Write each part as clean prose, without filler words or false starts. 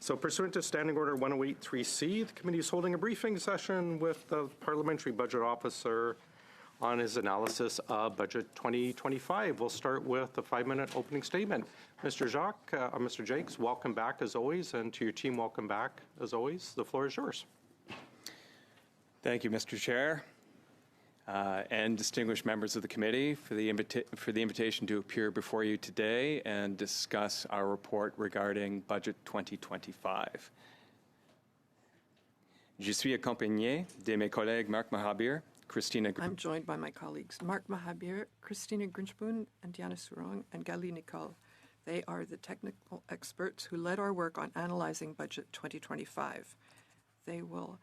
So pursuant to Standing Order 1083C, the committee is holding a briefing session with the Parliamentary Budget Officer on his analysis of Budget 2025. We'll start with a 5-minute opening statement. Mr. Jakes, welcome back as always, and to your team, welcome back as always. The floor is yours. Thank you, Mr. Chair, and distinguished members of the committee for the invitation to appear before you today and discuss our report regarding Budget 2025. Je suis accompagné de mes collègues Mark Mahabir, Christina. I'm joined by my colleagues Mark Mahabir, Christina Grinchboon, and Diana Sourong, and Gali Nicole. They are the technical experts who led our work on analyzing Budget 2025. They will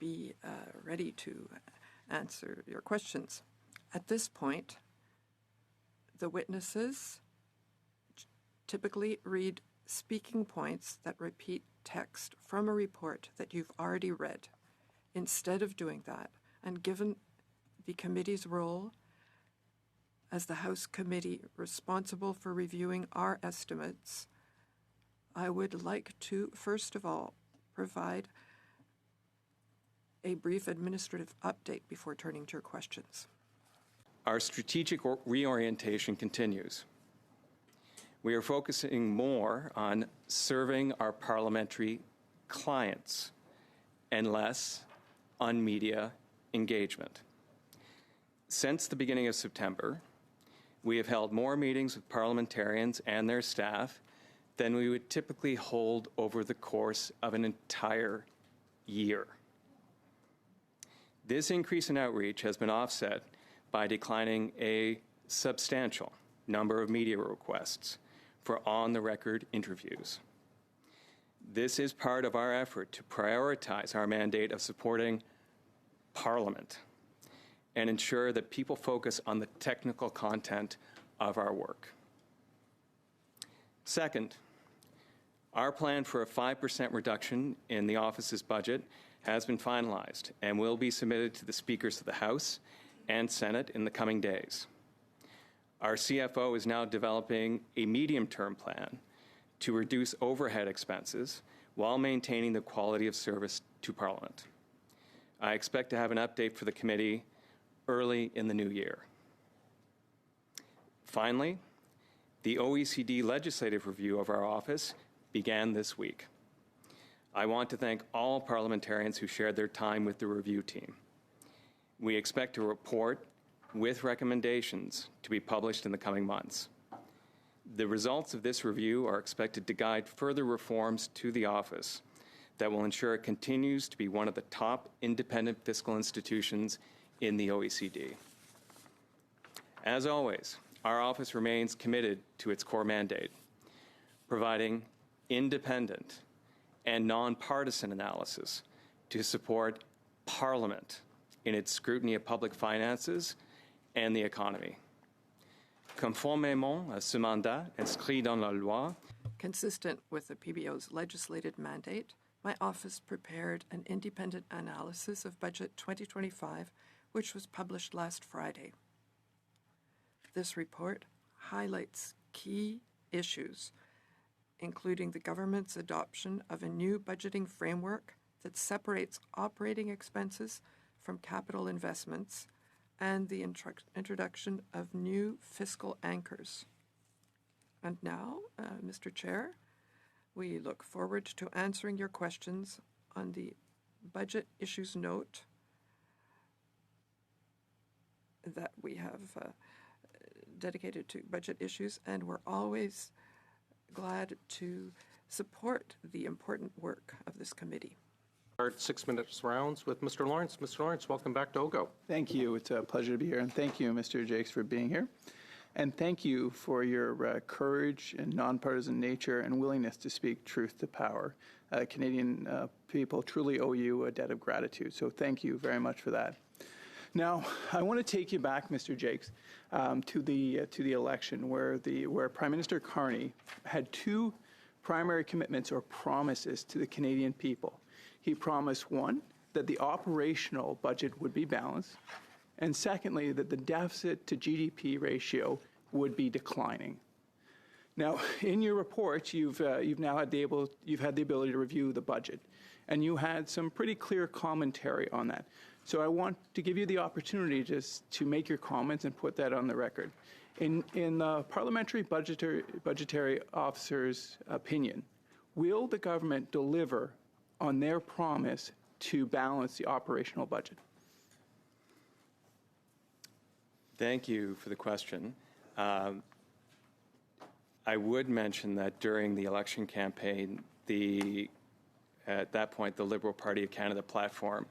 be ready to answer your questions. At this point, the witnesses typically read speaking points that repeat text from a report that you've already read. Instead of doing that, and given the committee's role as the House committee responsible for reviewing our estimates, I would like to, first of all, provide a brief administrative update before turning to your questions. Our strategic reorientation continues. We are focusing more on serving our parliamentary clients and less on media engagement. Since the beginning of September, we have held more meetings with parliamentarians and their staff than we would typically hold over the course of an entire year. This increase in outreach has been offset by declining a substantial number of media requests for on-the-record interviews. This is part of our effort to prioritize our mandate of supporting Parliament and ensure that people focus on the technical content of our work. Second, our plan for a 5% reduction in the office's budget has been finalized and will be submitted to the speakers of the House and Senate in the coming days. Our CFO is now developing a medium-term plan to reduce overhead expenses while maintaining the quality of service to Parliament. I expect to have an update for the committee early in the new year. Finally, the OECD legislative review of our office began this week. I want to thank all parliamentarians who shared their time with the review team. We expect a report with recommendations to be published in the coming months. The results of this review are expected to guide further reforms to the office that will ensure it continues to be one of the top independent fiscal institutions in the OECD. As always, our office remains committed to its core mandate, providing independent and nonpartisan analysis to support Parliament in its scrutiny of public finances and the economy. Conformément à ce mandat inscrit dans la loi, consistent with the PBO's legislated mandate, my office prepared an independent analysis of Budget 2025, which was published last Friday. This report highlights key issues, including the government's adoption of a new budgeting framework that separates operating expenses from capital investments and the introduction of new fiscal anchors. And now, Mr. Chair, we look forward to answering your questions on the budget issues note that we have dedicated to budget issues, and we're always glad to support the important work of this committee. Start 6-minute rounds with Mr. Lawrence. Mr. Lawrence, welcome back to OGGO. Thank you. It's a pleasure to be here, and thank you, Mr. Jakes, for being here. And thank you for your courage and nonpartisan nature and willingness to speak truth to power. Canadian people truly owe you a debt of gratitude, so thank you very much for that. Now, I want to take you back, Mr. Jakes, to the election where Prime Minister Carney had two primary commitments or promises to the Canadian people. He promised, one, that the operational budget would be balanced, and secondly, that the deficit to GDP ratio would be declining. Now, in your report, you've had the ability to review the budget, and you had some pretty clear commentary on that. So I want to give you the opportunity just to make your comments and put that on the record. In the parliamentary budgetary officer's opinion, will the government deliver on their promise to balance the operational budget? Thank you for the question. I would mention that during the election campaign, at that point, the Liberal Party of Canada platform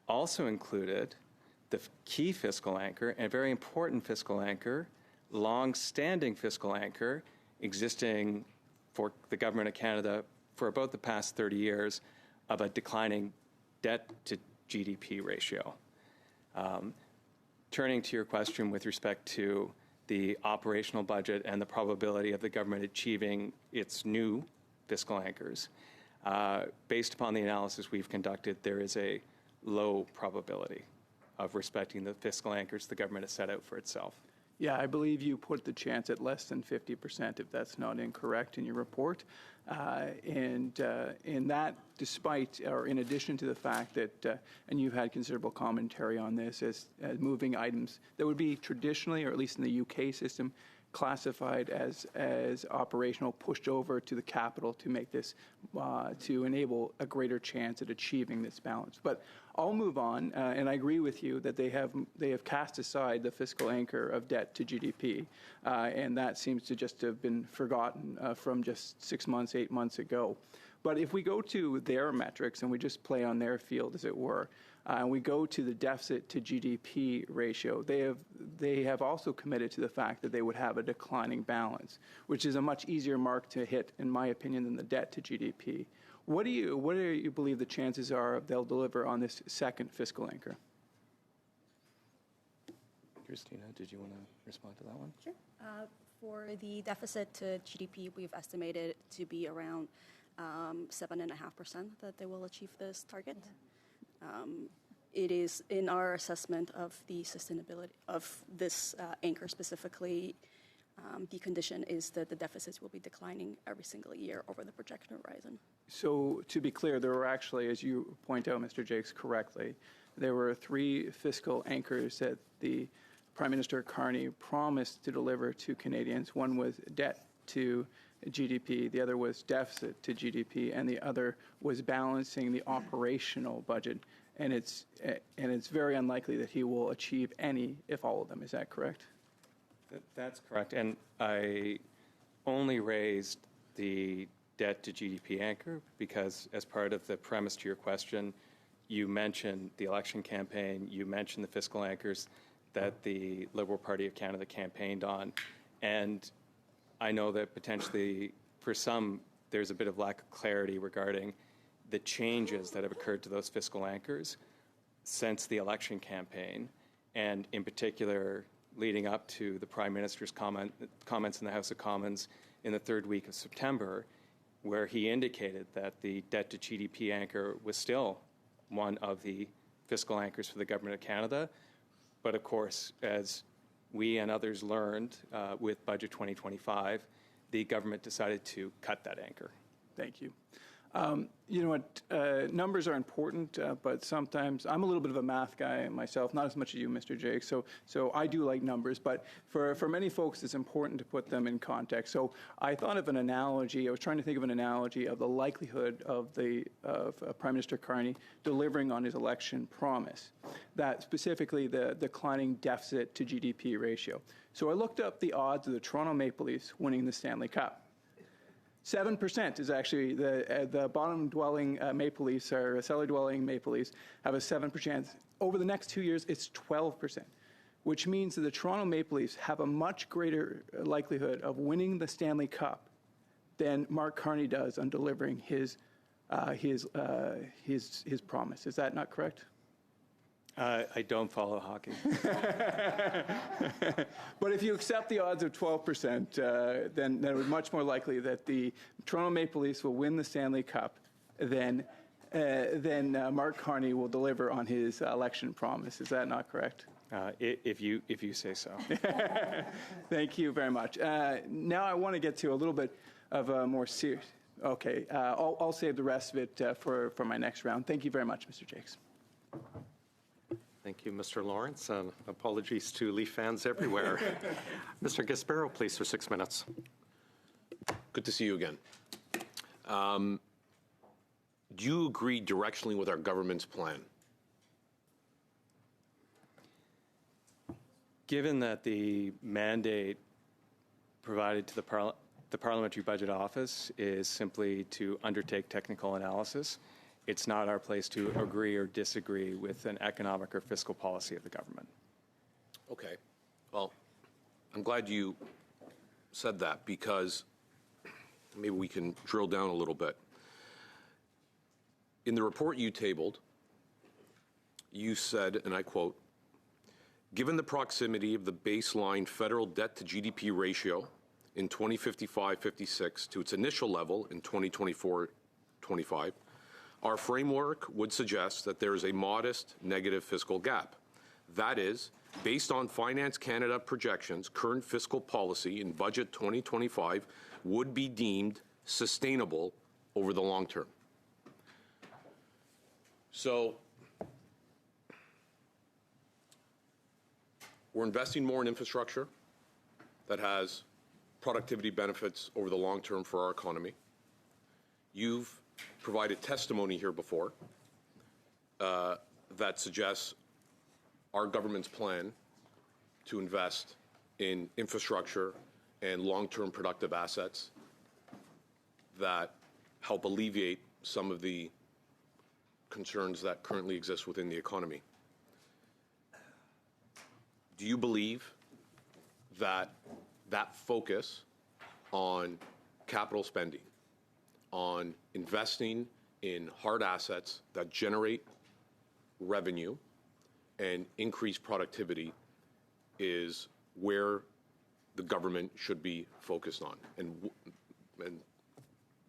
also included the key fiscal anchor, and a very important fiscal anchor, long-standing fiscal anchor, existing for the Government of Canada for about the past 30 years, of a declining debt to GDP ratio. Turning to your question with respect to the operational budget and the probability of the government achieving its new fiscal anchors, based upon the analysis we've conducted, there is a low probability of respecting the fiscal anchors the government has set out for itself. Yeah, I believe you put the chance at less than 50%, if that's not incorrect in your report. And that, despite, or in addition to the fact that, and you've had considerable commentary on this, as moving items that would be traditionally, or at least in the UK system, classified as operational, pushed over to the capital to make this, to enable a greater chance at achieving this balance. But I'll move on, and I agree with you that they have cast aside the fiscal anchor of debt to GDP, and that seems to just have been forgotten from just 6 months, 8 months ago. But if we go to their metrics and we just play on their field, as it were, and we go to the deficit to GDP ratio, they have also committed to the fact that they would have a declining balance, which is a much easier mark to hit, in my opinion, than the debt to GDP. What do you believe the chances are they'll deliver on this second fiscal anchor? Christina, did you want to respond to that one? Sure. For the deficit to GDP, we've estimated to be around 7.5% that they will achieve this target. It is in our assessment of the sustainability of this anchor specifically. The condition is that the deficits will be declining every single year over the projected horizon. So to be clear, there were actually, as you point out, Mr. Jakes, correctly, there were 3 fiscal anchors that the Prime Minister Carney promised to deliver to Canadians. One was debt to GDP, the other was deficit to GDP, and the other was balancing the operational budget. And it's very unlikely that he will achieve any, if all of them. Is that correct? That's correct. And I only raised the debt to GDP anchor because, as part of the premise to your question, you mentioned the election campaign, you mentioned the fiscal anchors that the Liberal Party of Canada campaigned on. And I know that potentially for some, there's a bit of lack of clarity regarding the changes that have occurred to those fiscal anchors since the election campaign, and in particular, leading up to the Prime Minister's comments in the House of Commons in the 3rd week of September, where he indicated that the debt to GDP anchor was still one of the fiscal anchors for the Government of Canada. But of course, as we and others learned with Budget 2025, the government decided to cut that anchor. Thank you. You know what, numbers are important, but sometimes I'm a little bit of a math guy myself, not as much as you, Mr. Jake, so I do like numbers, but for many folks it's important to put them in context. So I thought of an analogy, I was trying to think of an analogy of the likelihood of Prime Minister Carney delivering on his election promise, that specifically the declining deficit to GDP ratio. So I looked up the odds of the Toronto Maple Leafs winning the Stanley Cup. 7% is actually the bottom-dwelling Maple Leafs, or cellar-dwelling Maple Leafs, have a 7% chance. Over the next 2 years, it's 12%, which means that the Toronto Maple Leafs have a much greater likelihood of winning the Stanley Cup than Mark Carney does on delivering his promise. Is that not correct? I don't follow hockey. But if you accept the odds of 12%, then it was much more likely that the Toronto Maple Leafs will win the Stanley Cup than Mark Carney will deliver on his election promise. Is that not correct? If you say so. Thank you very much. Now I want to get to a little bit of a more serious. Okay, I'll save the rest of it for my next round. Thank you very much, Mr. Jakes. Thank you, Mr. Lawrence, and apologies to Leaf fans everywhere. Mr. Gasparo, please, for 6 minutes. Good to see you again. Do you agree directionally with our government's plan? Given that the mandate provided to the Parliamentary Budget Office is simply to undertake technical analysis, it's not our place to agree or disagree with an economic or fiscal policy of the government. Okay. Well, I'm glad you said that, because maybe we can drill down a little bit. In the report you tabled, you said, and I quote, "Given the proximity of the baseline federal debt to GDP ratio in 2055-56 to its initial level in 2024-25, our framework would suggest that there is a modest negative fiscal gap. That is, based on Finance Canada projections, current fiscal policy in Budget 2025 would be deemed sustainable over the long term." So we're investing more in infrastructure that has productivity benefits over the long term for our economy. You've provided testimony here before that suggests our government's plan to invest in infrastructure and long-term productive assets that help alleviate some of the concerns that currently exist within the economy. Do you believe that that focus on capital spending, on investing in hard assets that generate revenue and increase productivity is where the government should be focused on? And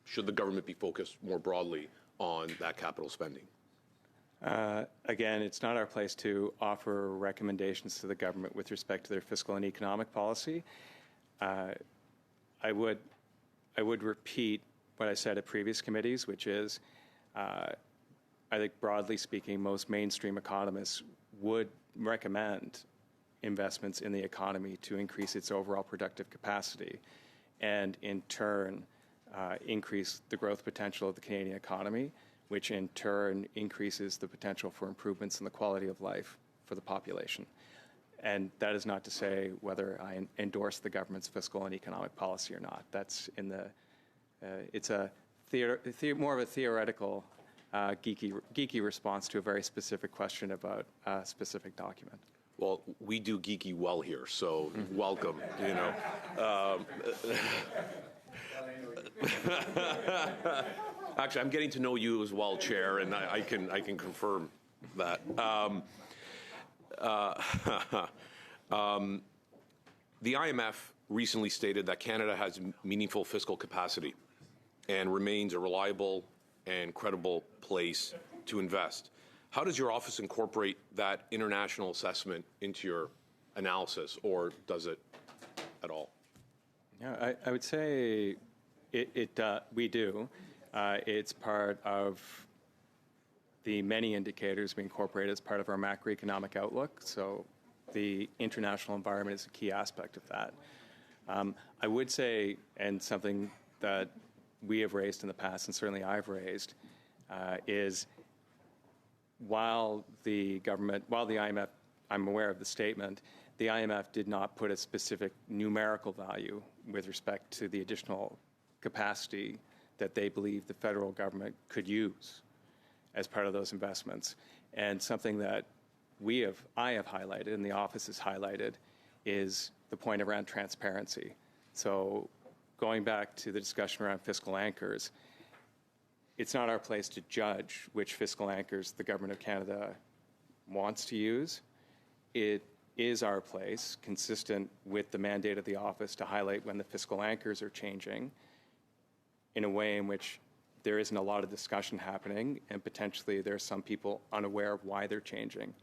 should the government be focused more broadly on that capital spending? Again, it's not our place to offer recommendations to the government with respect to their fiscal and economic policy. I would repeat what I said at previous committees, which is, I think broadly speaking, most mainstream economists would recommend investments in the economy to increase its overall productive capacity and, in turn, increase the growth potential of the Canadian economy, which in turn increases the potential for improvements in the quality of life for the population. And that is not to say whether I endorse the government's fiscal and economic policy or not. That's in the, it's a more of a theoretical, geeky response to a very specific question about a specific document. Well, we do geeky well here, so welcome, you know. Actually, I'm getting to know you as well, Chair, and I can confirm that. The IMF recently stated that Canada has meaningful fiscal capacity and remains a reliable and credible place to invest. How does your office incorporate that international assessment into your analysis, or does it at all? Yeah, I would say we do. It's part of the many indicators we incorporate as part of our macroeconomic outlook. So the international environment is a key aspect of that. I would say, and something that we have raised in the past, and certainly I've raised, is while the IMF, I'm aware of the statement, the IMF did not put a specific numerical value with respect to the additional capacity that they believe the federal government could use as part of those investments. And something that I have highlighted and the office has highlighted is the point around transparency. So going back to the discussion around fiscal anchors, it's not our place to judge which fiscal anchors the Government of Canada wants to use. It is our place, consistent with the mandate of the office, to highlight when the fiscal anchors are changing in a way in which there isn't a lot of discussion happening, and potentially there are some people unaware of why they're changing.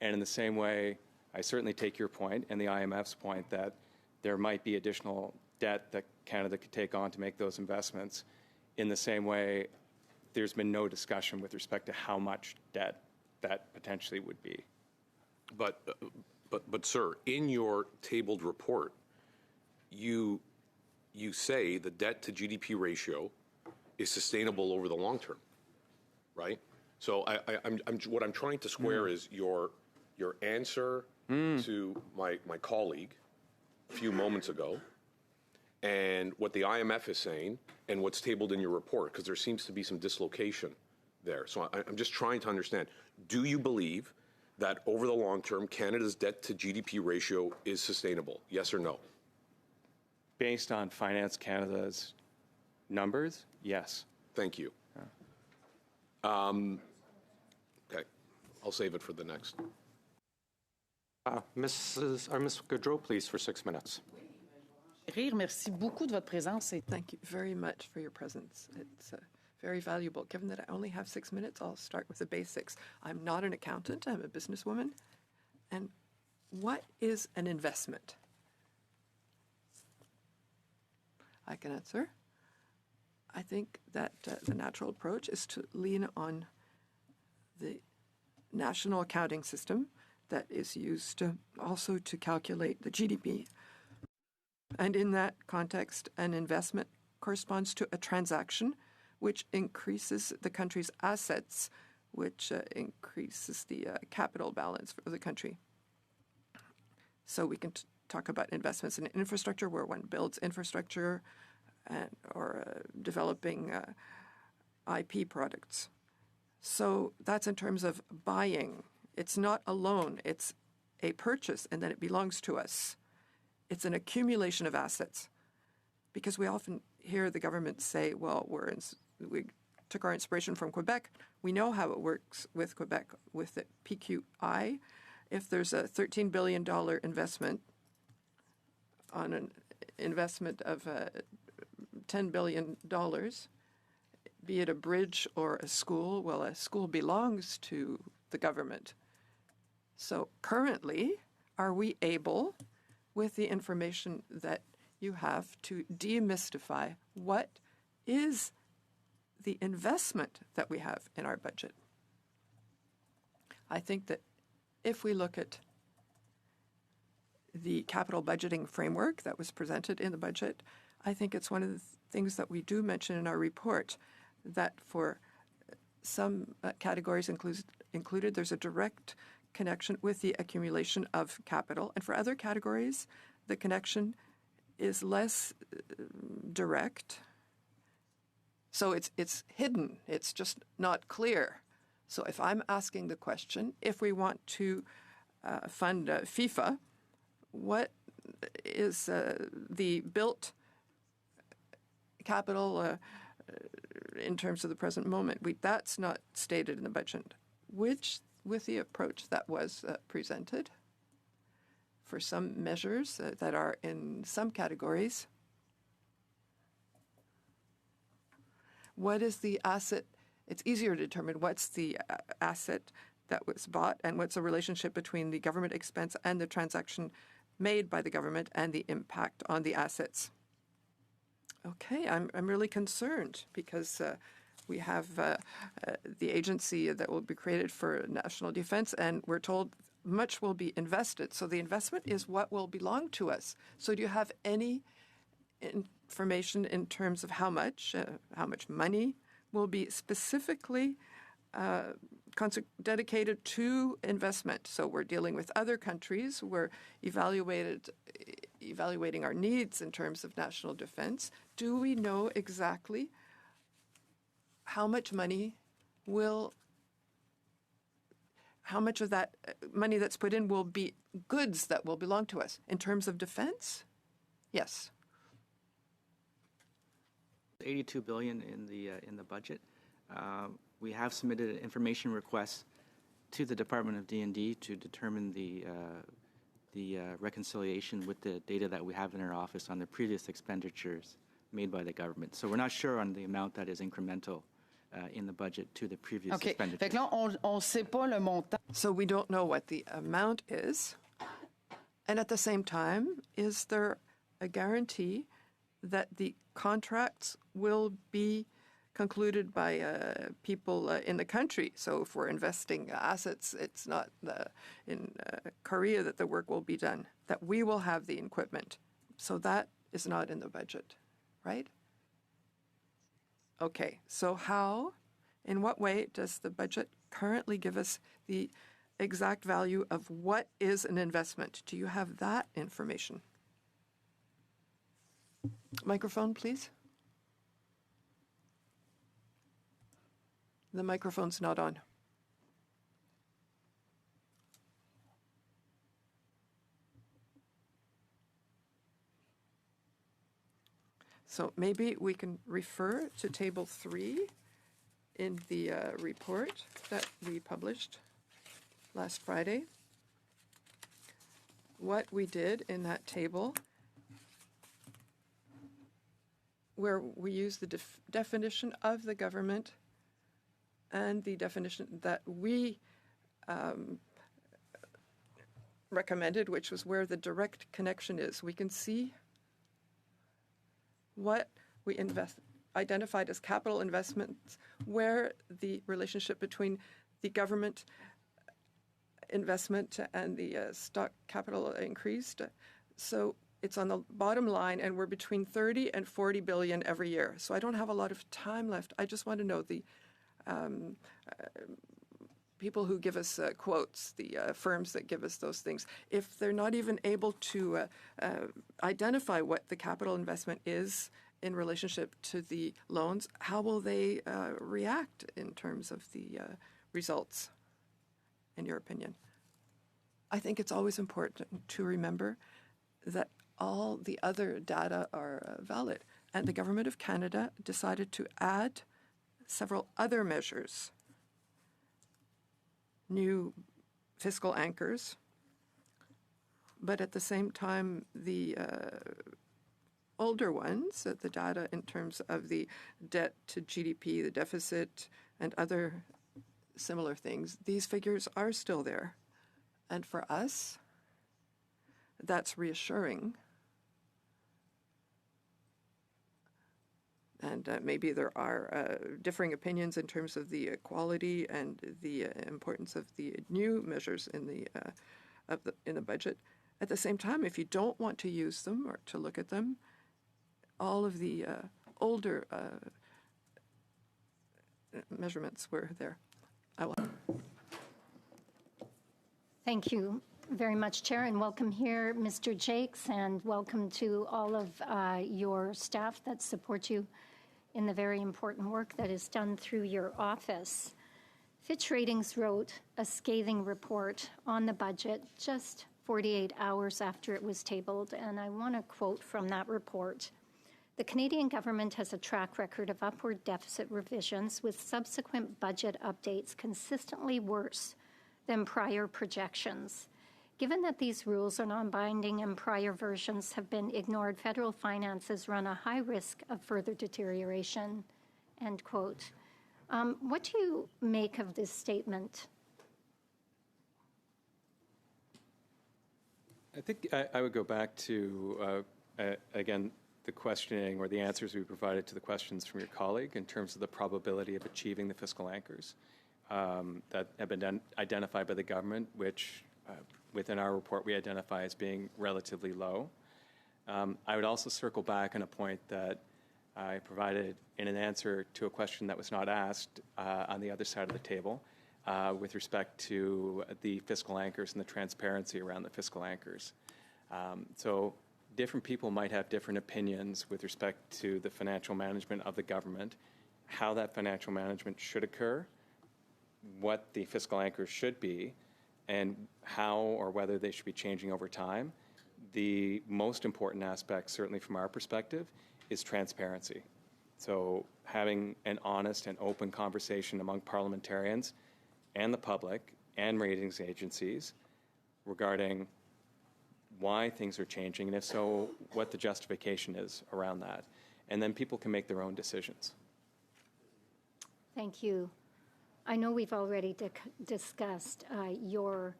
And in the same way, I certainly take your point and the IMF's point that there might be additional debt that Canada could take on to make those investments. In the same way, there's been no discussion with respect to how much debt that potentially would be. But sir, in your tabled report, you say the debt to GDP ratio is sustainable over the long term, right? So what I'm trying to square is your answer to my colleague a few moments ago, and what the IMF is saying, and what's tabled in your report, because there seems to be some dislocation there. So I'm just trying to understand, do you believe that over the long term, Canada's debt to GDP ratio is sustainable? Yes or no? Based on Finance Canada's numbers, yes. Thank you. Okay, I'll save it for the next. Ms. Gaudreau, please, for 6 minutes. Merci beaucoup de votre présence. Thank you very much for your presence. It's very valuable. Given that I only have 6 minutes, I'll start with the basics. I'm not an accountant, I'm a businesswoman. And what is an investment? I can answer. I think that the natural approach is to lean on the national accounting system that is used also to calculate the GDP. And in that context, an investment corresponds to a transaction which increases the country's assets, which increases the capital balance for the country. So we can talk about investments in infrastructure, where one builds infrastructure, or developing IP products. So that's in terms of buying. It's not a loan, it's a purchase, and then it belongs to us. It's an accumulation of assets. Because we often hear the government say, well, we took our inspiration from Quebec. We know how it works with Quebec, with the PQI. If there's a $13 billion investment on an investment of $10 billion, be it a bridge or a school, well, a school belongs to the government. So currently, are we able, with the information that you have, to demystify what is the investment that we have in our budget? I think that if we look at the capital budgeting framework that was presented in the budget, I think it's one of the things that we do mention in our report, that for some categories included, there's a direct connection with the accumulation of capital. And for other categories, the connection is less direct. So it's hidden. It's just not clear. So if I'm asking the question, if we want to fund FIFA, what is the built capital in terms of the present moment? That's not stated in the budget. Which, with the approach that was presented for some measures that are in some categories, what is the asset? It's easier to determine what's the asset that was bought and what's the relationship between the government expense and the transaction made by the government and the impact on the assets. Okay, I'm really concerned because we have the agency that will be created for national defense, and we're told much will be invested. So the investment is what will belong to us. So do you have any information in terms of how much money will be specifically dedicated to investment? So we're dealing with other countries. We're evaluating our needs in terms of national defense. Do we know exactly how much of that money that's put in will be goods that will belong to us in terms of defense? Yes. $82 billion in the budget. We have submitted an information request to the Department of D&D to determine the reconciliation with the data that we have in our office on the previous expenditures made by the government. So we're not sure on the amount that is incremental in the budget to the previous expenditures. Fait que là, on sait pas le montant. So we don't know what the amount is, And at the same time, is there a guarantee that the contracts will be concluded by people in the country? So if we're investing assets, it's not in Korea that the work will be done, that we will have the equipment. So that is not in the budget, right? Okay, so how, in what way does the budget currently give us the exact value of what is an investment? Do you have that information? Microphone, please. The microphone's not on. So maybe we can refer to Table 3 in the report that we published last Friday. What we did in that table, where we use the definition of the government and the definition that we recommended, which was where the direct connection is. We can see what we identified as capital investments, where the relationship between the government investment and the stock capital increased. So it's on the bottom line, and we're between 30 and 40 billion every year. So I don't have a lot of time left. I just want to know the people who give us quotes, the firms that give us those things, if they're not even able to identify what the capital investment is in relationship to the loans, how will they react in terms of the results, in your opinion? I think it's always important to remember that all the other data are valid. And the Government of Canada decided to add several other measures, new fiscal anchors, but at the same time, the older ones, the data in terms of the debt to GDP, the deficit, and other similar things, these figures are still there. And for us, that's reassuring. And maybe there are differing opinions in terms of the quality and the importance of the new measures in the budget. At the same time, if you don't want to use them or to look at them, all of the older measurements were there. I will. Thank you very much, Chair, and welcome here, Mr. Jakes, and welcome to all of your staff that support you in the very important work that is done through your office. Fitch Ratings wrote a scathing report on the budget just 48 hours after it was tabled, and I want to quote from that report. The Canadian government has a track record of upward deficit revisions with subsequent budget updates consistently worse than prior projections. Given that these rules are non-binding and prior versions have been ignored, federal finances run a high risk of further deterioration, end quote. What do you make of this statement? I think I would go back to, again, the questioning or the answers we provided to the questions from your colleague in terms of the probability of achieving the fiscal anchors that have been identified by the government, which within our report we identify as being relatively low. I would also circle back on a point that I provided in an answer to a question that was not asked on the other side of the table with respect to the fiscal anchors and the transparency around the fiscal anchors. So different people might have different opinions with respect to the financial management of the government, how that financial management should occur, what the fiscal anchors should be, and how or whether they should be changing over time. The most important aspect, certainly from our perspective, is transparency. So having an honest and open conversation among parliamentarians and the public and ratings agencies regarding why things are changing, and if so, what the justification is around that. And then people can make their own decisions. Thank you. I know we've already discussed your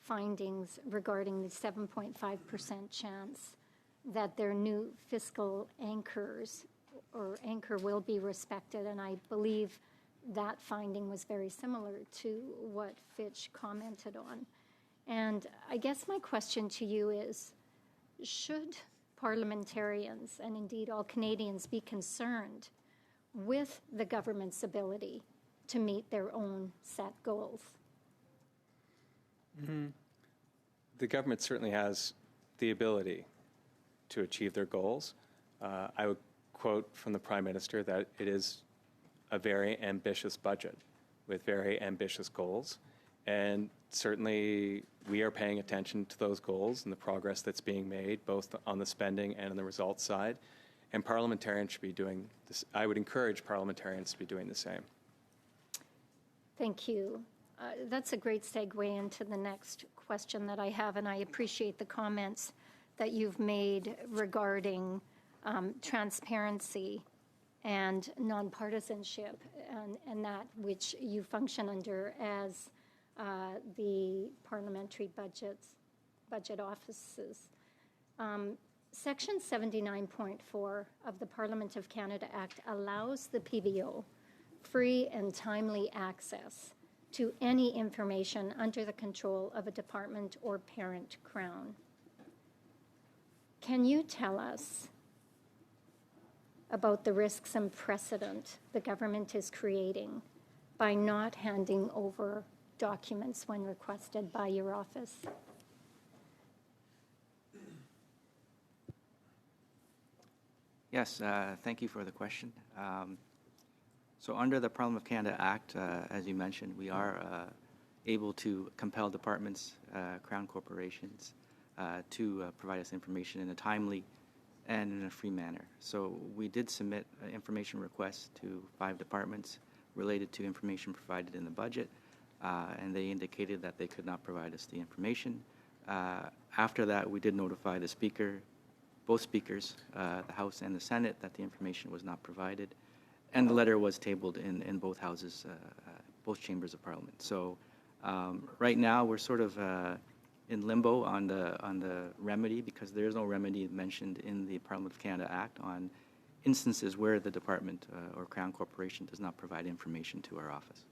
findings regarding the 7.5% chance that their new fiscal anchors or anchor will be respected. And I believe that finding was very similar to what Fitch commented on. And I guess my question to you is, should parliamentarians and indeed all Canadians be concerned with the government's ability to meet their own set goals? The government certainly has the ability to achieve their goals. I would quote from the Prime Minister that it is a very ambitious budget with very ambitious goals. And certainly we are paying attention to those goals and the progress that's being made, both on the spending and on the results side. And parliamentarians should be doing this. I would encourage parliamentarians to be doing the same. Thank you. That's a great segue into the next question that I have, and I appreciate the comments that you've made regarding transparency and nonpartisanship, and that which you function under as the parliamentary budget offices. Section 79.4 of the Parliament of Canada Act allows the PBO free and timely access to any information under the control of a department or parent crown. Can you tell us about the risks and precedent the government is creating by not handing over documents when requested by your office? Yes, thank you for the question. So under the Parliament of Canada Act, as you mentioned, we are able to compel departments, Crown corporations, to provide us information in a timely and in a free manner. So we did submit information requests to 5 departments related to information provided in the budget, and they indicated that they could not provide us the information. After that, we did notify the Speaker, both Speakers, the House and the Senate, that the information was not provided, and the letter was tabled in both houses, both chambers of Parliament. So right now, we're sort of in limbo on the remedy, because there is no remedy mentioned in the Parliament of Canada Act on instances where the department or Crown Corporation does not provide information to our office.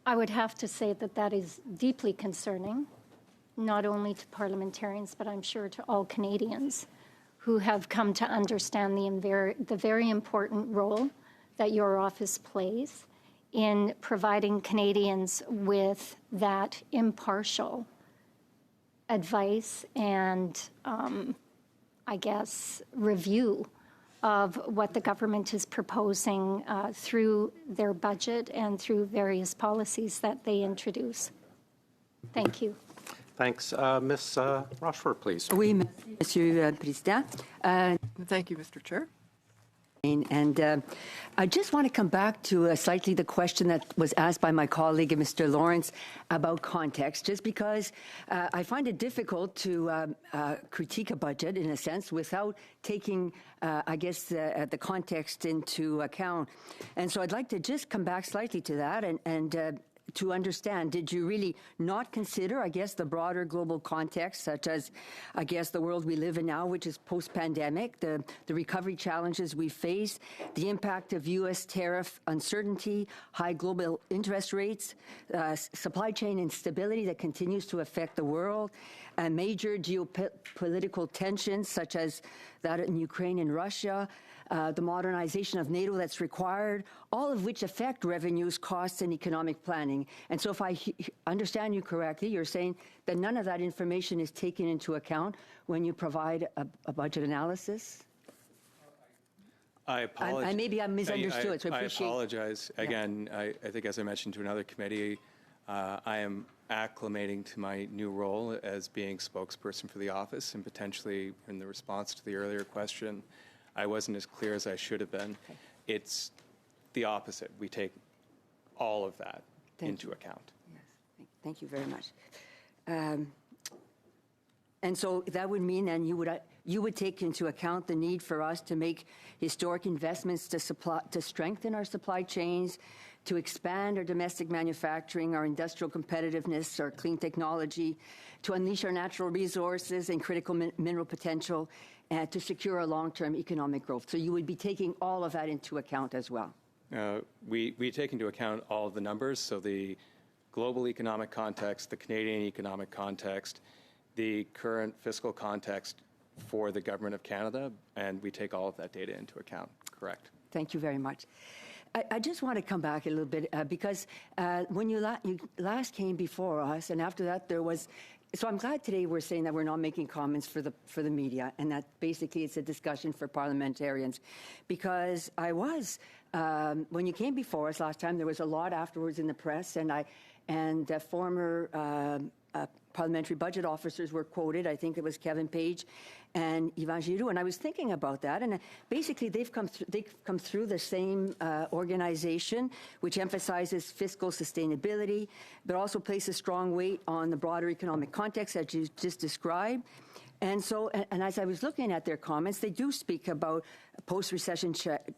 I would have to say that that is deeply concerning, not only to parliamentarians, but I'm sure to all Canadians who have come to understand the very important role that your office plays in providing Canadians with that impartial advice and, I guess, review of what the government is proposing through their budget and through various policies that they introduce. Thank you. Thanks. Ms. Rochefort, please. Oui, merci, Monsieur le Président. Thank you, Mr. Chair. And I just want to come back to slightly the question that was asked by my colleague, Mr. Lawrence, about context, just because I find it difficult to critique a budget, in a sense, without taking, I guess, the context into account. And so I'd like to just come back slightly to that and to understand, did you really not consider, I guess, the broader global context, such as, I guess, the world we live in now, which is post-pandemic, the recovery challenges we face, the impact of U.S. tariff uncertainty, high global interest rates, supply chain instability that continues to affect the world, and major geopolitical tensions, such as that in Ukraine and Russia, the modernization of NATO that's required, all of which affect revenues, costs, and economic planning. And so if I understand you correctly, you're saying that none of that information is taken into account when you provide a budget analysis? I apologize. Maybe I misunderstood, so I appreciate. I apologize. Again, I think as I mentioned to another committee, I am acclimating to my new role as being spokesperson for the office, and potentially in the response to the earlier question, I wasn't as clear as I should have been. Okay. It's the opposite. We take all of that into account. Yes, thank you very much. And so that would mean then you would take into account the need for us to make historic investments to strengthen our supply chains, to expand our domestic manufacturing, our industrial competitiveness, our clean technology, to unleash our natural resources and critical mineral potential, and to secure our long-term economic growth. So you would be taking all of that into account as well. We take into account all of the numbers, so the global economic context, the Canadian economic context, the current fiscal context for the Government of Canada, and we take all of that data into account. Correct. Thank you very much. I just want to come back a little bit because when you last came before us, and after that there was. So I'm glad today we're saying that we're not making comments for the media, and that basically it's a discussion for parliamentarians, because I was when you came before us last time, there was a lot afterwards in the press, and former parliamentary budget officers were quoted. I think it was Kevin Page and Yvan Giroux, and I was thinking about that, and basically they've come through the same organization, which emphasizes fiscal sustainability, but also places strong weight on the broader economic context that you just described. And so, and as I was looking at their comments, they do speak about post-recession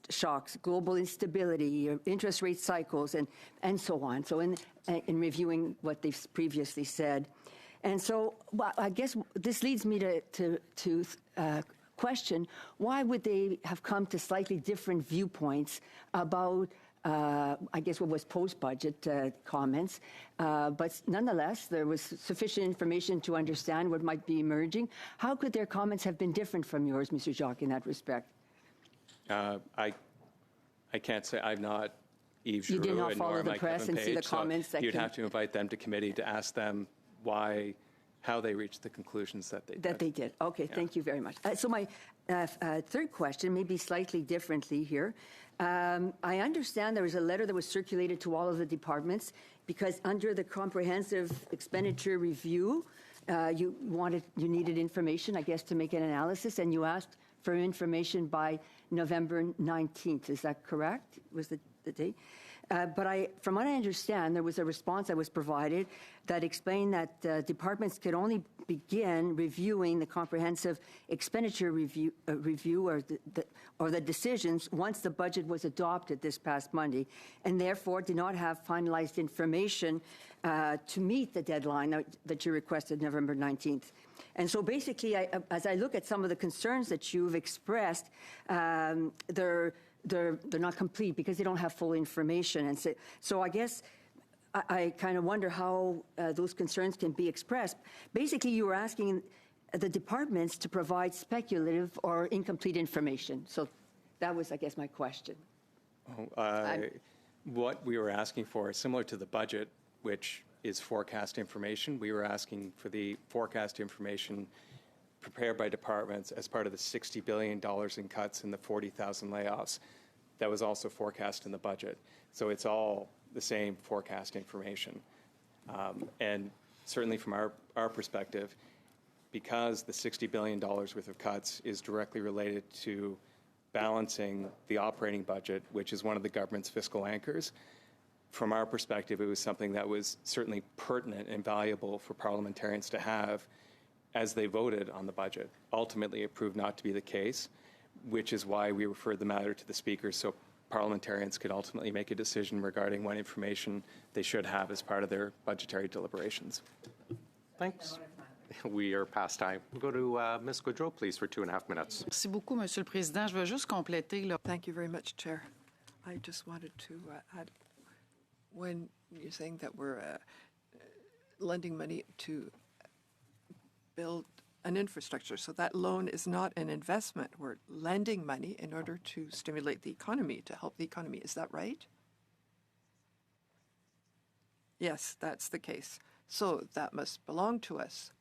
shocks, global instability, interest rate cycles, and so on. So in reviewing what they've previously said. And so, well, I guess this leads me to question, why would they have come to slightly different viewpoints about, I guess, what was post-budget comments? But nonetheless, there was sufficient information to understand what might be emerging. How could their comments have been different from yours, Mr. Jacques, in that respect? I can't say. I've not Yves You did Giroux not follow nor the Mike press Kevin and see the Page, so comments that you'd came- have to invite them to committee to ask them how they reached the conclusions that they did. That they did. Okay, thank you very much. So my third question, maybe slightly differently here. I understand there was a letter that was circulated to all of the departments because under the comprehensive expenditure review, you needed information, I guess, to make an analysis, and you asked for information by November 19th. Is that correct? Was the date? But from what I understand, there was a response that was provided that explained that departments could only begin reviewing the comprehensive expenditure review or the decisions once the budget was adopted this past Monday, and therefore did not have finalized information to meet the deadline that you requested, November 19th. And so basically, as I look at some of the concerns that you've expressed, they're not complete because they don't have full information. And so I guess I kind of wonder how those concerns can be expressed. Basically, you were asking the departments to provide speculative or incomplete information. So that was, I guess, my question. What we were asking for is similar to the budget, which is forecast information. We were asking for the forecast information prepared by departments as part of the $60 billion in cuts and the 40,000 layoffs. That was also forecast in the budget. So it's all the same forecast information. And certainly from our perspective, because the $60 billion worth of cuts is directly related to balancing the operating budget, which is one of the government's fiscal anchors, from our perspective, it was something that was certainly pertinent and valuable for parliamentarians to have as they voted on the budget. Ultimately, it proved not to be the case, which is why we referred the matter to the Speaker so parliamentarians could ultimately make a decision regarding what information they should have as part of their budgetary deliberations. Thanks. We are past time. We'll go to Ms. Gaudreau, please, for 2.5 minutes. Merci beaucoup, Monsieur le Président. Je veux juste compléter. Là. Thank you very much, Chair. I just wanted to add, when you're saying that we're lending money to build an infrastructure, so that loan is not an investment. We're lending money in order to stimulate the economy, to help the economy. Is that right? Yes, that's the case. So that must belong to us.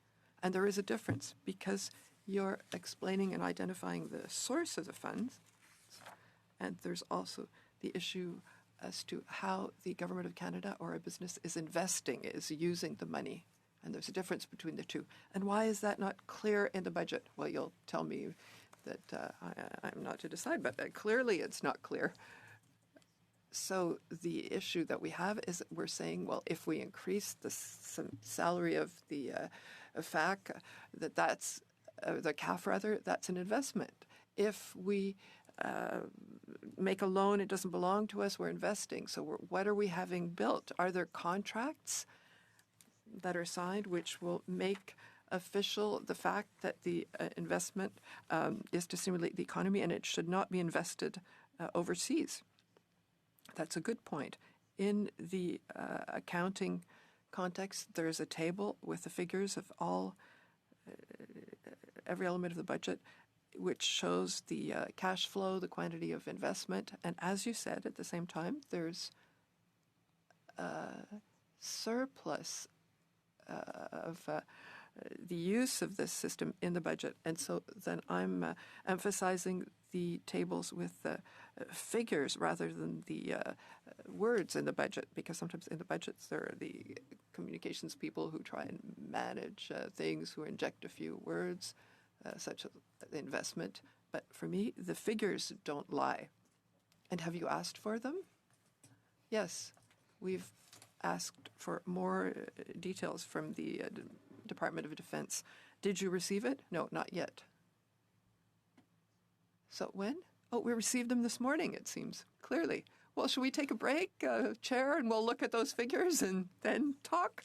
And there is a difference because you're explaining and identifying the source of the funds, and there's also the issue as to how the Government of Canada or a business is investing, is using the money. And there's a difference between the two. And why is that not clear in the budget? Well, you'll tell me that I'm not to decide, but clearly it's not clear. So the issue that we have is we're saying, well, if we increase the salary of the FAC, that's the CAF rather, that's an investment. If we make a loan, it doesn't belong to us, we're investing. So what are we having built? Are there contracts that are signed which will make official the fact that the investment is to stimulate the economy and it should not be invested overseas? That's a good point. In the accounting context, there's a table with the figures of every element of the budget, which shows the cash flow, the quantity of investment, and as you said, at the same time, there's surplus of the use of this system in the budget. And so then I'm emphasizing the tables with figures rather than the words in the budget, because sometimes in the budgets there are the communications people who try and manage things, who inject a few words, such as the investment. But for me, the figures don't lie. And have you asked for them? Yes, we've asked for more details from the Department of Defense. Did you receive it? No, not yet. So when? Oh, we received them this morning, it seems, clearly. Well, should we take a break, Chair, and we'll look at those figures and then talk?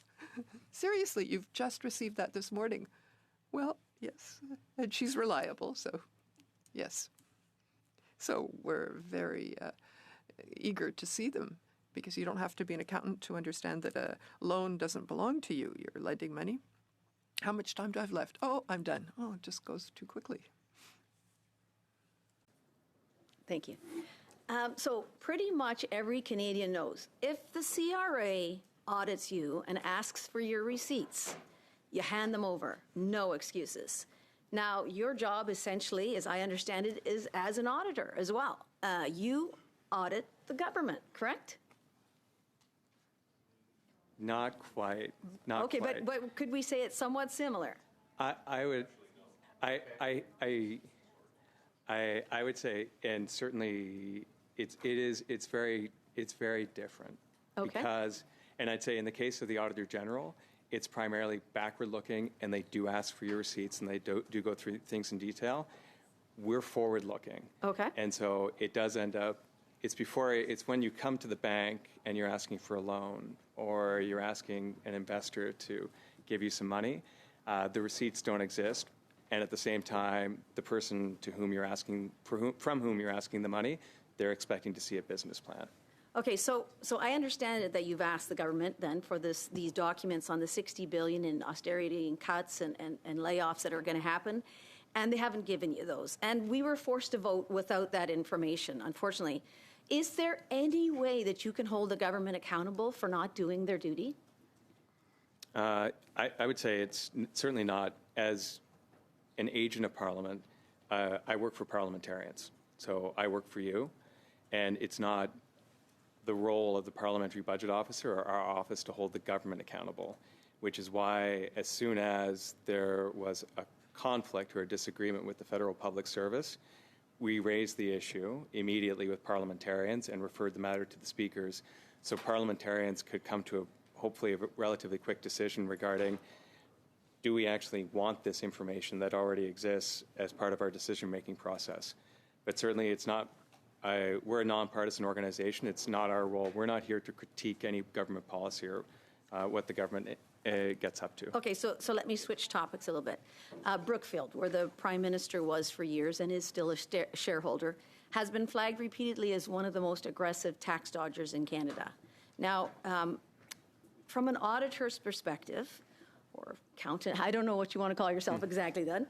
Seriously, you've just received that this morning. Well, yes, and she's reliable, so yes. So we're very eager to see them, because you don't have to be an accountant to understand that a loan doesn't belong to you. You're lending money. How much time do I have left? Oh, I'm done. Oh, it just goes too quickly. Thank you. So pretty much every Canadian knows if the CRA audits you and asks for your receipts, you hand them over. No excuses. Now, your job essentially, as I understand it, is as an auditor as well. You audit the government, correct? Not quite. Not okay, quite. but could we say it's somewhat similar? I would say, and certainly it's very different. Okay. Because, and I'd say in the case of the Auditor General, it's primarily backward looking, and they do ask for your receipts, and they do go through things in detail. We're forward looking. Okay. And so it does end up, it's when you come to the bank and you're asking for a loan, or you're asking an investor to give you some money, the receipts don't exist. And at the same time, the person to whom you're asking, from whom you're asking the money, they're expecting to see a business plan. Okay, so I understand that you've asked the government then for these documents on the $60 billion in austerity and cuts and layoffs that are going to happen, and they haven't given you those. And we were forced to vote without that information, unfortunately. Is there any way that you can hold the government accountable for not doing their duty? I would say it's certainly not. As an agent of Parliament, I work for parliamentarians. So I work for you, and it's not the role of the Parliamentary Budget Officer or our office to hold the government accountable, which is why as soon as there was a conflict or a disagreement with the Federal Public Service, we raised the issue immediately with parliamentarians and referred the matter to the speakers so parliamentarians could come to hopefully a relatively quick decision regarding, do we actually want this information that already exists as part of our decision-making process? But certainly it's not, we're a nonpartisan organization. It's not our role. We're not here to critique any government policy or what the government gets up to. Okay, so let me switch topics a little bit. Brookfield, where the Prime Minister was for years and is still a shareholder, has been flagged repeatedly as one of the most aggressive tax dodgers in Canada. Now, from an auditor's perspective, or accountant, I don't know what you want to call yourself exactly then.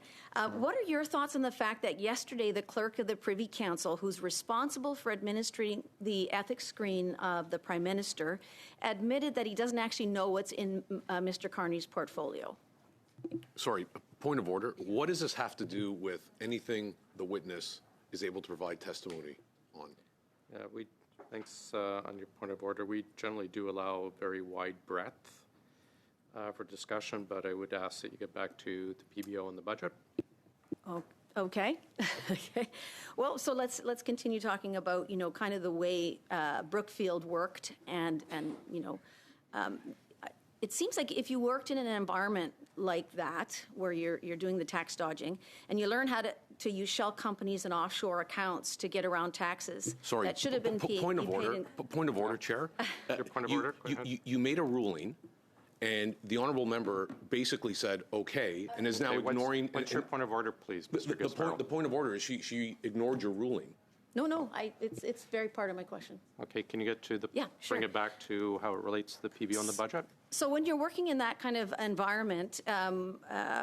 What are your thoughts on the fact that yesterday the clerk of the Privy Council, who's responsible for administering the ethics screen of the Prime Minister, admitted that he doesn't actually know what's in Mr. Carney's portfolio? Sorry, point of order. What does this have to do with anything the witness is able to provide testimony on? Yeah, thanks on your point of order. We generally do allow very wide breadth for discussion, but I would ask that you get back to the PBO and the budget. Oh, okay. Okay. Well, so let's continue talking about, kind of the way Brookfield worked, and it seems like if you worked in an environment like that, where you're doing the tax dodging, and you learn how to use shell companies and offshore accounts to get around taxes Sorry. that should have been paid. Point of paid order. in- Point of order, Chair. Your point of order? Go ahead. You made a ruling, and the honourable member basically said okay, and is now Okay, ignoring. What's your point of order, please, Mr. Gisborough? The point of order is she ignored your ruling. No, it's very part of my question. Okay, can you get to the, Yeah, sure. bring it back to how it relates to the PBO and the budget? So when you're working in that kind of environment,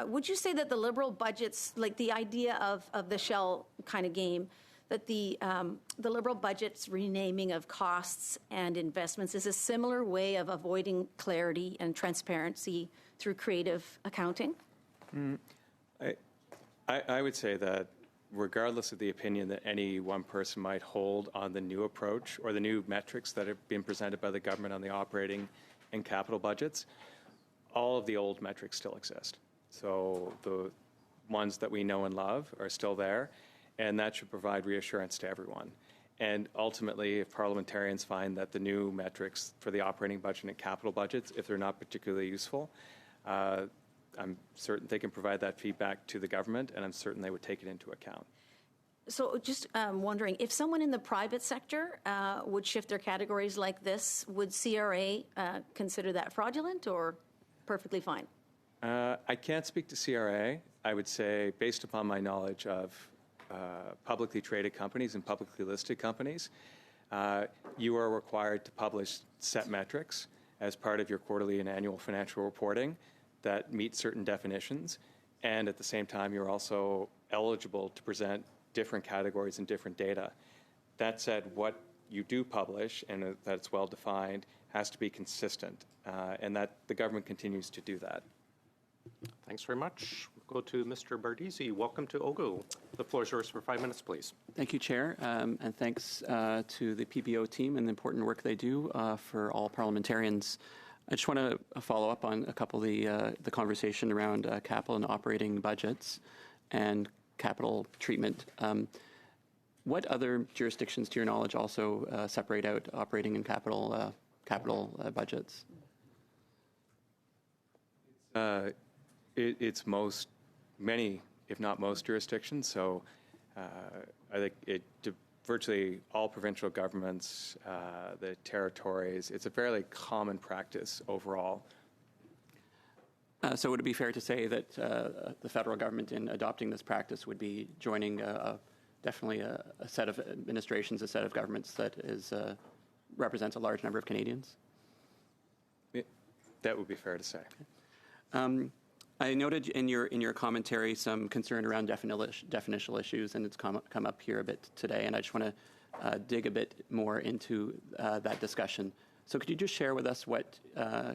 would you say that the Liberal budgets, like the idea of the shell kind of game, that the Liberal budget's renaming of costs and investments is a similar way of avoiding clarity and transparency through creative accounting? I would say that regardless of the opinion that any one person might hold on the new approach or the new metrics that have been presented by the government on the operating and capital budgets, all of the old metrics still exist. So the ones that we know and love are still there, and that should provide reassurance to everyone. And ultimately, if parliamentarians find that the new metrics for the operating budget and capital budgets, if they're not particularly useful, I'm certain they can provide that feedback to the government, and I'm certain they would take it into account. So just wondering, if someone in the private sector would shift their categories like this, would CRA consider that fraudulent or perfectly fine? I can't speak to CRA. I would say, based upon my knowledge of publicly traded companies and publicly listed companies, you are required to publish set metrics as part of your quarterly and annual financial reporting that meet certain definitions. And at the same time, you're also eligible to present different categories and different data. That said, what you do publish, and that it's well defined, has to be consistent, and that the government continues to do that. Thanks very much. We'll go to Mr. Bardisi. Welcome to OGGO. The floor is yours for 5 minutes, please. Thank you, Chair, and thanks to the PBO team and the important work they do for all parliamentarians. I just want to follow up on a couple of the conversation around capital and operating budgets and capital treatment. What other jurisdictions, to your knowledge, also separate out operating and capital budgets? It's many, if not most, jurisdictions. So I think virtually all provincial governments, the territories, it's a fairly common practice overall. So would it be fair to say that the federal government, in adopting this practice, would be joining definitely a set of administrations, a set of governments that represents a large number of Canadians? That would be fair to say. I noted in your commentary some concern around definitional issues, and it's come up here a bit today, and I just want to dig a bit more into that discussion. So could you just share with us what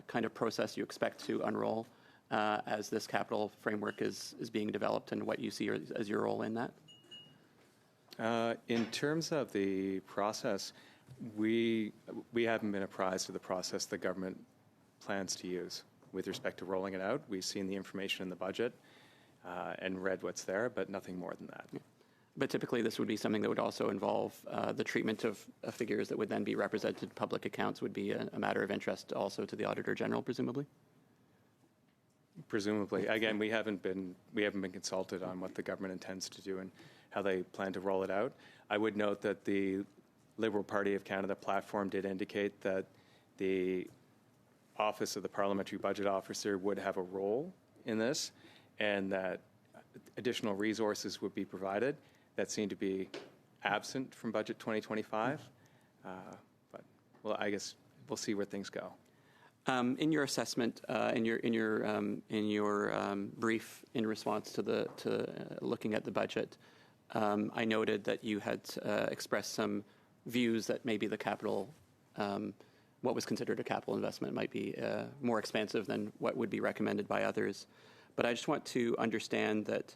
kind of process you expect to unroll as this capital framework is being developed, and what you see as your role in that? In terms of the process, we haven't been apprised of the process the government plans to use with respect to rolling it out. We've seen the information in the budget and read what's there, but nothing more than that. Yeah. But typically this would be something that would also involve the treatment of figures that would then be represented in public accounts would be a matter of interest also to the Auditor General, presumably? Presumably. Again, we haven't been consulted on what the government intends to do and how they plan to roll it out. I would note that the Liberal Party of Canada platform did indicate that the Office of the Parliamentary Budget Officer would have a role in this, and that additional resources would be provided. That seemed to be absent from Budget 2025, but well, I guess we'll see where things go. In your assessment, in your brief in response to looking at the budget, I noted that you had expressed some views that maybe the capital, what was considered a capital investment, might be more expansive than what would be recommended by others. But I just want to understand that,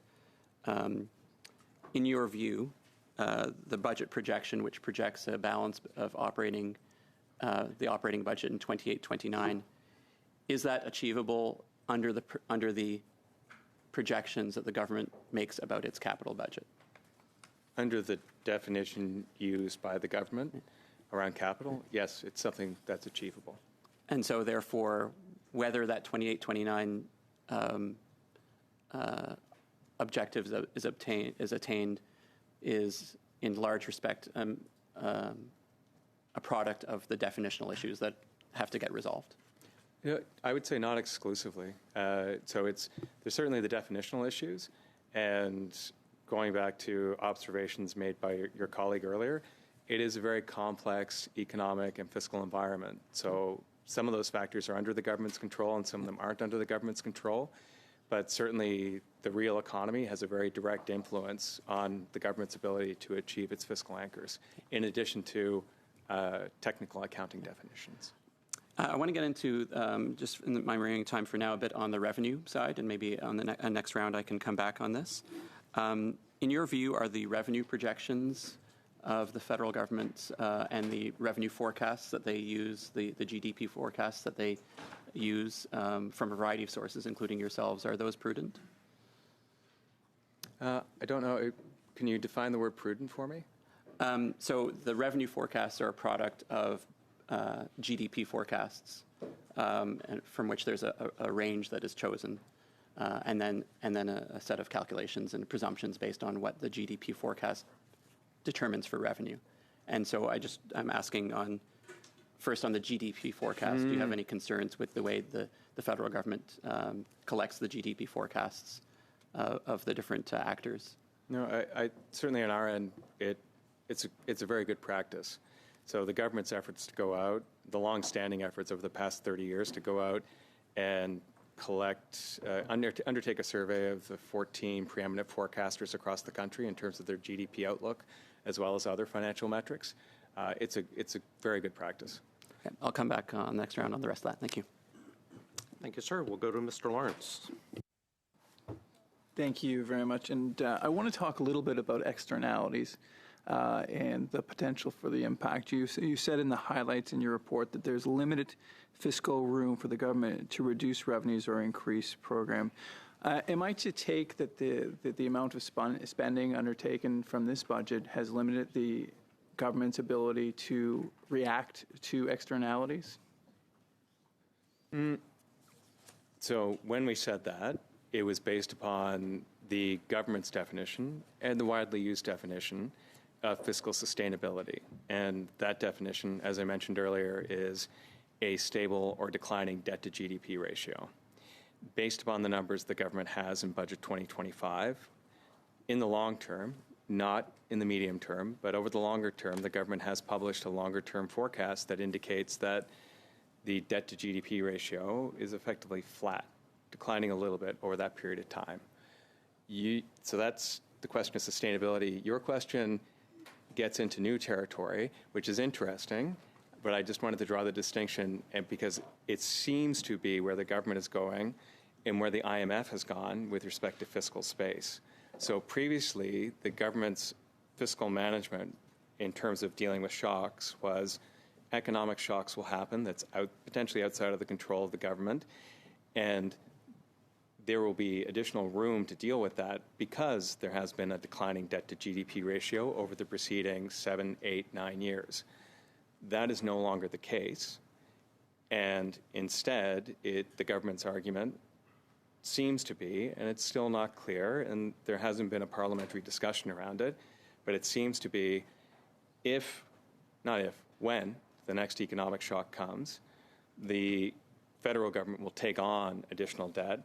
in your view, the budget projection, which projects a balance of the operating budget in 28-29, is that achievable under the projections that the government makes about its capital budget? Under the definition used by the government around capital, yes, it's something that's achievable. And so therefore, whether that 28-29 objectives is attained is in large respect a product of the definitional issues that have to get resolved. You know, I would say not exclusively. So there's certainly the definitional issues, and going back to observations made by your colleague earlier, it is a very complex economic and fiscal environment. So some of those factors are under the government's control and some of them aren't under the government's control. But certainly the real economy has a very direct influence on the government's ability to achieve its fiscal anchors, in addition to technical accounting definitions. I want to get into, just in my remaining time for now, a bit on the revenue side, and maybe on the next round I can come back on this. In your view, are the revenue projections of the federal government and the revenue forecasts that they use, the GDP forecasts that they use from a variety of sources, including yourselves, are those prudent? I don't know. Can you define the word prudent for me? So the revenue forecasts are a product of GDP forecasts, and from which there's a range that is chosen, and then a set of calculations and presumptions based on what the GDP forecast determines for revenue. And so I'm asking first on the GDP forecast, do you have any concerns with the way the federal government collects the GDP forecasts of the different actors? No, I certainly on our end, it's a very good practice. So the government's efforts to go out, the long-standing efforts over the past 30 years to go out and collect, undertake a survey of the 14 preeminent forecasters across the country in terms of their GDP outlook, as well as other financial metrics. It's a very good practice. Okay, I'll come back on the next round on the rest of that. Thank you. Thank you, sir. We'll go to Mr. Lawrence. Thank you very much. And I want to talk a little bit about externalities and the potential for the impact. You said in the highlights in your report that there's limited fiscal room for the government to reduce revenues or increase program. Am I to take that the amount of spending undertaken from this budget has limited the government's ability to react to externalities? So when we said that, it was based upon the government's definition and the widely used definition of fiscal sustainability. And that definition, as I mentioned earlier, is a stable or declining debt to GDP ratio. Based upon the numbers the government has in Budget 2025, in the long term, not in the medium term, but over the longer term, the government has published a longer term forecast that indicates that the debt to GDP ratio is effectively flat, declining a little bit over that period of time. So that's the question of sustainability. Your question gets into new territory, which is interesting, but I just wanted to draw the distinction because it seems to be where the government is going and where the IMF has gone with respect to fiscal space. So previously, the government's fiscal management in terms of dealing with shocks was economic shocks will happen that's potentially outside of the control of the government, and there will be additional room to deal with that because there has been a declining debt to GDP ratio over the preceding 7, 8, 9 years. That is no longer the case, and instead, the government's argument seems to be, and it's still not clear, and there hasn't been a parliamentary discussion around it, but it seems to be when the next economic shock comes, the federal government will take on additional debt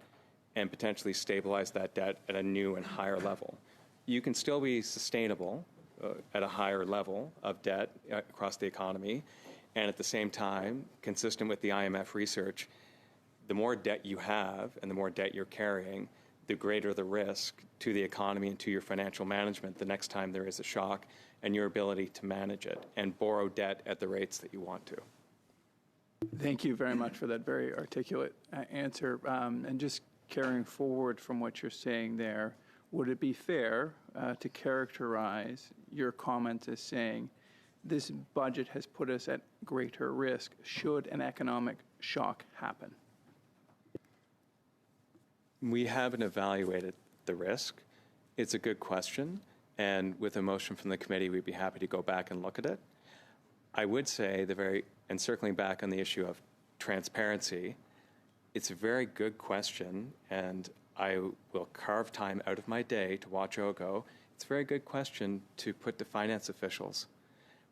and potentially stabilize that debt at a new and higher level. You can still be sustainable at a higher level of debt across the economy, and at the same time, consistent with the IMF research, the more debt you have and the more debt you're carrying, the greater the risk to the economy and to your financial management the next time there is a shock, and your ability to manage it and borrow debt at the rates that you want to. Thank you very much for that very articulate answer. And just carrying forward from what you're saying there, would it be fair to characterize your comments as saying this budget has put us at greater risk should an economic shock happen? We haven't evaluated the risk. It's a good question, and with a motion from the committee, we'd be happy to go back and look at it. I would say and circling back on the issue of transparency, It's a very good question, and I will carve time out of my day to watch OGGO. It's a very good question to put to finance officials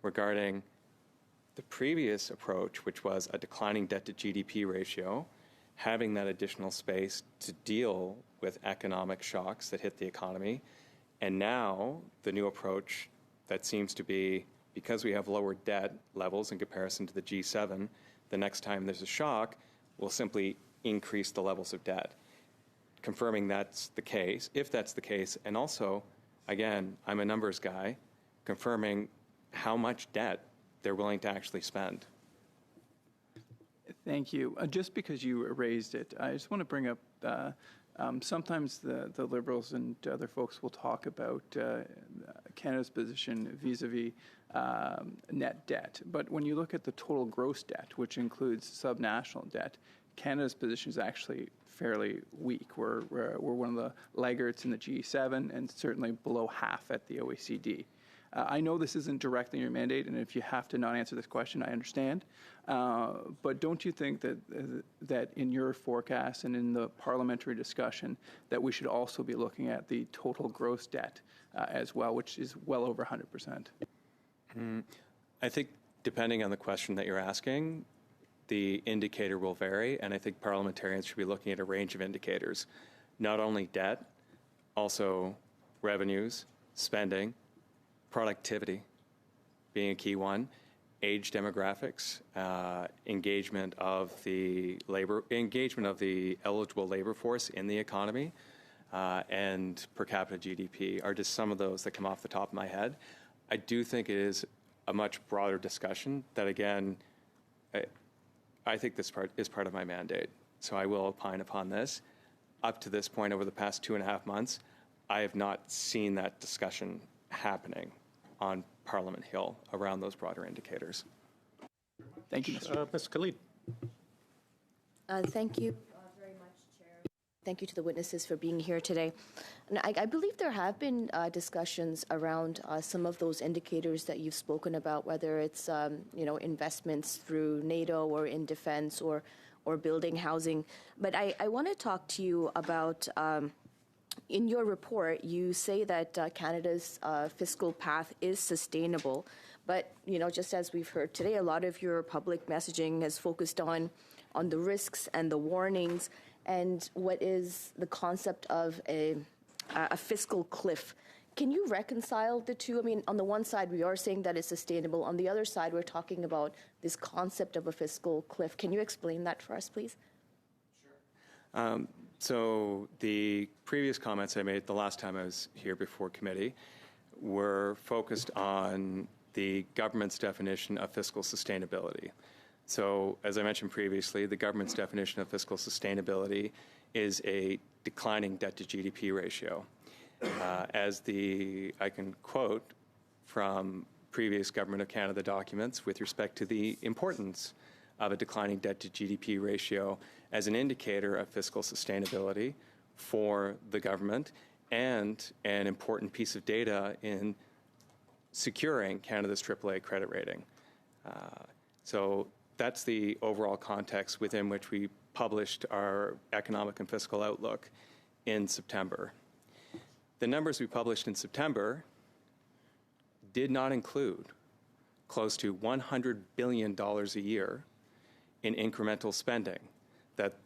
regarding the previous approach, which was a declining debt to GDP ratio, having that additional space to deal with economic shocks that hit the economy. And now the new approach that seems to be, because we have lower debt levels in comparison to the G7, the next time there's a shock, we'll simply increase the levels of debt. Confirming that's the case, if that's the case, and also, again, I'm a numbers guy, confirming how much debt they're willing to actually spend. Thank you. Just because you raised it, I just want to bring up, sometimes the Liberals and other folks will talk about Canada's position vis-a-vis net debt. But when you look at the total gross debt, which includes subnational debt, Canada's position is actually fairly weak. We're one of the laggards in the G7 and certainly below half at the OECD. I know this isn't directly your mandate, and if you have to not answer this question, I understand. But don't you think that in your forecast and in the parliamentary discussion that we should also be looking at the total gross debt as well, which is well over 100%? I think depending on the question that you're asking, the indicator will vary, and I think parliamentarians should be looking at a range of indicators, not only debt, also revenues, spending, productivity being a key one, age demographics, engagement of the eligible labor force in the economy, and per capita GDP are just some of those that come off the top of my head. I do think it is a much broader discussion that, again, I think this part is part of my mandate, so I will opine upon this. Up to this point, over the past 2.5 months, I have not seen that discussion happening on Parliament Hill around those broader indicators. Thank you, Mr. Ms. Khalid. Thank you very much, Chair. Thank you to the witnesses for being here today. And I believe there have been discussions around some of those indicators that you've spoken about, whether it's investments through NATO or in defense or building housing. But I want to talk to you about. In your report, you say that Canada's fiscal path is sustainable, but just as we've heard today, a lot of your public messaging has focused on the risks and the warnings, and what is the concept of a fiscal cliff. Can you reconcile the two? I mean, on the one side, we are saying that it's sustainable. On the other side, we're talking about this concept of a fiscal cliff. Can you explain that for us, please? Sure. So the previous comments I made the last time I was here before committee were focused on the government's definition of fiscal sustainability. So as I mentioned previously, the government's definition of fiscal sustainability is a declining debt to GDP ratio. I can quote from previous Government of Canada documents with respect to the importance of a declining debt to GDP ratio as an indicator of fiscal sustainability for the government and an important piece of data in securing Canada's AAA credit rating. So that's the overall context within which we published our economic and fiscal outlook in September. The numbers we published in September did not include close to $100 billion a year in incremental spending that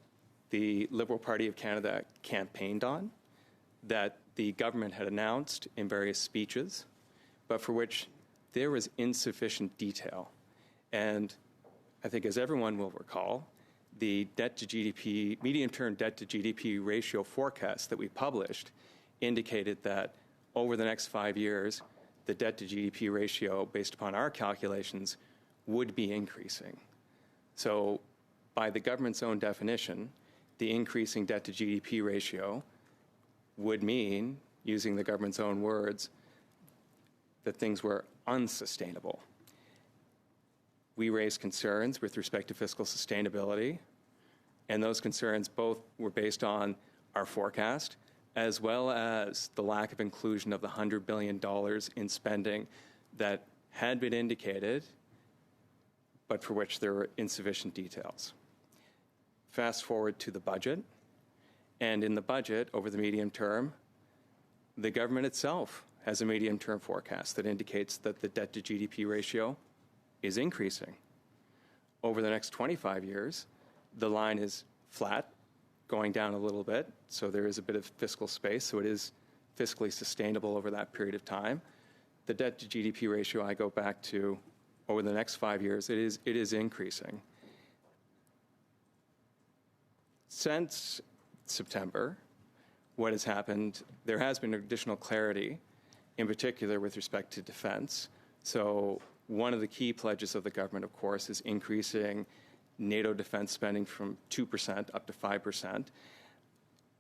the Liberal Party of Canada campaigned on, that the government had announced in various speeches, but for which there was insufficient detail. And I think, as everyone will recall, the debt to GDP, medium-term debt to GDP ratio forecast that we published indicated that over the next 5 years, the debt to GDP ratio, based upon our calculations, would be increasing. So by the government's own definition, the increasing debt to GDP ratio would mean, using the government's own words, that things were unsustainable. We raised concerns with respect to fiscal sustainability, and those concerns both were based on our forecast as well as the lack of inclusion of the $100 billion in spending that had been indicated, but for which there were insufficient details. Fast forward to the budget, and in the budget, over the medium term, the government itself has a medium-term forecast that indicates that the debt to GDP ratio is increasing. Over the next 25 years, the line is flat, going down a little bit, so there is a bit of fiscal space, so it is fiscally sustainable over that period of time. The debt to GDP ratio, I go back to, over the next 5 years, it is increasing. Since September, what has happened, there has been additional clarity, in particular with respect to defense. So one of the key pledges of the government, of course, is increasing NATO defense spending from 2% up to 5%.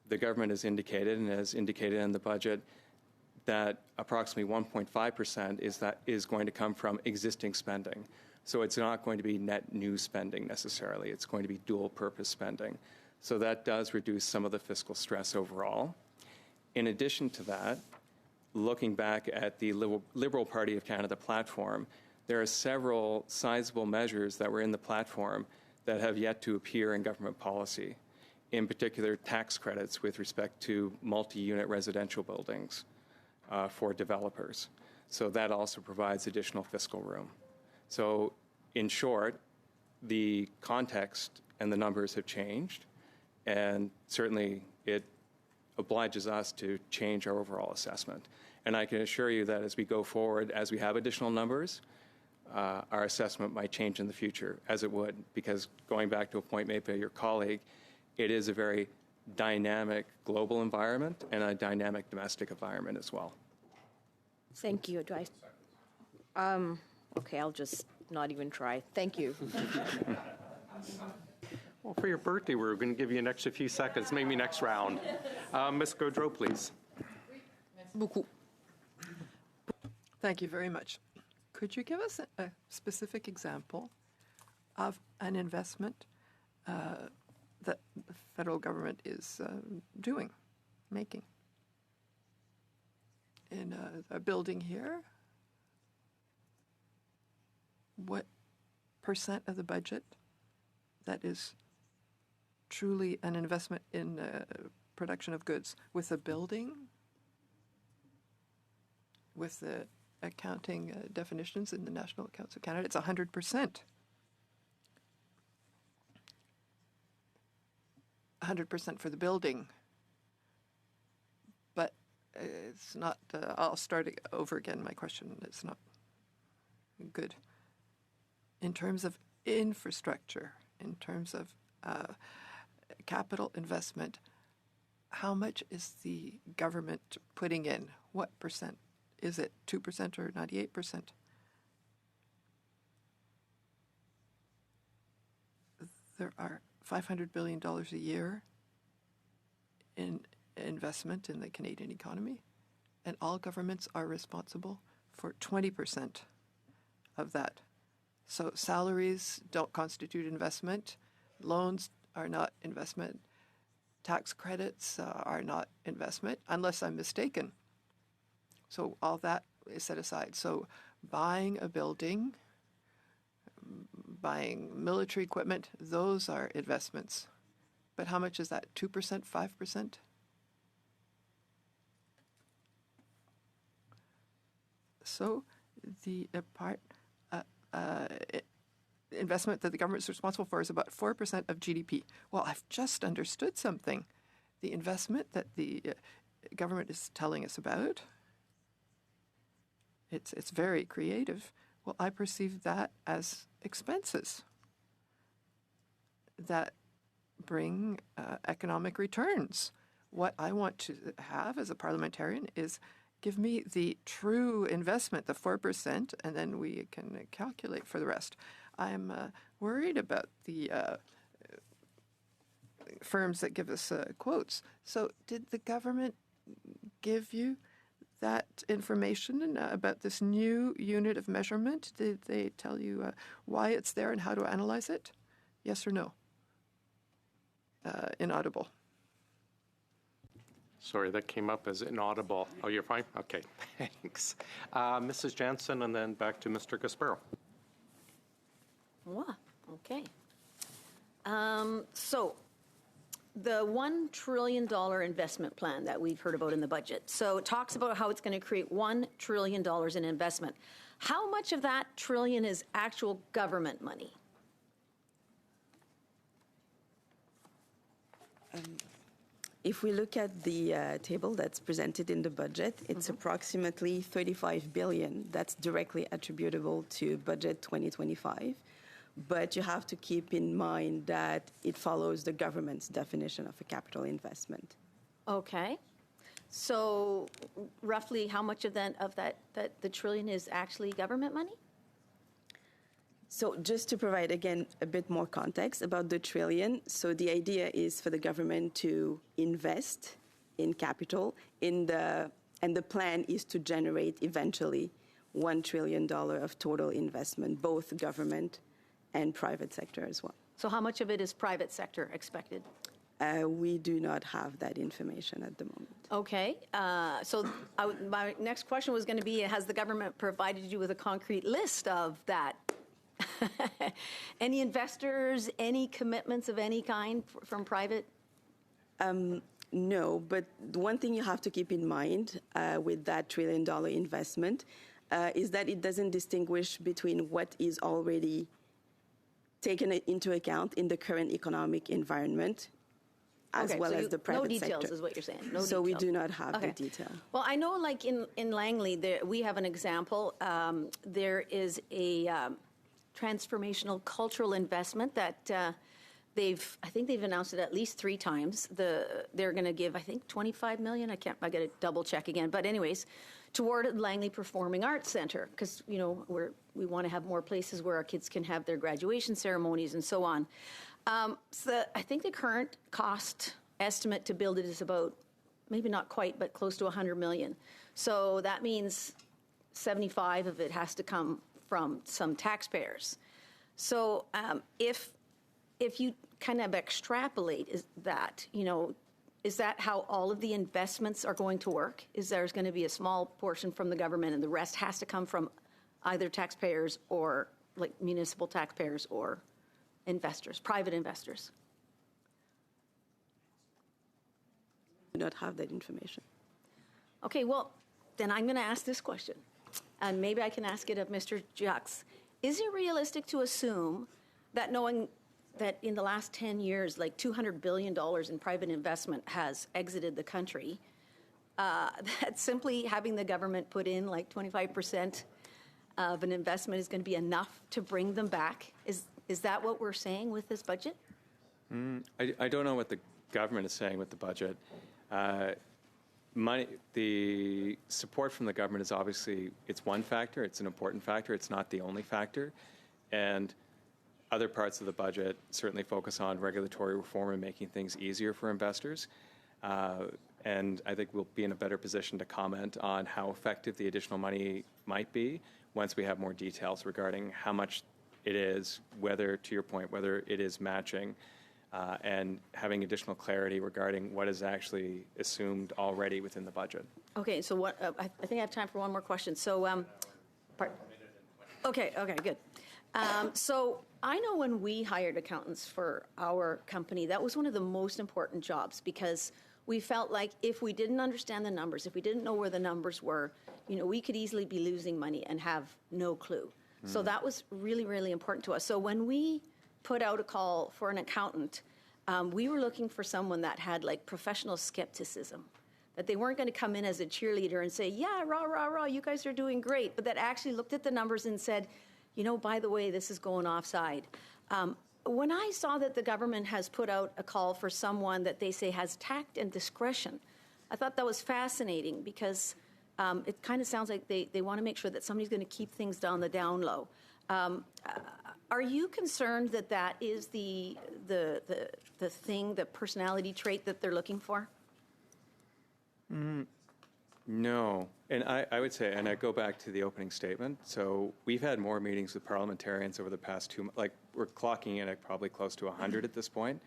The government has indicated, and has indicated in the budget, that approximately 1.5% is going to come from existing spending. So it's not going to be net new spending necessarily. It's going to be dual purpose spending. So that does reduce some of the fiscal stress overall. In addition to that, looking back at the Liberal Party of Canada platform, there are several sizable measures that were in the platform that have yet to appear in government policy. In particular, tax credits with respect to multi-unit residential buildings for developers. So that also provides additional fiscal room. So in short, the context and the numbers have changed, and certainly it obliges us to change our overall assessment. And I can assure you that as we go forward, as we have additional numbers, our assessment might change in the future, as it would, because going back to a point made by your colleague, it is a very dynamic global environment and a dynamic domestic environment as well. Thank you. Okay, I'll just not even try. Thank you. Well, for your birthday, we're going to give you an extra few seconds, maybe next round. Ms. Gaudreau, please. Thank you very much. Could you give us a specific example of an investment that the federal government is making? In a building here, what percent of the budget that is truly an investment in production of goods with a building, with the accounting definitions in the National Accounts of Canada? It's 100%. 100% for the building. But it's not, I'll start over again, my question. It's not good. In terms of infrastructure, in terms of capital investment, how much is the government putting in? What percent? Is it 2% or 98%? There are $500 billion a year in investment in the Canadian economy, and all governments are responsible for 20% of that. So salaries don't constitute investment, loans are not investment, tax credits are not investment, unless I'm mistaken. So all that is set aside. So buying a building, buying military equipment, those are investments. But how much is that? 2%, 5%? So the investment that the government is responsible for is about 4% of GDP. Well, I've just understood something. The investment that the government is telling us about, it's very creative. Well, I perceive that as expenses that bring economic returns. What I want to have as a parliamentarian is give me the true investment, the 4%, and then we can calculate for the rest. I'm worried about the firms that give us quotes. So did the government give you that information about this new unit of measurement? Did they tell you why it's there and how to analyze it? Yes or no? Inaudible. Sorry, that came up as inaudible. Oh, you're fine? Okay, thanks. Mrs. Jansen, and then back to Mr. Gasparo. Okay. So the $1 trillion investment plan that we've heard about in the budget. So it talks about how it's going to create $1 trillion in investment. How much of that trillion is actual government money? If we look at the table that's presented in the budget, it's approximately $35 billion that's directly attributable to budget 2025. But you have to keep in mind that it follows the government's definition of a capital investment. Okay. So roughly how much of that the trillion is actually government money? So just to provide, again, a bit more context about the trillion, so the idea is for the government to invest in capital, and the plan is to generate eventually $1 trillion of total investment, both government and private sector as well. So how much of it is private sector expected? We do not have that information at the moment. Okay. My next question was going to be, has the government provided you with a concrete list of that? Any investors, any commitments of any kind from private? No, but one thing you have to keep in mind with that $1 trillion investment is that it doesn't distinguish between what is already taken into account in the current economic environment as well as the private sector. No details is what you're saying. No so details. We do not have the detail. Well, I know like in Langley, we have an example. There is a transformational cultural investment that I think they've announced it at least 3 times. They're going to give, I think, $25 million. I got to double check again. But anyways, toward Langley Performing Arts Center, because we want to have more places where our kids can have their graduation ceremonies and so on. So I think the current cost estimate to build it is about, maybe not quite, but close to $100 million. So that means 75 of it has to come from some taxpayers. So if you kind of extrapolate is that how all of the investments are going to work? Is there's going to be a small portion from the government and the rest has to come from either taxpayers or like municipal taxpayers or investors, private investors? We do not have that information. Okay, well, then I'm going to ask this question. And maybe I can ask it of Mr. Jacques. Is it realistic to assume that knowing that in the last 10 years, like $200 billion in private investment has exited the country, that simply having the government put in like 25% of an investment is going to be enough to bring them back? Is that what we're saying with this budget? I don't know what the government is saying with the budget. The support from the government is obviously, it's one factor, it's an important factor, it's not the only factor. And other parts of the budget certainly focus on regulatory reform and making things easier for investors. And I think we'll be in a better position to comment on how effective the additional money might be once we have more details regarding how much it is, whether, to your point, whether it is matching, and having additional clarity regarding what is actually assumed already within the budget. Okay, so I think I have time for one more question. So, okay, good. So I know when we hired accountants for our company, that was one of the most important jobs because we felt like if we didn't understand the numbers, if we didn't know where the numbers were, we could easily be losing money and have no clue. So that was really, really important to us. So when we put out a call for an accountant, we were looking for someone that had like professional skepticism, that they weren't going to come in as a cheerleader and say, yeah, rah, rah, rah, you guys are doing great, but that actually looked at the numbers and said, by the way, this is going offside. When I saw that the government has put out a call for someone that they say has tact and discretion, I thought that was fascinating because it kind of sounds like they want to make sure that somebody's going to keep things down the down low. Are you concerned that that is the thing, the personality trait that they're looking for? No. And I would say, and I go back to the opening statement, so we've had more meetings with parliamentarians over the past 2 months. Like, we're clocking in at probably close to 100 at this point.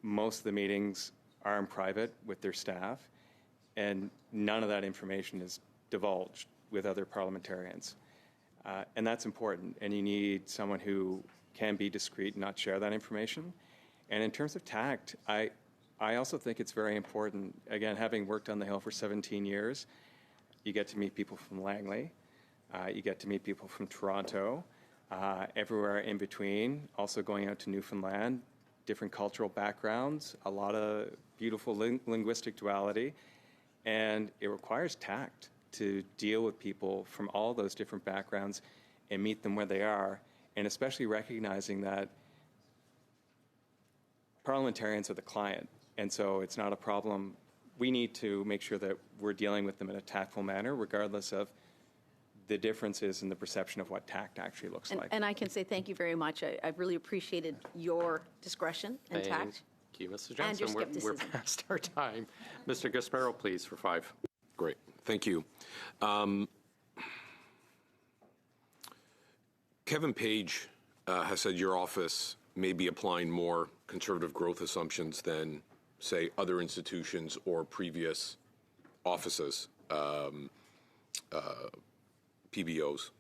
Most of the meetings are in private with their staff, and none of that information is divulged with other parliamentarians. And that's important, and you need someone who can be discreet and not share that information. And in terms of tact, I also think it's very important, again, having worked on the Hill for 17 years, you get to meet people from Langley, you get to meet people from Toronto, everywhere in between, also going out to Newfoundland, different cultural backgrounds, a lot of beautiful linguistic duality, and it requires tact to deal with people from all those different backgrounds and meet them where they are, and especially recognizing that parliamentarians are the client, and so it's not a problem. We need to make sure that we're dealing with them in a tactful manner, regardless of the differences in the perception of what tact actually looks like. And I can say thank you very much. I've really appreciated your discretion and tact. Thank you, Mrs. And your Johnson. We're skepticism. past our time. Mr. Gasparo, please, for 5. Great. Thank you. Kevin Page has said your office may be applying more conservative growth assumptions than, say, other institutions or previous offices, PBOs.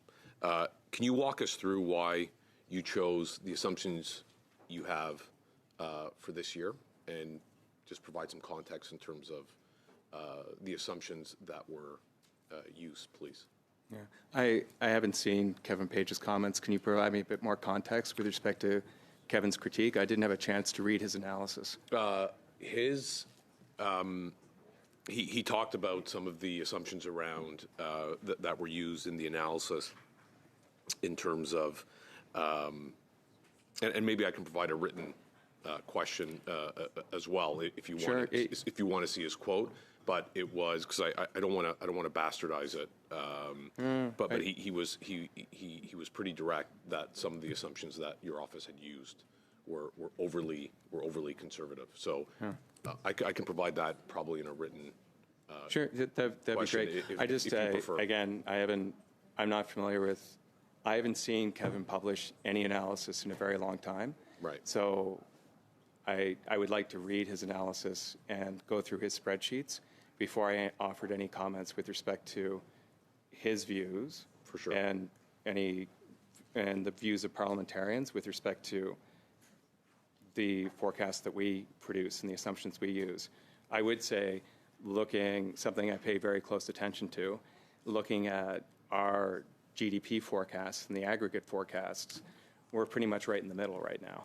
Can you walk us through why you chose the assumptions you have for this year, and just provide some context in terms of the assumptions that were used, please? Yeah. I haven't seen Kevin Page's comments. Can you provide me a bit more context with respect to Kevin's critique? I didn't have a chance to read his analysis. He talked about some of the assumptions around that were used in the analysis in terms of, and maybe I can provide a written question as well if you want. If you want to see his quote, but it was because I don't want to bastardize it. But he was pretty direct that some of the assumptions that your office had used were overly conservative. So I can provide that probably in a written. Sure, that'd be great. Again, I'm not familiar with. I haven't seen Kevin publish any analysis in a very long time. Right. So I would like to read his analysis and go through his spreadsheets before I offered any comments with respect to his views. For sure. And the views of parliamentarians with respect to the forecasts that we produce and the assumptions we use. I would say, something I pay very close attention to, looking at our GDP forecasts and the aggregate forecasts, we're pretty much right in the middle right now.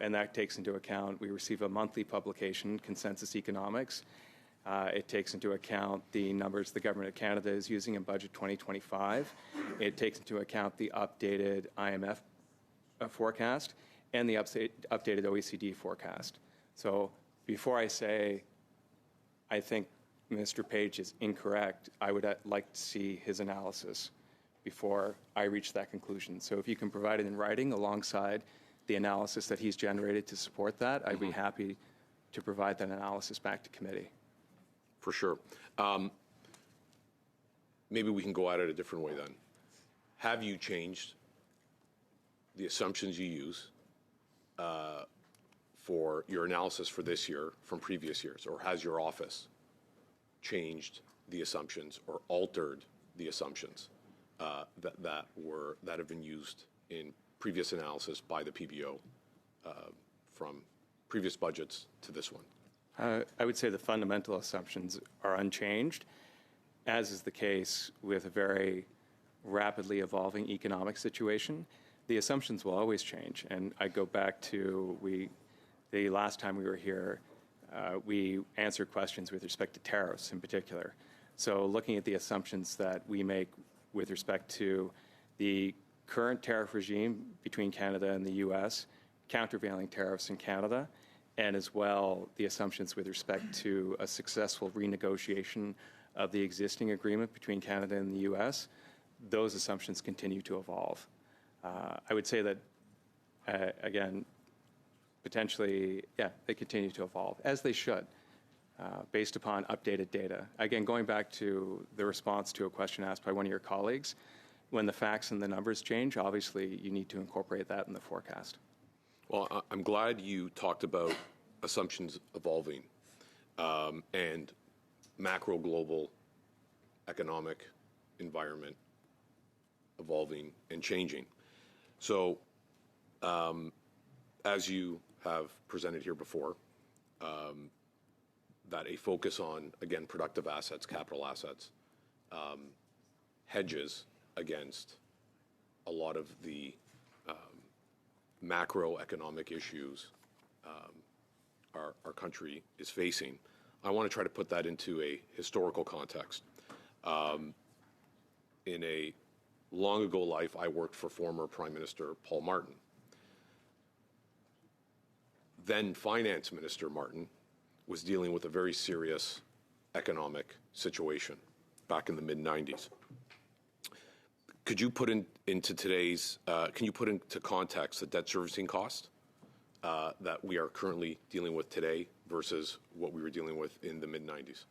And that takes into account, we receive a monthly publication, Consensus Economics. It takes into account the numbers the Government of Canada is using in Budget 2025. It takes into account the updated IMF forecast and the updated OECD forecast. So before I say I think Mr. Page is incorrect, I would like to see his analysis before I reach that conclusion. So if you can provide it in writing alongside the analysis that he's generated to support that, I'd be happy to provide that analysis back to committee. For sure. Maybe we can go at it a different way then. Have you changed the assumptions you use for your analysis for this year from previous years, or has your office changed the assumptions or altered the assumptions that have been used in previous analysis by the PBO from previous budgets to this one? I would say the fundamental assumptions are unchanged, as is the case with a very rapidly evolving economic situation. The assumptions will always change, and I go back to the last time we were here, we answered questions with respect to tariffs in particular. So looking at the assumptions that we make with respect to the current tariff regime between Canada and the U.S., countervailing tariffs in Canada, and as well the assumptions with respect to a successful renegotiation of the existing agreement between Canada and the U.S., those assumptions continue to evolve. I would say that, again, potentially, they continue to evolve, as they should, based upon updated data. Again, going back to the response to a question asked by one of your colleagues, when the facts and the numbers change, obviously you need to incorporate that in the forecast. Well, I'm glad you talked about assumptions evolving and macro global economic environment evolving and changing. So as you have presented here before, that a focus on, again, productive assets, capital assets, hedges against a lot of the macroeconomic issues our country is facing. I want to try to put that into a historical context. In a long ago life, I worked for former Prime Minister Paul Martin. Then Finance Minister Martin was dealing with a very serious economic situation back in the mid-90s. Could you put into today's, can you put into context the debt servicing cost that we are currently dealing with today versus what we were dealing with in the mid-90s?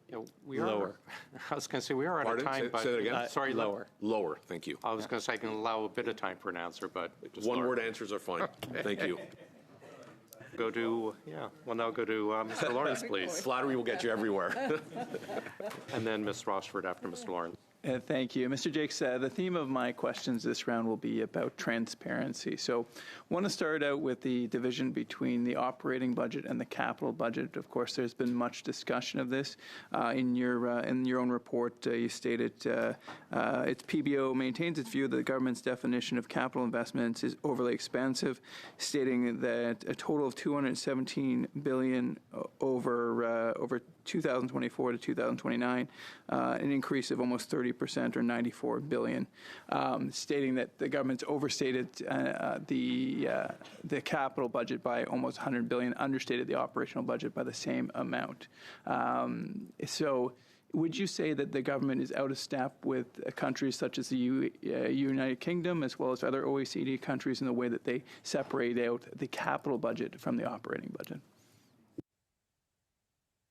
Yeah, we are lower. I was going to say we are out of time, but say that again? Sorry, lower. Lower, thank you. I was going to say I can allow a bit of time for an answer, but just One lower. word answers are fine. Thank you. Go to, we'll now go to Mr. Lawrence, please. Flattery will get you everywhere. And then Ms. Rochford after Mr. Lawrence. Thank you. Mr. Jakes, the theme of my questions this round will be about transparency. So I want to start out with the division between the operating budget and the capital budget. Of course, there's been much discussion of this. In your own report, you stated its PBO maintains its view that the government's definition of capital investments is overly expansive, stating that a total of $217 billion over 2024 to 2029, an increase of almost 30% or $94 billion, stating that the government's overstated the capital budget by almost $100 billion, understated the operational budget by the same amount. So would you say that the government is out of step with countries such as the United Kingdom as well as other OECD countries in the way that they separate out the capital budget from the operating budget?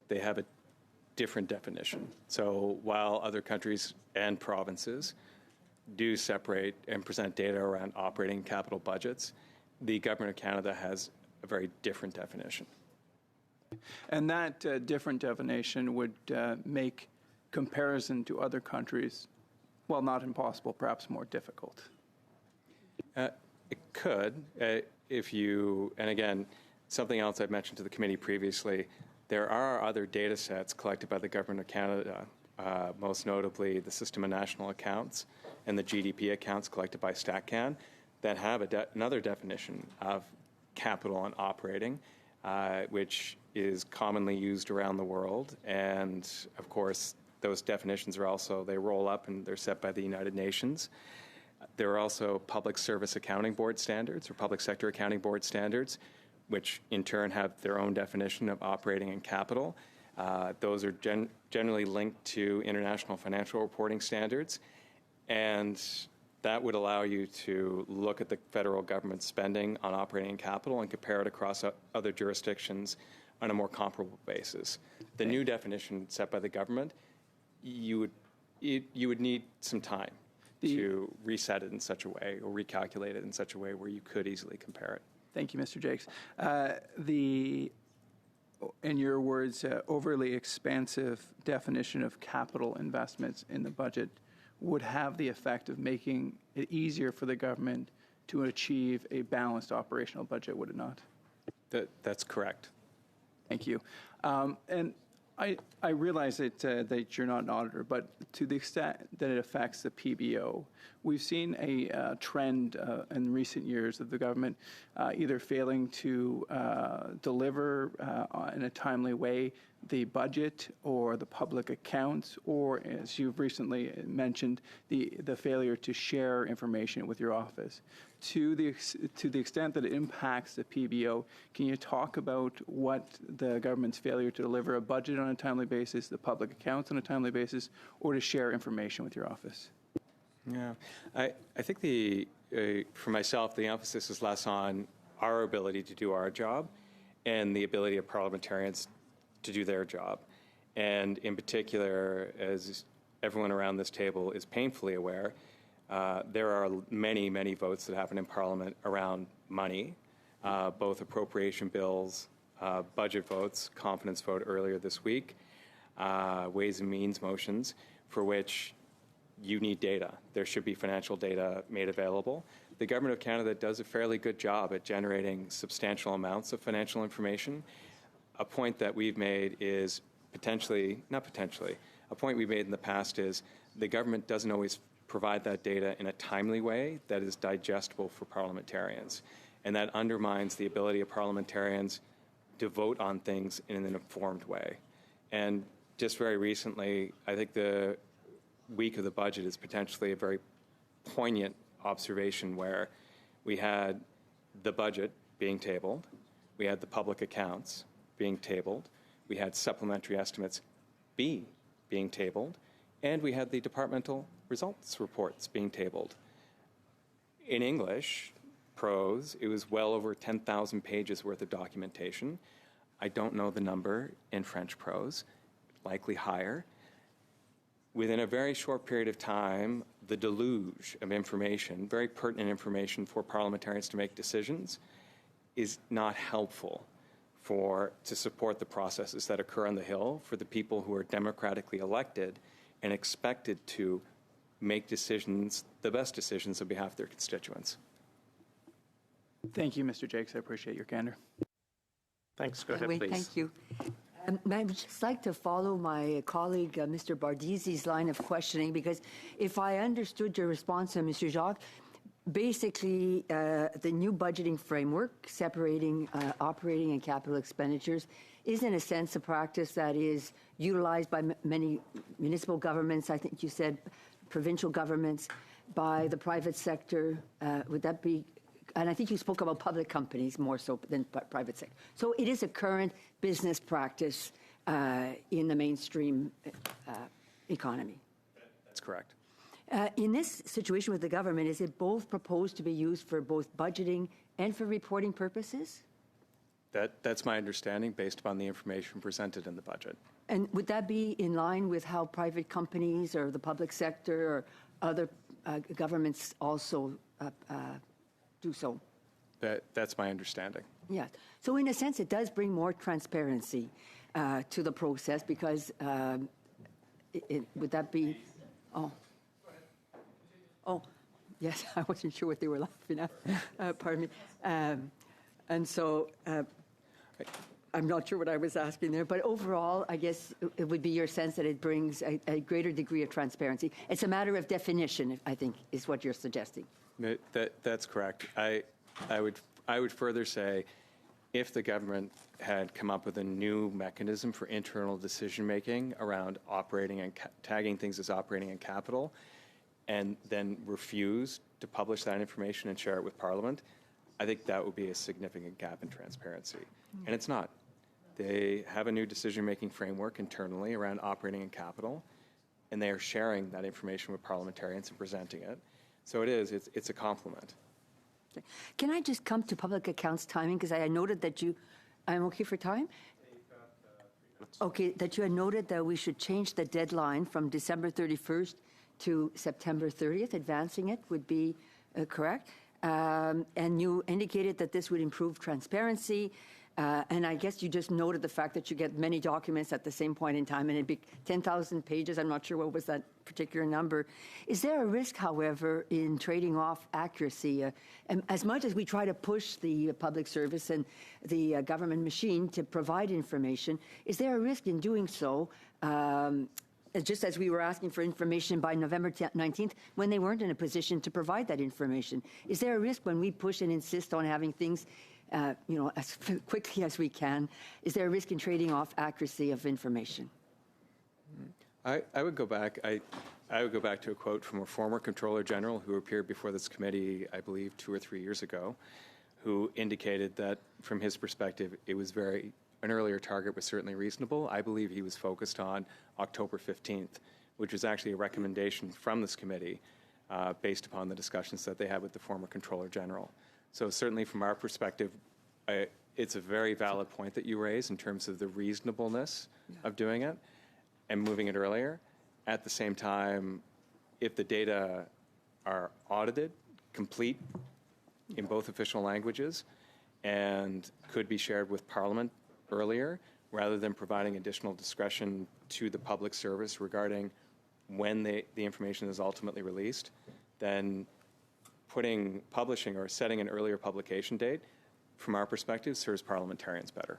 They have a different definition. So while other countries and provinces do separate and present data around operating capital budgets, the Government of Canada has a very different definition. And that different definition would make comparison to other countries, well, not impossible, perhaps more difficult. It could, if you, and again, something else I've mentioned to the committee previously, there are other data sets collected by the Government of Canada, most notably the System of National Accounts and the GDP accounts collected by StatCan, that have another definition of capital and operating, which is commonly used around the world. And of course, those definitions are also, they roll up and they're set by the United Nations. There are also Public Service Accounting Board standards or Public Sector Accounting Board standards, which in turn have their own definition of operating and capital. Those are generally linked to international financial reporting standards. And that would allow you to look at the federal government spending on operating and capital and compare it across other jurisdictions on a more comparable basis. The new definition set by the government, you would need some time to reset it in such a way or recalculate it in such a way where you could easily compare it. Thank you, Mr. Jakes. In your words, overly expansive definition of capital investments in the budget would have the effect of making it easier for the government to achieve a balanced operational budget, would it not? That's correct. Thank you. And I realize that you're not an auditor, but to the extent that it affects the PBO, we've seen a trend in recent years of the government either failing to deliver in a timely way the budget or the public accounts, or as you've recently mentioned, the failure to share information with your office. To the extent that it impacts the PBO, can you talk about what the government's failure to deliver a budget on a timely basis, the public accounts on a timely basis, or to share information with your office? Yeah, I think for myself, the emphasis is less on our ability to do our job and the ability of parliamentarians to do their job. And in particular, as everyone around this table is painfully aware, there are many, many votes that happen in Parliament around money, both appropriation bills, budget votes, confidence vote earlier this week, Ways and Means motions, for which you need data. There should be financial data made available. the Government of Canada does a fairly good job at generating substantial amounts of financial information. A point that we've made is a point we've made in the past is the government doesn't always provide that data in a timely way that is digestible for parliamentarians. And that undermines the ability of parliamentarians to vote on things in an informed way. And just very recently, I think the week of the budget is potentially a very poignant observation where we had the budget being tabled, we had the public accounts being tabled, we had supplementary estimates B being tabled, and we had the departmental results reports being tabled. In English, prose, it was well over 10,000 pages worth of documentation. I don't know the number in French prose, likely higher. Within a very short period of time, the deluge of information, very pertinent information for parliamentarians to make decisions, is not helpful to support the processes that occur on the Hill for the people who are democratically elected and expected to make decisions, the best decisions on behalf of their constituents. Thank you, Mr. Jakes. I appreciate your candor. Thanks. Go ahead, please. Thank you. I would just like to follow my colleague, Mr. Bardisi's line of questioning, because if I understood your response to Mr. Jacques, basically the new budgeting framework separating operating and capital expenditures is in a sense a practice that is utilized by many municipal governments, I think you said provincial governments, by the private sector. Would that be? And I think you spoke about public companies more so than private sector. So it is a current business practice in the mainstream economy. That's correct. In this situation with the government, is it both proposed to be used for both budgeting and for reporting purposes? That's my understanding based upon the information presented in the budget. And would that be in line with how private companies or the public sector or other governments also do so? That's my understanding. Yeah. So in a sense, it does bring more transparency to the process because would that be? Oh, yes. I wasn't sure what they were laughing at. Pardon me. And so I'm not sure what I was asking there. But overall, I guess it would be your sense that it brings a greater degree of transparency. It's a matter of definition, I think, is what you're suggesting. That's correct. I would further say if the government had come up with a new mechanism for internal decision-making around operating and tagging things as operating and capital, and then refused to publish that information and share it with Parliament, I think that would be a significant gap in transparency. And it's not. They have a new decision-making framework internally around operating and capital, and they are sharing that information with parliamentarians and presenting it. So it's a compliment. Can I just come to public accounts timing? Because I noted that I'm okay for time? Okay, that you had noted that we should change the deadline from December 31st to September 30th. Advancing it would be correct. And you indicated that this would improve transparency. And I guess you just noted the fact that you get many documents at the same point in time, and it'd be 10,000 pages. I'm not sure what was that particular number. Is there a risk, however, in trading off accuracy? And as much as we try to push the public service and the government machine to provide information, is there a risk in doing so? Just as we were asking for information by November 19th, when they weren't in a position to provide that information. Is there a risk when we push and insist on having things as quickly as we can? Is there a risk in trading off accuracy of information? I would go back. I would go back to a quote from a former Comptroller General who appeared before this committee, I believe, 2 or 3 years ago, who indicated that, from his perspective, it was an earlier target was certainly reasonable. I believe he was focused on October 15th, which was actually a recommendation from this committee based upon the discussions that they had with the former Comptroller General. So certainly from our perspective, it's a very valid point that you raise in terms of the reasonableness of doing it and moving it earlier. At the same time, if the data are audited, complete in both official languages, and could be shared with Parliament earlier, rather than providing additional discretion to the public service regarding when the information is ultimately released, then publishing or setting an earlier publication date, from our perspective, serves parliamentarians better.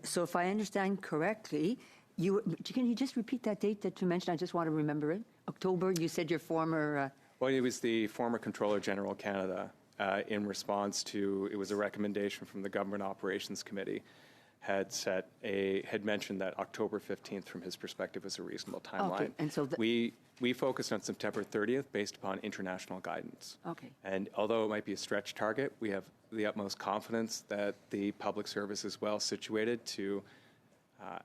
So if I understand correctly, can you just repeat that date that you mentioned? I just want to remember it. October, you said your former... Well, it was the former Controller General of Canada in response to, it was a recommendation from the Government Operations Committee, had mentioned that October 15th, from his perspective, was a reasonable timeline. Okay. And so we focused on September 30th based upon international guidance. Okay. And although it might be a stretch target, we have the utmost confidence that the public service is well situated to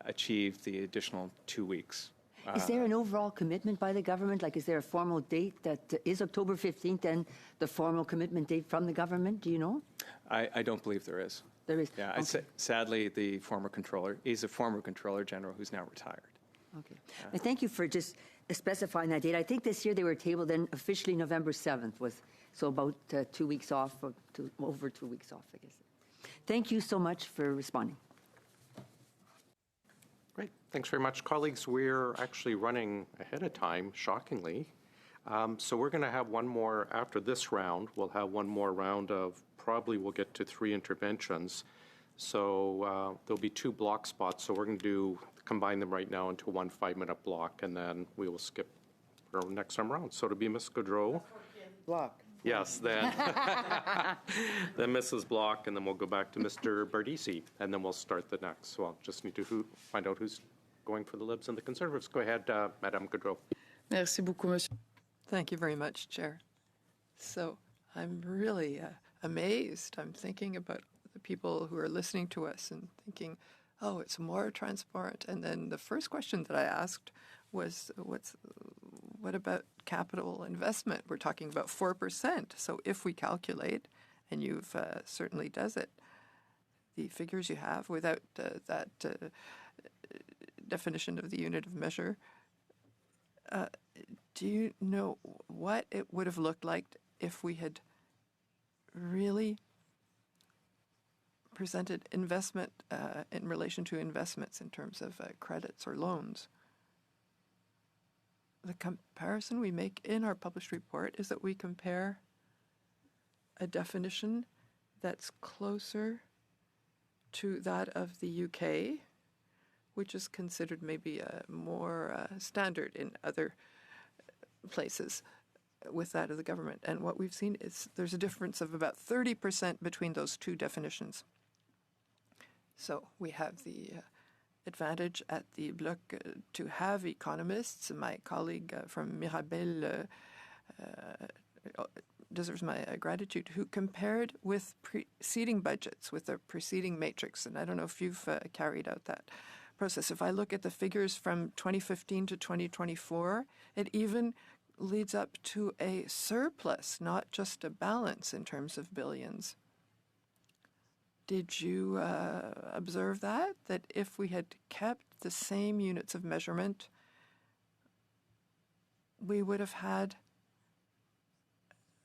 achieve the additional 2 weeks. Is there an overall commitment by the government? Like, is there a formal date that is October 15th and the formal commitment date from the government? Do you know? I don't believe there is. There is? Yeah, Okay. Sadly, the former controller, he's a former Controller General who's now retired. Okay. And thank you for just specifying that date. I think this year they were tabled then officially November 7th, so about 2 weeks off, or over 2 weeks off, I guess. Thank you so much for responding. Great. Thanks very much, colleagues. We're actually running ahead of time, shockingly. So we're going to have one more after this round. We'll have one more round of probably we'll get to 3 interventions. So there'll be 2 block spots. So we're going to combine them right now into one 5-minute block, and then we will skip for our next time around. So to be Ms. Gaudreau. Block. Yes, then then Mrs. Block, and then we'll go back to Mr. Bardisi, and then we'll start the next. So I'll just need to find out who's going for the Libs and the Conservatives. Go ahead, Madame Gaudreau. Merci beaucoup, Monsieur. Thank you very much, Chair. So I'm really amazed. I'm thinking about the people who are listening to us and thinking, oh, it's more transparent. And then the first question that I asked was, what about capital investment? We're talking about 4%. So if we calculate, and you've certainly does it, the figures you have without that definition of the unit of measure, do you know what it would have looked like if we had really presented investment in relation to investments in terms of credits or loans? The comparison we make in our published report is that we compare a definition that's closer to that of the UK, which is considered maybe more standard in other places with that of the government. And what we've seen is there's a difference of about 30% between those 2 definitions. So we have the advantage at the Bloc to have economists. My colleague from Mirabel deserves my gratitude, who compared with preceding budgets, with the preceding matrix. And I don't know if you've carried out that process. If I look at the figures from 2015 to 2024, it even leads up to a surplus, not just a balance in terms of billions. Did you observe that if we had kept the same units of measurement, we would have had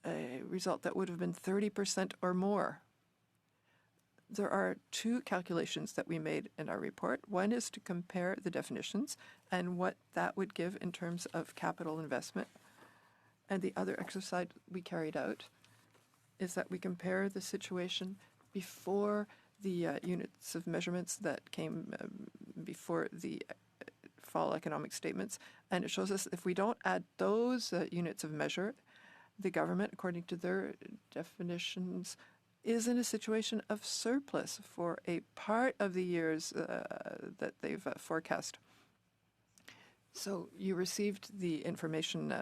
a result that would have been 30% or more? There are 2 calculations that we made in our report. One is to compare the definitions and what that would give in terms of capital investment. And the other exercise we carried out is that we compare the situation before the units of measurements that came before the fall economic statements. And it shows us if we don't add those units of measure, the government, according to their definitions, is in a situation of surplus for a part of the years that they've forecast. So you received the information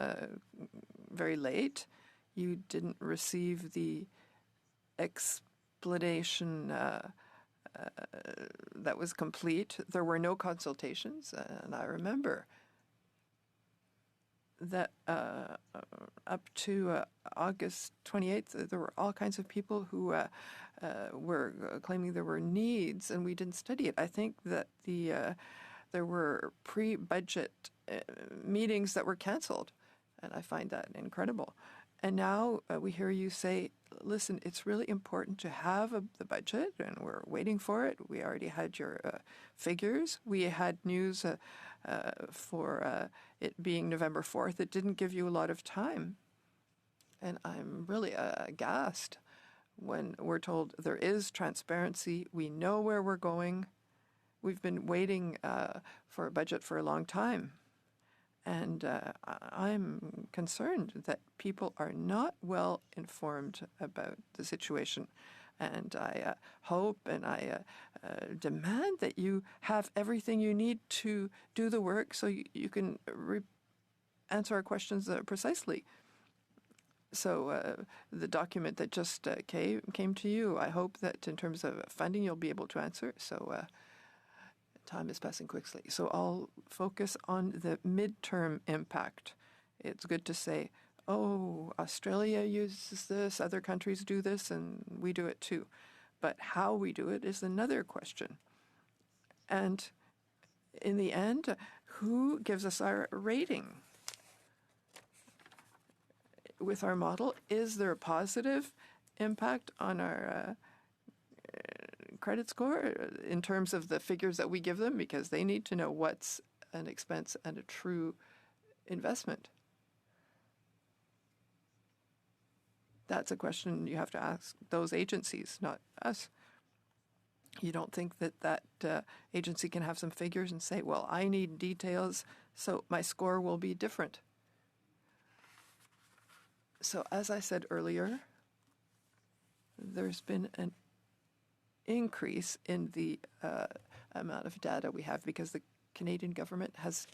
very late. You didn't receive the explanation that was complete. There were no consultations, and I remember that up to August 28th, there were all kinds of people who were claiming there were needs, and we didn't study it. I think that there were pre-budget meetings that were canceled, and I find that incredible. And now we hear you say, listen, it's really important to have the budget, and we're waiting for it. We already had your figures. We had news for it being November 4th. It didn't give you a lot of time. And I'm really aghast when we're told there is transparency, we know where we're going. We've been waiting for a budget for a long time. And I'm concerned that people are not well informed about the situation. And I hope and I demand that you have everything you need to do the work so you can answer our questions precisely. So the document that just came to you, I hope that in terms of funding, you'll be able to answer. So time is passing quickly. So I'll focus on the midterm impact. It's good to say, oh, Australia uses this, other countries do this, and we do it too. But how we do it is another question. And in the end, who gives us our rating? With our model, is there a positive impact on our credit score in terms of the figures that we give them? Because they need to know what's an expense and a true investment. That's a question you have to ask those agencies, not us. You don't think that agency can have some figures and say, well, I need details, so my score will be different. So as I said earlier, there's been an increase in the amount of data we have because the Canadian government has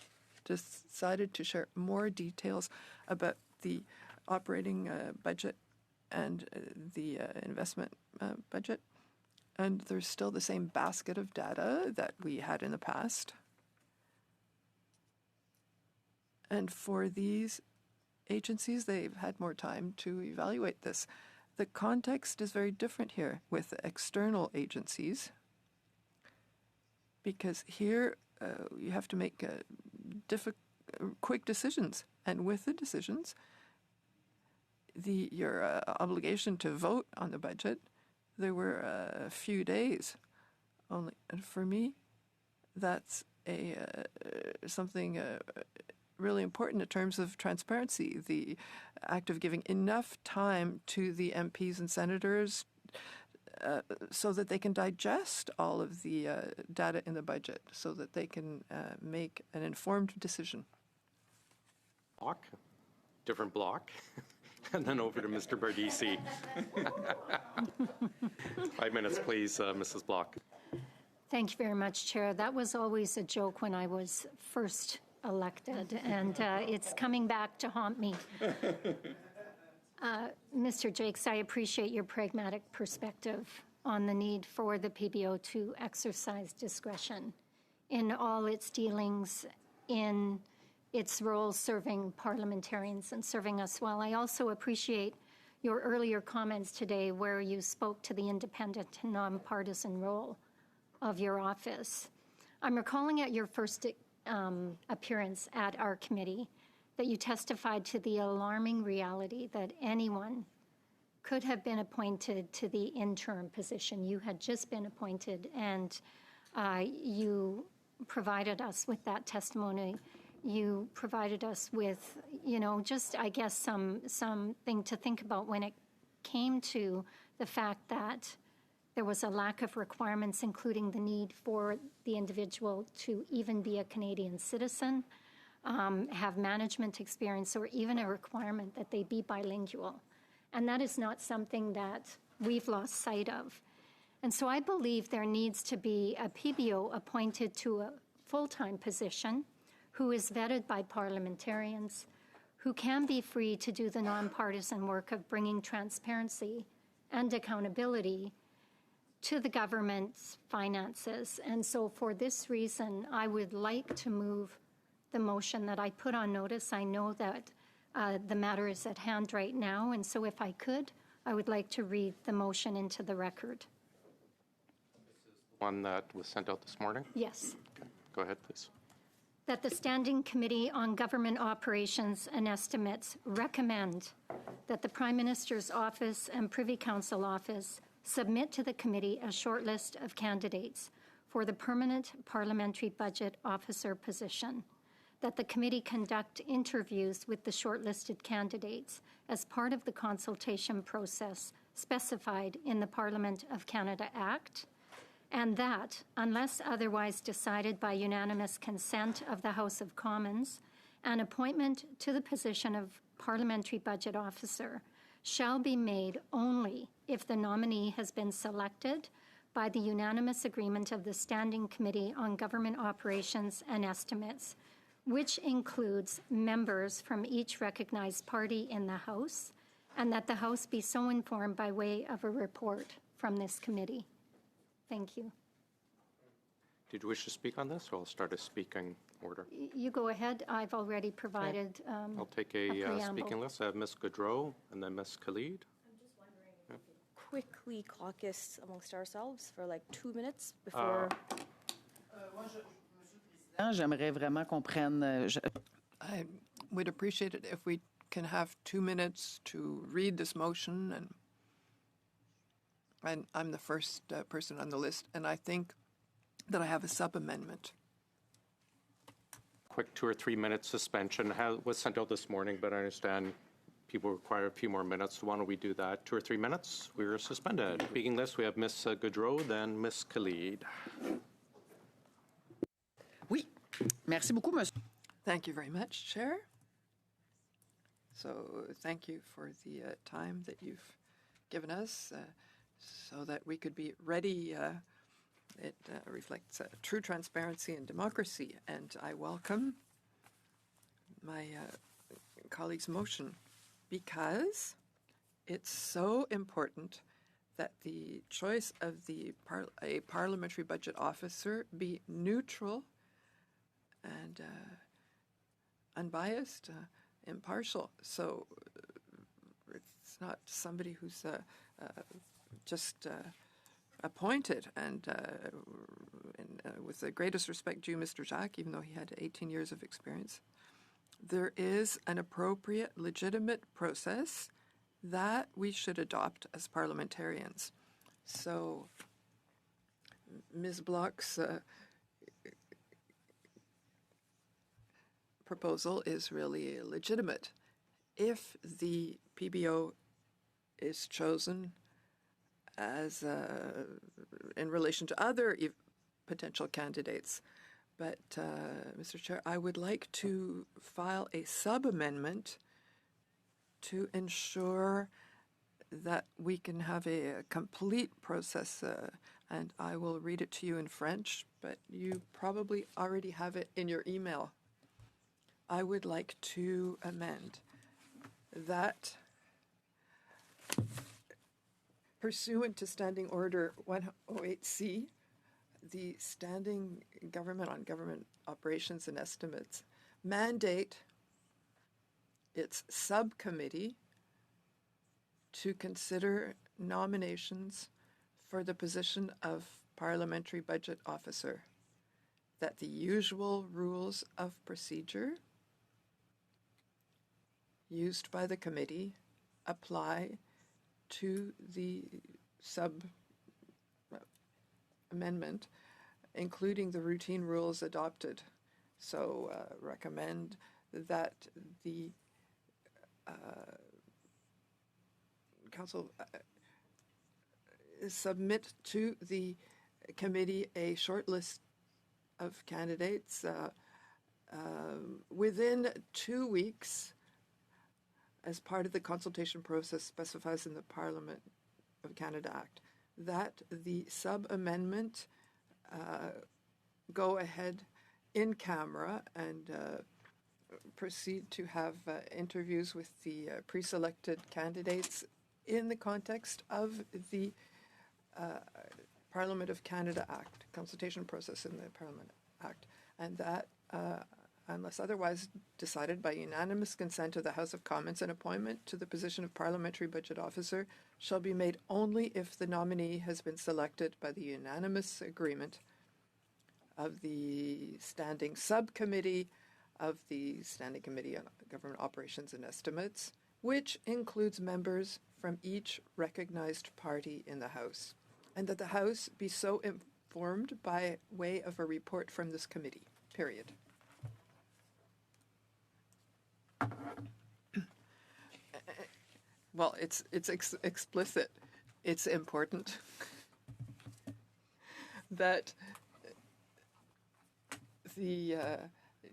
decided to share more details about the operating budget and the investment budget. And there's still the same basket of data that we had in the past. And for these agencies, they've had more time to evaluate this. The context is very different here with external agencies because here you have to make quick decisions. And with the decisions, your obligation to vote on the budget, there were a few days only. And for me, that's something really important in terms of transparency, the act of giving enough time to the MPs and senators so that they can digest all of the data in the budget so that they can make an informed decision. Block, different block, and then over to Mr. Bardisi. 5 minutes, please, Mrs. Block. Thank you very much, Chair. That was always a joke when I was first elected, and it's coming back to haunt me. Mr. Jakes, I appreciate your pragmatic perspective on the need for the PBO to exercise discretion in all its dealings, in its role serving parliamentarians and serving us well. I also appreciate your earlier comments today where you spoke to the independent and nonpartisan role of your office. I'm recalling at your first appearance at our committee that you testified to the alarming reality that anyone could have been appointed to the interim position. You had just been appointed, and you provided us with that testimony. You provided us with, just, I guess, something to think about when it came to the fact that there was a lack of requirements, including the need for the individual to even be a Canadian citizen, have management experience, or even a requirement that they be bilingual. And that is not something that we've lost sight of. And so I believe there needs to be a PBO appointed to a full-time position who is vetted by parliamentarians, who can be free to do the nonpartisan work of bringing transparency and accountability to the government's finances. And so for this reason, I would like to move the motion that I put on notice. I know that the matter is at hand right now, and so if I could, I would like to read the motion into the record. One that was sent out this morning? Yes. Okay. Go ahead, please. That the Standing Committee on Government Operations and Estimates recommend that the Prime Minister's Office and Privy Council Office submit to the committee a short list of candidates for the permanent parliamentary budget officer position. that the committee conduct interviews with the shortlisted candidates as part of the consultation process specified in the Parliament of Canada Act, and that, unless otherwise decided by unanimous consent of the House of Commons, an appointment to the position of Parliamentary Budget Officer shall be made only if the nominee has been selected by the unanimous agreement of the Standing Committee on Government Operations and Estimates, which includes members from each recognized party in the House, and that the House be so informed by way of a report from this committee. Thank you. Did you wish to speak on this, or I'll start a speaking order? You go ahead. I've already provided I'll take a speaking list. I have Ms. Gaudreau and then Ms. Khalid. Quickly caucus amongst ourselves for like 2 minutes before. J'aimerais vraiment qu'on prenne. I would appreciate it if we can have 2 minutes to read this motion, and I'm the first person on the list, and I think that I have a sub-amendment. Quick 2 or 3 minute suspension was sent out this morning, but I understand people require a few more minutes. Why don't we do that? 2 or 3 minutes, we're suspended. Speaking list, we have Ms. Gaudreau, then Ms. Khalid. Oui. Merci beaucoup, monsieur. Thank you very much, Chair. So thank you for the time that you've given us so that we could be ready. It reflects true transparency and democracy, and I welcome my colleague's motion because it's so important that the choice of a parliamentary budget officer be neutral and unbiased, impartial. So it's not somebody who's just appointed. And with the greatest respect due Mr. Jacques, even though he had 18 years of experience, there is an appropriate, legitimate process that we should adopt as parliamentarians. So Ms. Bloch's proposal is really legitimate. If the PBO is chosen as in relation to other potential candidates. But, Mr. Chair, I would like to file a sub-amendment to ensure that we can have a complete process, and I will read it to you in French, but you probably already have it in your email. I would like to amend that pursuant to Standing Order 108C, the Standing Government on Government Operations and Estimates mandate its subcommittee to consider nominations for the position of Parliamentary Budget Officer, that the usual rules of procedure used by the committee apply to the sub-amendment, including the routine rules adopted. So recommend that the Council submit to the committee a short list of candidates within 2 weeks as part of the consultation process specified in the Parliament of Canada Act, that the sub-amendment go ahead in camera and proceed to have interviews with the pre-selected candidates in the context of the Parliament of Canada Act, consultation process in the Parliament Act, and that unless otherwise decided by unanimous consent of the House of Commons, an appointment to the position of Parliamentary Budget Officer shall be made only if the nominee has been selected by the unanimous agreement of the Standing Subcommittee of the Standing Committee on Government Operations and Estimates, which includes members from each recognized party in the House, and that the House be so informed by way of a report from this committee, period. well, it's explicit. It's important that the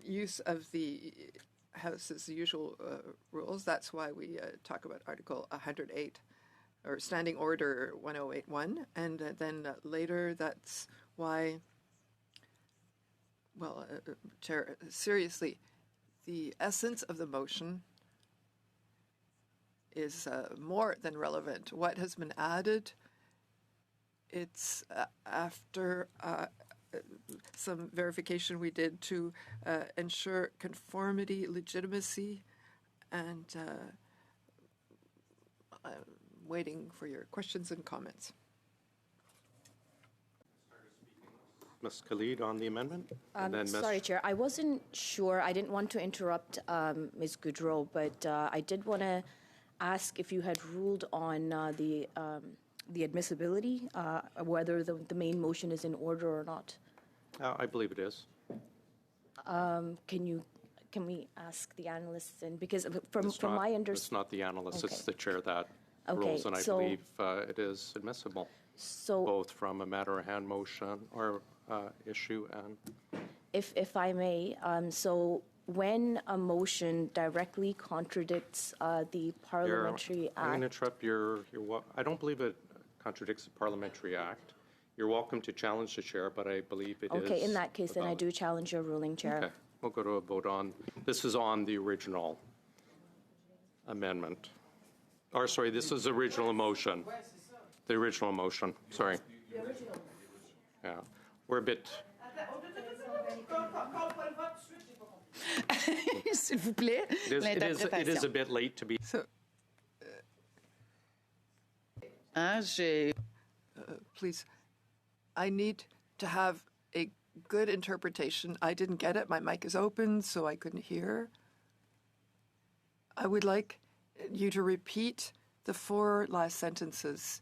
use of the House's usual rules, that's why we talk about Article 108, or Standing Order 1081, and then later that's why, well, Chair, seriously, the essence of the motion is more than relevant. What has been added, it's after some verification we did to ensure conformity, legitimacy, and I'm waiting for your questions and comments. Ms. Khalid on the amendment? And then Sorry, Chair. I wasn't sure. I didn't want to interrupt Ms. Goudreau, but I did want to ask if you had ruled on the admissibility, whether the main motion is in order or not. I believe it is. Can we ask the analysts? And because from my understanding, it's not the analyst, Okay. it's the chair that Okay, rules, and I so- believe it is admissible, so both from a matter of hand motion or issue and if I may, so when a motion directly contradicts the Parliamentary I'm going to Act, interrupt I don't believe it contradicts the Parliamentary Act. You're welcome to challenge the chair, but I believe it is. okay, in that case, then I valid. do challenge your ruling, Chair. Okay, we'll go to a vote on, this is on the original amendment. Or, sorry, this is the original motion. The original motion, sorry. Yeah, we're a bit, S'il vous plaît, it is a l'interprétation. bit late to be. So, J'ai please, I need to have a good interpretation. I didn't get it. My mic is open, so I couldn't hear. I would like you to repeat the 4 last sentences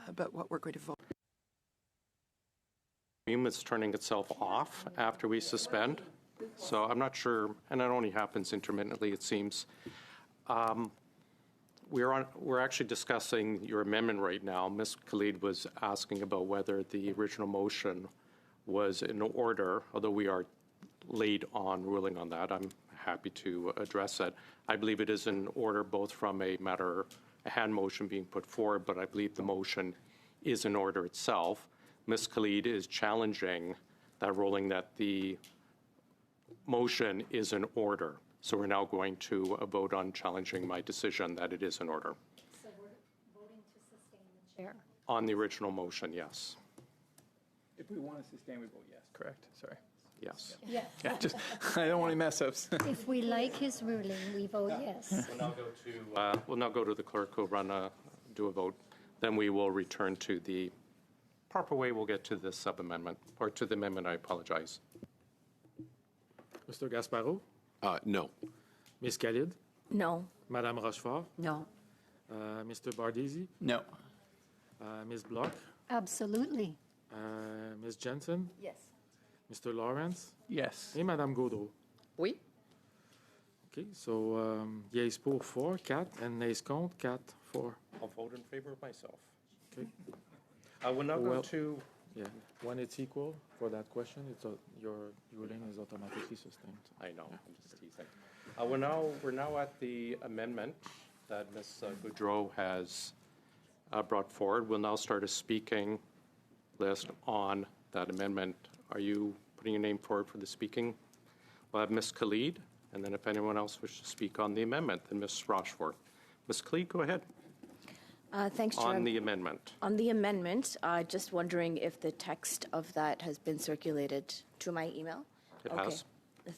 about what we're going to vote. It's turning itself off after we suspend, so I'm not sure, and it only happens intermittently, it seems. We're actually discussing your amendment right now. Ms. Khalid was asking about whether the original motion was in order, although we are late on ruling on that. I'm happy to address that. I believe it is in order both from a hand motion being put forward, but I believe the motion is in order itself. Ms. Khalid is challenging that ruling that the motion is in order. So we're now going to vote on challenging my decision that it is in order. So we're voting to sustain the chair. On the original motion, yes. If we want to sustain, we vote yes, correct? Sorry. Yes. Yes. Yeah, just, I don't want any mess ups. If we like his ruling, we vote yes. We'll now go to the clerk who will do a vote. Then we will return to the proper way. We'll get to the sub-amendment, or to the amendment, I apologize. Mr. Gasparro? No. Ms. Khalid? No. Madame Rochefort? No. Mr. Bardisi? No. Ms. Bloch? Absolutely. Ms. Jensen? Yes. Mr. Lawrence? Yes. Et Madame Gaudreau? Oui. Okay, so yeas pour 4, 4, and nays contre 4, 4. I'll vote in favor of myself. Okay. I will now go Well- to, Yeah, when it's equal for that question, your ruling is automatically sustained. I know, I'm just teasing. We're now at the amendment that Ms. Goudreau has brought forward. We'll now start a speaking list on that amendment. Are you putting your name forward for the speaking? We'll have Ms. Khalid, and then if anyone else wishes to speak on the amendment, then Ms. Rochefort. Ms. Khalid, go ahead. Thanks, Chair. On the amendment. On the amendment, just wondering if the text of that has been circulated to my email? It has.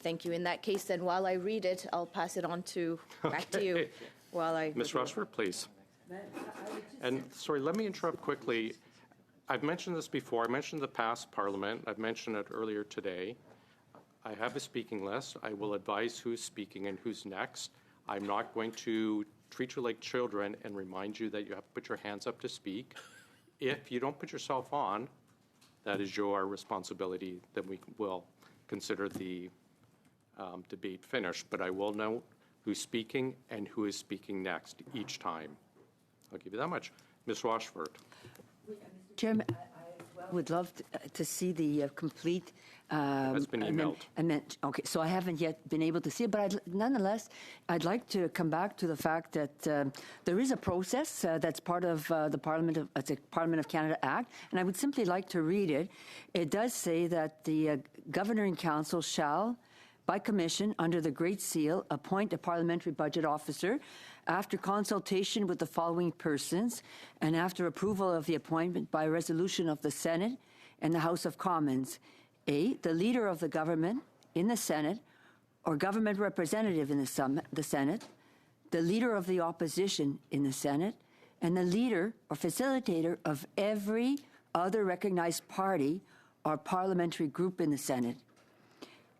Thank you. In that case, then, while I read it, I'll pass it on back to you while I... Ms. Rochefort, please. And sorry, let me interrupt quickly. I've mentioned this before. I mentioned the past Parliament. I've mentioned it earlier today. I have a speaking list. I will advise who's speaking and who's next. I'm not going to treat you like children and remind you that you have to put your hands up to speak. If you don't put yourself on, that is your responsibility. Then we will consider the debate finished. But I will note who's speaking and who is speaking next each time. I'll give you that much. Ms. Rochford. Chairman, I would love to see the complete That's been emailed. Okay, so I haven't yet been able to see it, but nonetheless, I'd like to come back to the fact that there is a process that's part of the Parliament of Canada Act, and I would simply like to read it. It does say that the Governor in Council shall, by commission under the Great Seal, appoint a parliamentary budget officer after consultation with the following persons and after approval of the appointment by resolution of the Senate and the House of Commons. A, the leader of the government in the Senate or government representative in the Senate, the leader of the opposition in the Senate, and the leader or facilitator of every other recognized party or parliamentary group in the Senate.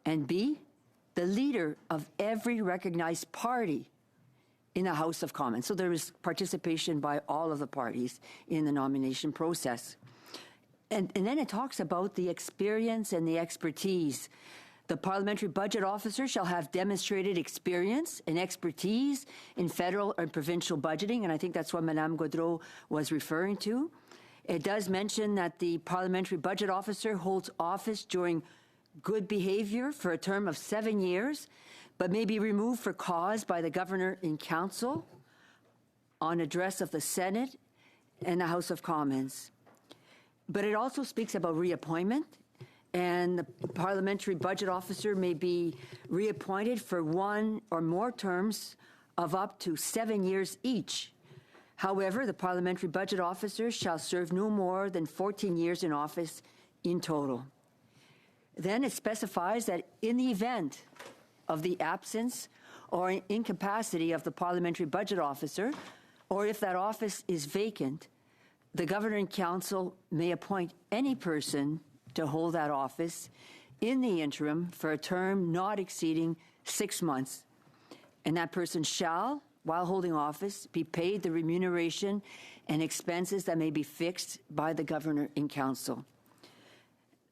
And B, the leader of every recognized party in the House of Commons. So there is participation by all of the parties in the nomination process. And then it talks about the experience and the expertise. The parliamentary budget officer shall have demonstrated experience and expertise in federal and provincial budgeting, and I think that's what Mme. Gaudreau was referring to. It does mention that the parliamentary budget officer holds office during good behavior for a term of 7 years, but may be removed for cause by the Governor in Council on address of the Senate and the House of Commons. But it also speaks about reappointment, and the parliamentary budget officer may be reappointed for one or more terms of up to 7 years each. However, the parliamentary budget officer shall serve no more than 14 years in office in total. Then it specifies that in the event of the absence or incapacity of the parliamentary budget officer, or if that office is vacant, the Governor in Council may appoint any person to hold that office in the interim for a term not exceeding 6 months. And that person shall, while holding office, be paid the remuneration and expenses that may be fixed by the Governor in Council.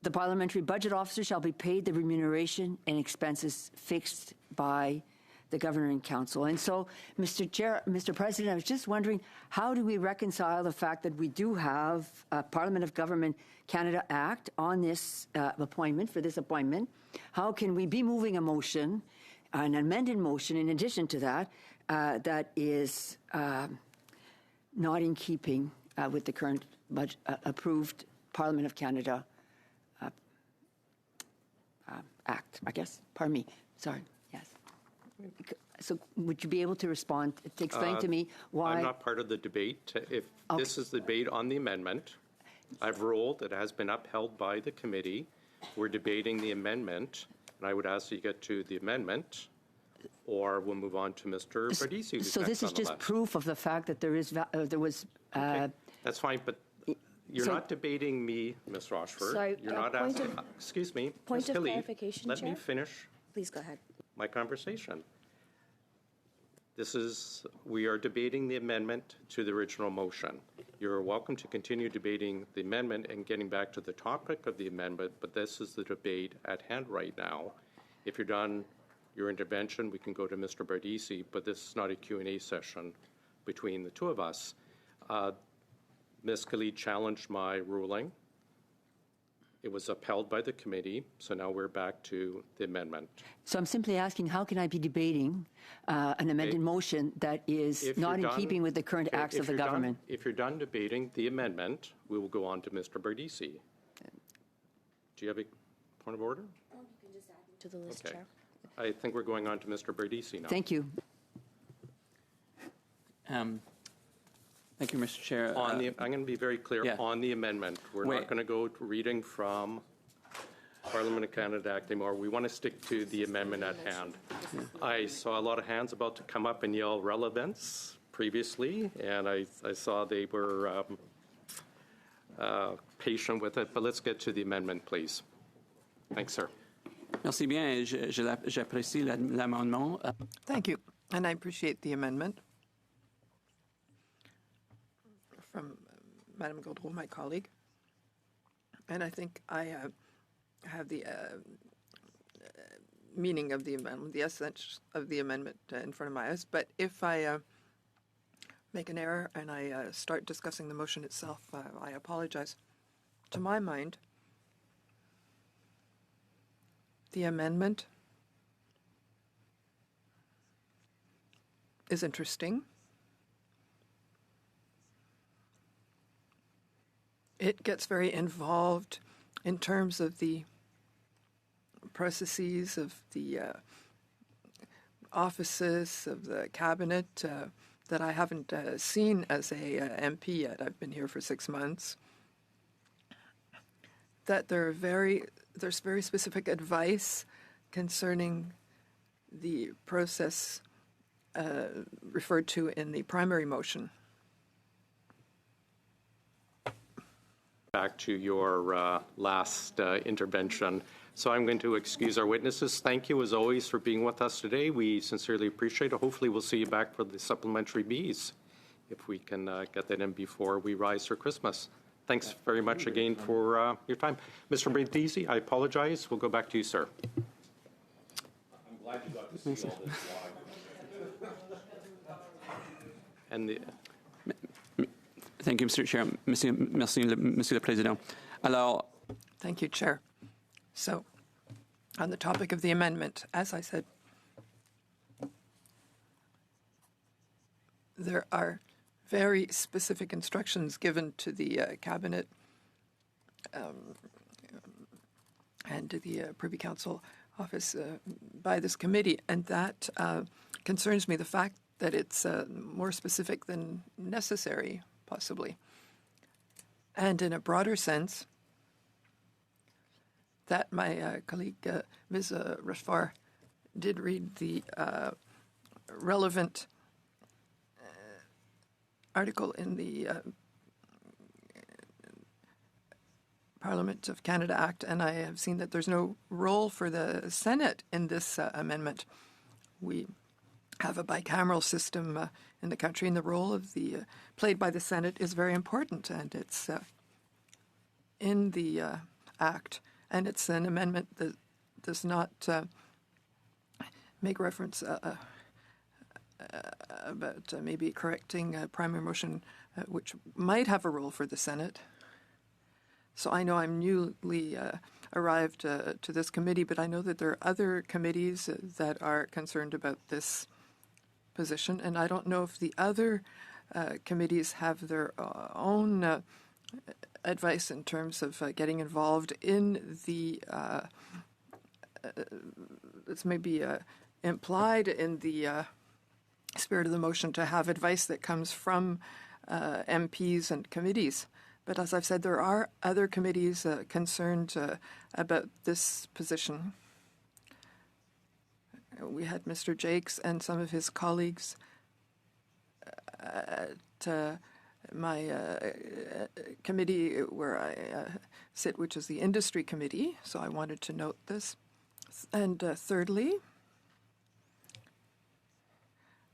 The parliamentary budget officer shall be paid the remuneration and expenses fixed by the Governor in Council. And so, Mr. President, I was just wondering, how do we reconcile the fact that we do have a Parliament of Government Canada Act on this appointment, for this appointment? How can we be moving a motion, an amended motion in addition to that, that is not in keeping with the current approved Parliament of Canada Act, I guess? Pardon me. Sorry. Yes. So would you be able to respond, to explain to me why? I'm not part of the debate. If this is the debate on the amendment, I've ruled it has been upheld by the committee. We're debating the amendment, and I would ask you get to the amendment, or we'll move on to Mr. Bardisi. So this is just proof of the fact that there is there was. Okay. That's fine, but you're not debating me, Ms. Rochford. Sorry, you're not asking. Excuse me, point Ms. of Khalid, clarification, let Chair. me finish Please go ahead. my conversation. We are debating the amendment to the original motion. You're welcome to continue debating the amendment and getting back to the topic of the amendment, but this is the debate at hand right now. If you're done your intervention, we can go to Mr. Bardisi, but this is not a Q&A session between the two of us. Ms. Khalid challenged my ruling. It was upheld by the committee, so now we're back to the amendment. So I'm simply asking, how can I be debating an amended motion that is not in keeping with the current acts of the government? If you're done debating the amendment, we will go on to Mr. Bardisi. Do you have a point of order? You can just add it to the list, Okay. Chair. I think we're going on to Mr. Bardisi now. Thank you. Thank you, Mr. Chair. I'm going to be very clear on the amendment. We're not going to go to reading from Parliament of Canada Act anymore. We want to stick to the amendment at hand. I saw a lot of hands about to come up and yell relevance previously, and I saw they were patient with it. But let's get to the amendment, please. Thanks, sir. Merci bien. J'apprécie l'amendement. Thank you, and I appreciate the amendment from Madame Gaudreau, my colleague. And I think I have the meaning of the amendment, the essence of the amendment in front of my eyes. But if I make an error and I start discussing the motion itself, I apologize. To my mind, the amendment is interesting. It gets very involved in terms of the processes of the offices of the cabinet that I haven't seen as a MP yet. I've been here for 6 months. That there's very specific advice concerning the process referred to in the primary motion. Back to your last intervention. So I'm going to excuse our witnesses. Thank you, as always, for being with us today. We sincerely appreciate it. Hopefully we'll see you back for the supplementary Bs, if we can get that in before we rise for Christmas. Thanks very much again for your time. Mr. Brindisi, I apologize. We'll go back to you, sir. I'm glad you got to see all this live. And the... Thank you, Mr. Chair. Merci, Monsieur le Président. Alors, thank you, Chair. So, on the topic of the amendment, as I said, there are very specific instructions given to the Cabinet and to the Privy Council office by this committee, and that concerns me, the fact that it's more specific than necessary, possibly. And in a broader sense, that my colleague, Ms. Rashfar, did read the relevant article in the Parliament of Canada Act, and I have seen that there's no role for the Senate in this amendment. We have a bicameral system in the country, and the role of the played by the Senate is very important, and it's in the Act, and it's an amendment that does not make reference about maybe correcting a primary motion which might have a role for the Senate. So I know I'm newly arrived to this committee, but I know that there are other committees that are concerned about this position, and I don't know if the other committees have their own advice in terms of getting involved in the, it's maybe implied in the spirit of the motion to have advice that comes from MPs and committees. But as I've said, there are other committees concerned about this position. We had Mr. Jakes and some of his colleagues at my committee where I sit, which is the Industry Committee, so I wanted to note this. And thirdly,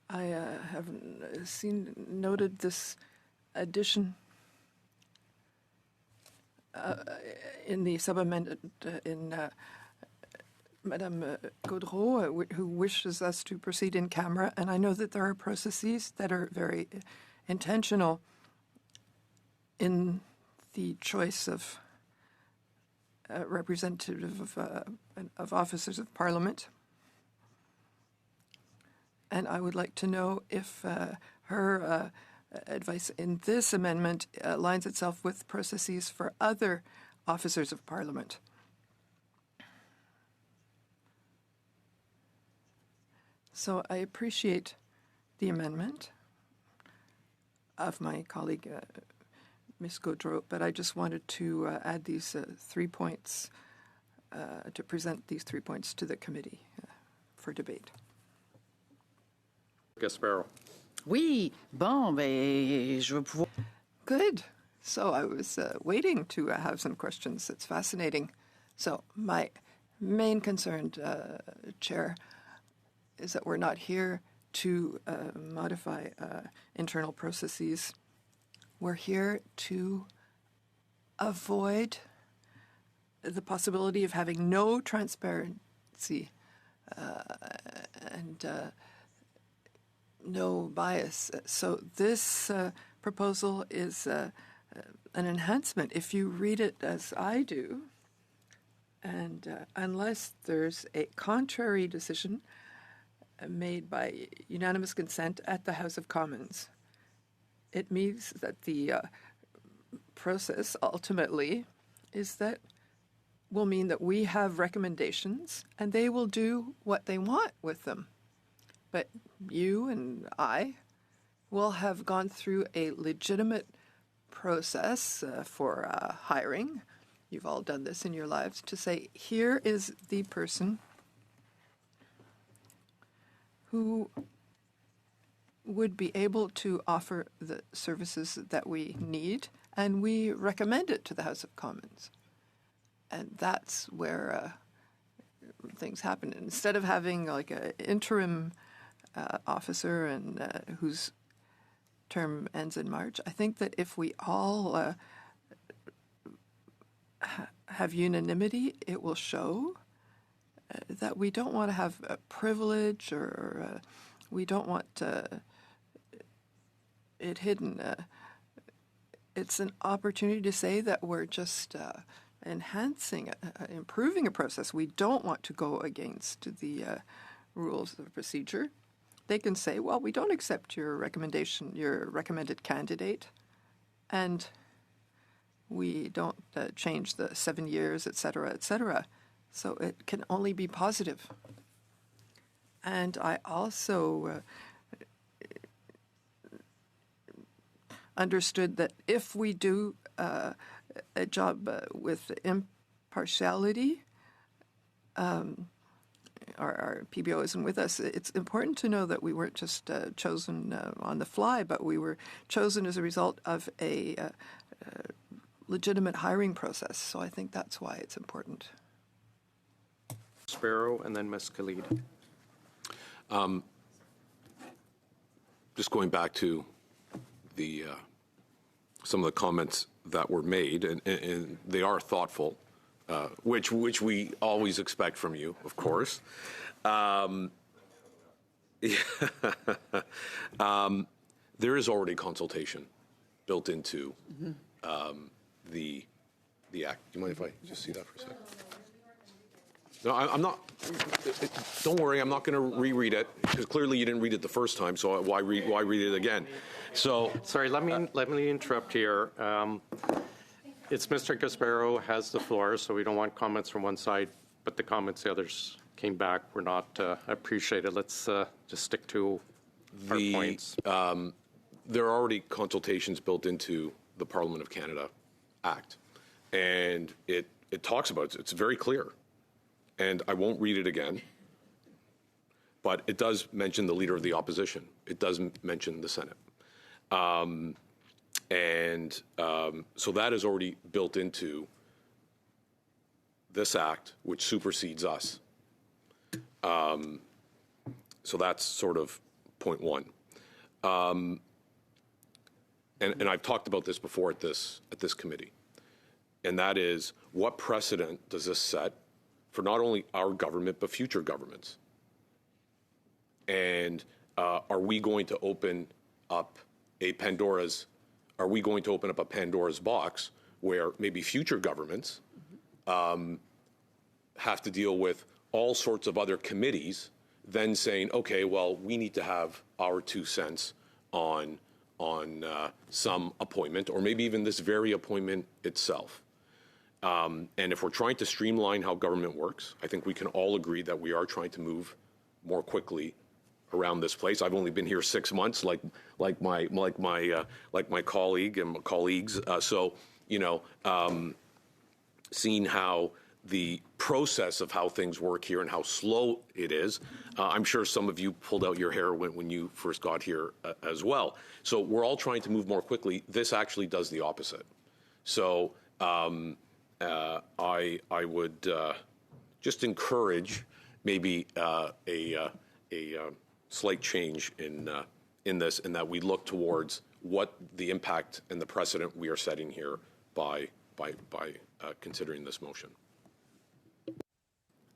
I have noted this addition in the sub-amendment in Madame Gaudreau, who wishes us to proceed in camera, and I know that there are processes that are very intentional in the choice of representative of officers of Parliament. And I would like to know if her advice in this amendment aligns itself with processes for other officers of Parliament. So I appreciate the amendment of my colleague, Ms. Gaudreau, but I just wanted to add these 3 points, to present these 3 points to the committee for debate. Gasparo. Oui, bon, ben, je vais pouvoir... Good. So I was waiting to have some questions. It's fascinating. So my main concern, Chair, is that we're not here to modify internal processes. We're here to avoid the possibility of having no transparency and no bias. So this proposal is an enhancement. If you read it as I do, and unless there's a contrary decision made by unanimous consent at the House of Commons, it means that the process ultimately is that will mean that we have recommendations and they will do what they want with them. But you and I will have gone through a legitimate process for hiring. You've all done this in your lives, to say, here is the person who would be able to offer the services that we need, and we recommend it to the House of Commons. And that's where things happen. Instead of having like an interim officer and whose term ends in March, I think that if we all have unanimity, it will show that we don't want to have a privilege or we don't want it hidden. It's an opportunity to say that we're just enhancing, improving a process. We don't want to go against the rules of procedure. They can say, well, we don't accept your recommendation, your recommended candidate, and we don't change the 7 years, et cetera, et cetera. So it can only be positive. And I also understood that if we do a job with impartiality, our PBO isn't with us, it's important to know that we weren't just chosen on the fly, but we were chosen as a result of a legitimate hiring process. So I think that's why it's important. Sparrow and then Ms. Khalid. Just going back to the some of the comments that were made, and they are thoughtful, which we always expect from you, of course. There is already consultation built into the act. Do you mind if I just see that for a second? No, I'm not. Don't worry, I'm not going to reread it because clearly you didn't read it the first time. So why read it again? So sorry, let me interrupt here. It's Mr. Gasparo has the floor, so we don't want comments from one side, but the comments the others came back were not appreciated. Let's just stick to our points. There are already consultations built into the Parliament of Canada Act, and it talks about it. It's very clear. And I won't read it again, but it does mention the Leader of the Opposition. It does mention the Senate. So that is already built into this act, which supersedes us. So that's sort of point one. And I've talked about this before at this committee, and that is, what precedent does this set for not only our government, but future governments? And are we going to open up a Pandora's box where maybe future governments have to deal with all sorts of other committees, then saying, okay, well, we need to have our 2 cents on some appointment, or maybe even this very appointment itself. And if we're trying to streamline how government works, I think we can all agree that we are trying to move more quickly around this place. I've only been here 6 months, like my colleague and my colleagues. So seeing how the process of how things work here and how slow it is, I'm sure some of you pulled out your hair when you first got here as well. So we're all trying to move more quickly. This actually does the opposite. So I would just encourage maybe a slight change in this, and that we look towards what the impact and the precedent we are setting here by considering this motion.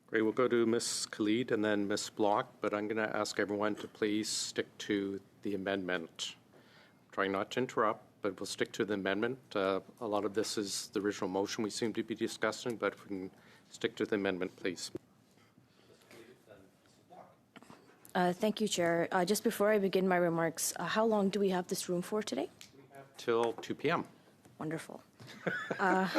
Great, we'll go to Ms. Khalid and then Ms. Block, but I'm going to ask everyone to please stick to the amendment. Trying not to interrupt, but we'll stick to the amendment. A lot of this is the original motion we seem to be discussing, but if we can stick to the amendment, please. Thank you, Chair. Just before I begin my remarks, how long do we have this room for today? Till 2 p.m. Wonderful. I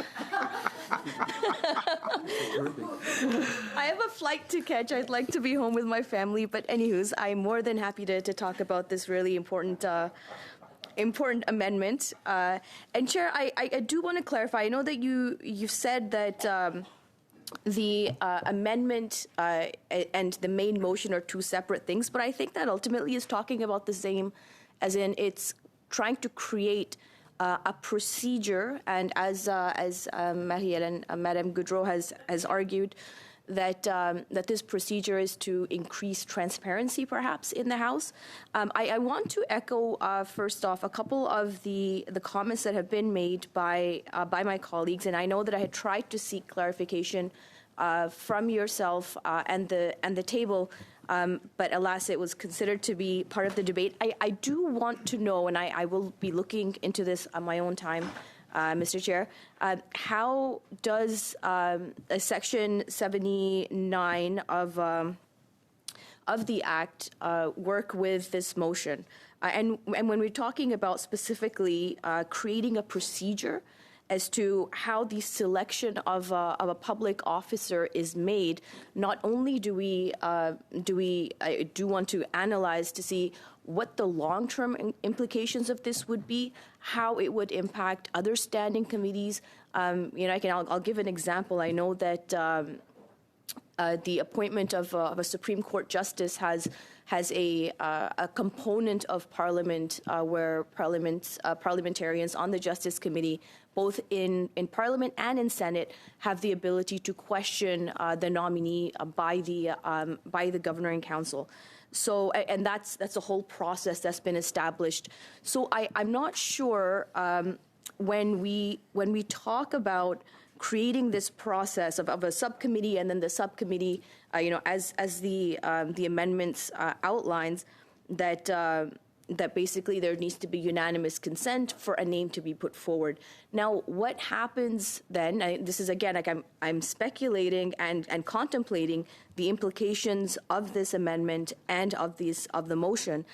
have a flight to catch. I'd like to be home with my family, but anywho's, I'm more than happy to talk about this really important amendment. And Chair, I do want to clarify. I know that you've said that the amendment and the main motion are two separate things, but I think that ultimately is talking about the same, as in it's trying to create a procedure, and as Marie-Hélène, Madame Goudreau has argued, that this procedure is to increase transparency, perhaps, in the House. I want to echo, first off, a couple of the comments that have been made by my colleagues, and I know that I had tried to seek clarification from yourself and the table, but alas, it was considered to be part of the debate. I do want to know, and I will be looking into this on my own time, Mr. Chair, how does Section 79 of the Act work with this motion? And when we're talking about specifically creating a procedure as to how the selection of a public officer is made, not only do we want to analyze to see what the long-term implications of this would be, how it would impact other standing committees. I'll give an example. I know that the appointment of a Supreme Court justice has a component of Parliament where parliamentarians on the Justice Committee, both in Parliament and in Senate, have the ability to question the nominee by the Governing Council. So, and that's a whole process that's been established. So I'm not sure when we talk about creating this process of a subcommittee and then the subcommittee, as the amendments outlines, that basically there needs to be unanimous consent for a name to be put forward. Now, what happens then? This is again, like I'm speculating and contemplating the implications of this amendment and of the motion.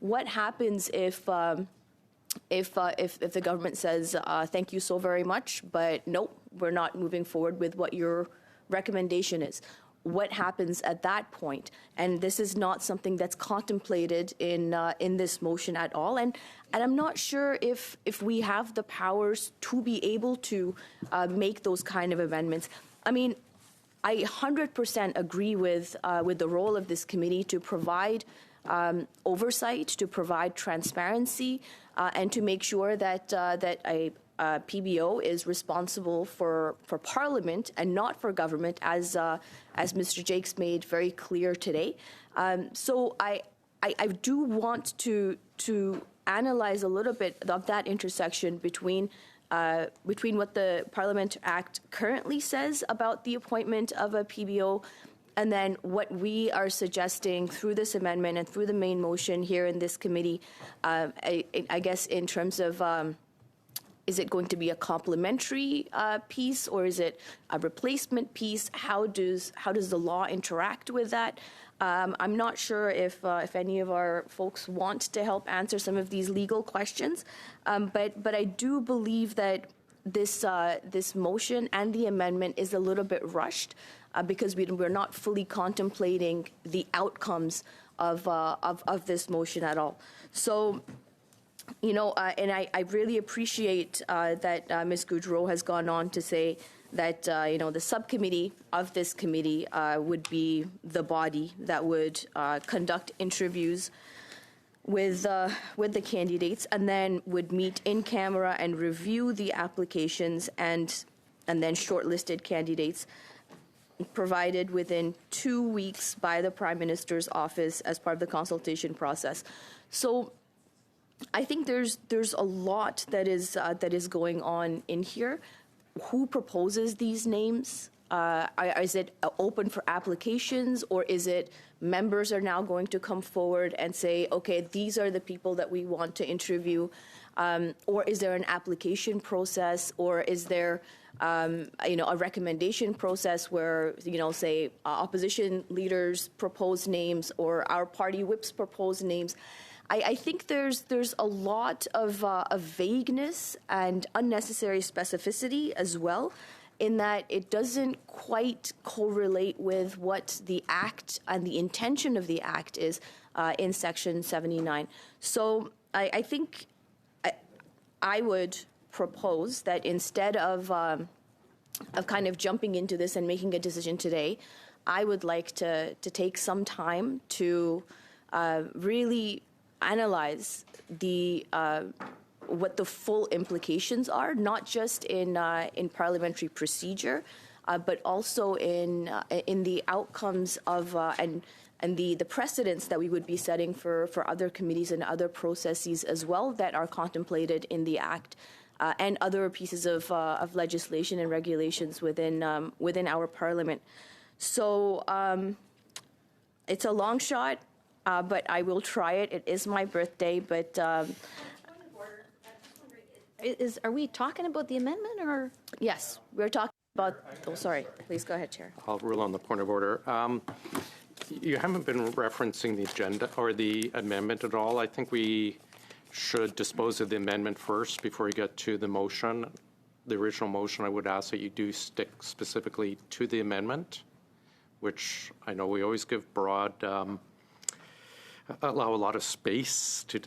What happens if the government says thank you so very much, but nope, we're not moving forward with what your recommendation is? What happens at that point? And this is not something that's contemplated in this motion at all. And I'm not sure if we have the powers to be able to make those kind of amendments. I mean, I 100% agree with the role of this committee to provide oversight, to provide transparency, and to make sure that a PBO is responsible for Parliament and not for government, as Mr. Jakes made very clear today. So I do want to analyze a little bit of that intersection between what the Parliament Act currently says about the appointment of a PBO, and then what we are suggesting through this amendment and through the main motion here in this committee, I guess in terms of is it going to be a complementary piece, or is it a replacement piece? How does the law interact with that? I'm not sure if any of our folks want to help answer some of these legal questions, but I do believe that this motion and the amendment is a little bit rushed because we're not fully contemplating the outcomes of this motion at all. So, and I really appreciate that Ms. Goudreau has gone on to say that, the subcommittee of this committee would be the body that would conduct interviews with the candidates and then would meet in camera and review the applications and then shortlisted candidates provided within 2 weeks by the Prime Minister's office as part of the consultation process. So I think there's a lot that is going on in here. Who proposes these names? is it open for applications, or is it members are now going to come forward and say, okay, these are the people that we want to interview, or is there an application process, or is there a recommendation process where, say, opposition leaders propose names or our party whips propose names? I think there's a lot of vagueness and unnecessary specificity as well, in that it doesn't quite correlate with what the Act and the intention of the Act is in Section 79. So I think I would propose that instead of kind of jumping into this and making a decision today, I would like to take some time to really analyze what the full implications are, not just in parliamentary procedure, but also in the outcomes of and the precedents that we would be setting for other committees and other processes as well that are contemplated in the Act, and other pieces of legislation and regulations within our Parliament. So it's a long shot, but I will try it. It is my birthday, but. Are we talking about the amendment, or? Yes, we're talking about. Oh, sorry. Please go ahead, Chair. I'll rule on the point of order. You haven't been referencing the agenda or the amendment at all. I think we should dispose of the amendment first before we get to the motion. The original motion, I would ask that you do stick specifically to the amendment, which I know we always give broad, allow a lot of space to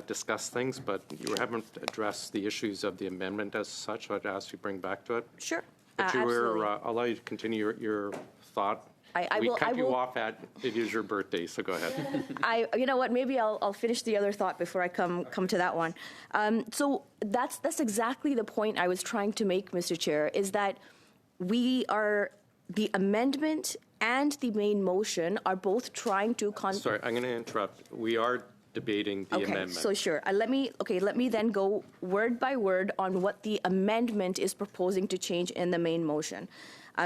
discuss things, but you haven't addressed the issues of the amendment as such. I'd ask you to bring back to it. Sure. But Absolutely. I'll allow you to continue your thought. We cut you off at it is your birthday, so go ahead. You know what? Maybe I'll finish the other thought before I come to that one. So that's exactly the point I was trying to make, Mr. Chair, is that the amendment and the main motion are both trying to. Sorry, I'm going to interrupt. We are debating the amendment. So sure. Let me then go word by word on what the amendment is proposing to change in the main motion.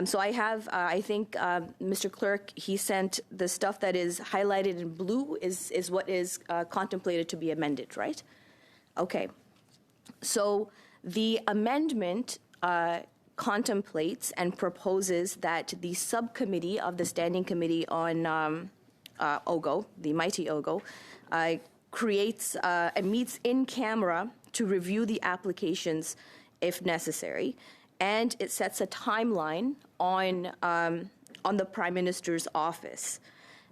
So I have, I think, Mr. Clerk, he sent the stuff that is highlighted in blue is what is contemplated to be amended, right? Okay. So the amendment contemplates and proposes that the subcommittee of the Standing Committee on OGGO, the mighty OGGO, creates and meets in camera to review the applications if necessary. And it sets a timeline on the Prime Minister's office.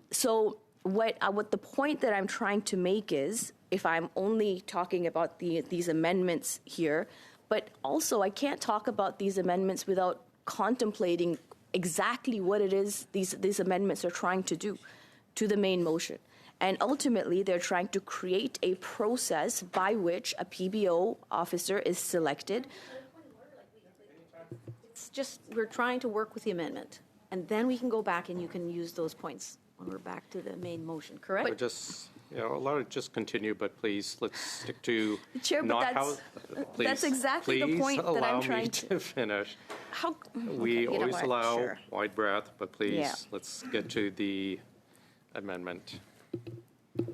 So what the point that I'm trying to make is, if I'm only talking about these amendments here, but also I can't talk about these amendments without contemplating exactly what it is these amendments are trying to do to the main motion. And ultimately, they're trying to create a process by which a PBO officer is selected. It's just, we're trying to work with the amendment, and then we can go back and you can use those points when we're back to the main motion, correct? We're just, allow it to just continue, but please, let's stick to Chair, but that's exactly the point that I'm trying to. Please allow me to finish. How? We okay, always allow sure. wide breath, but please, let's get to the amendment.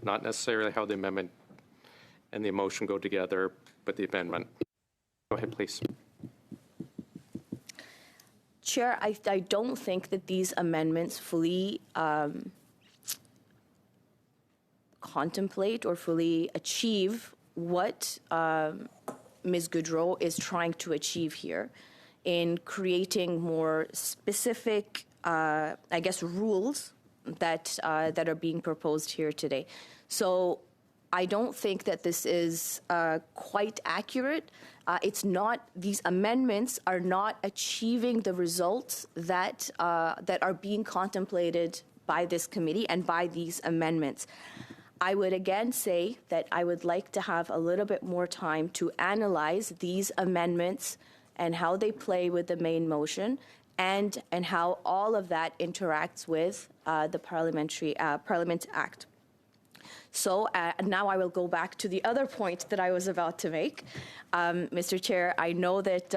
Not necessarily how the amendment and the motion go together, but the amendment. Go ahead, please. Chair, I don't think that these amendments fully contemplate or fully achieve what Ms. Goodrow is trying to achieve here in creating more specific, rules that are being proposed here today. So I don't think that this is quite accurate. It's not; these amendments are not achieving the results that are being contemplated by this committee and by these amendments. I would again say that I would like to have a little bit more time to analyze these amendments and how they play with the main motion, and how all of that interacts with the Parliament Act. So now I will go back to the other point that I was about to make. Mr. Chair, I know that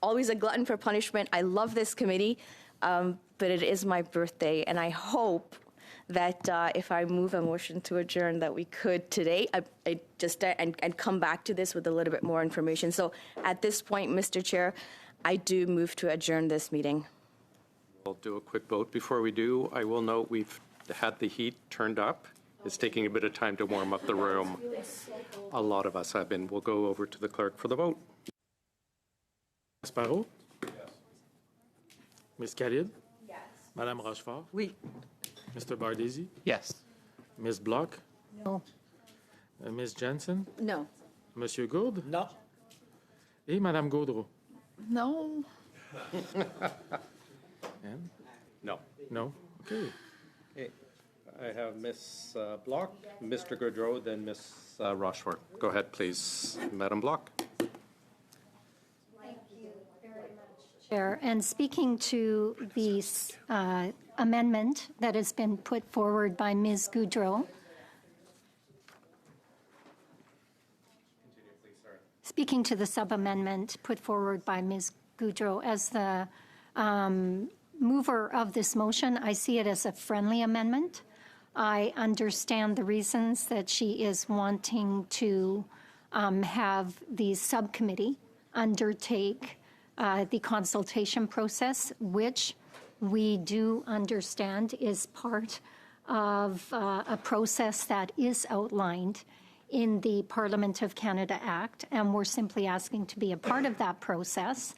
always a glutton for punishment. I love this committee, but it is my birthday, and I hope that if I move a motion to adjourn, that we could today, I just and come back to this with a little bit more information. So at this point, Mr. Chair, I do move to adjourn this meeting. We'll do a quick vote. Before we do, I will note we've had the heat turned up. It's taking a bit of time to warm up the room. A lot of us have been. We'll go over to the clerk for the vote. Sparrow? Yes. Ms. Khalid? Yes. Madame Rochefort? Oui. Mr. Bardesi? Yes. Ms. Bloch? No. Ms. Jensen? No. Monsieur Gourde? No. Et Madame Gaudreau? No. And? No. No? Okay. Okay. I have Ms. Bloch, Mr. Gaudreau, then Ms. Rochefort. Go ahead, please, Madame Bloch. Chair, and speaking to the amendment that has been put forward by Ms. Goudreau. Speaking to the sub-amendment put forward by Ms. Goudreau, as the mover of this motion, I see it as a friendly amendment. I understand the reasons that she is wanting to have the subcommittee undertake the consultation process, which we do understand is part of a process that is outlined in the Parliament of Canada Act, and we're simply asking to be a part of that process,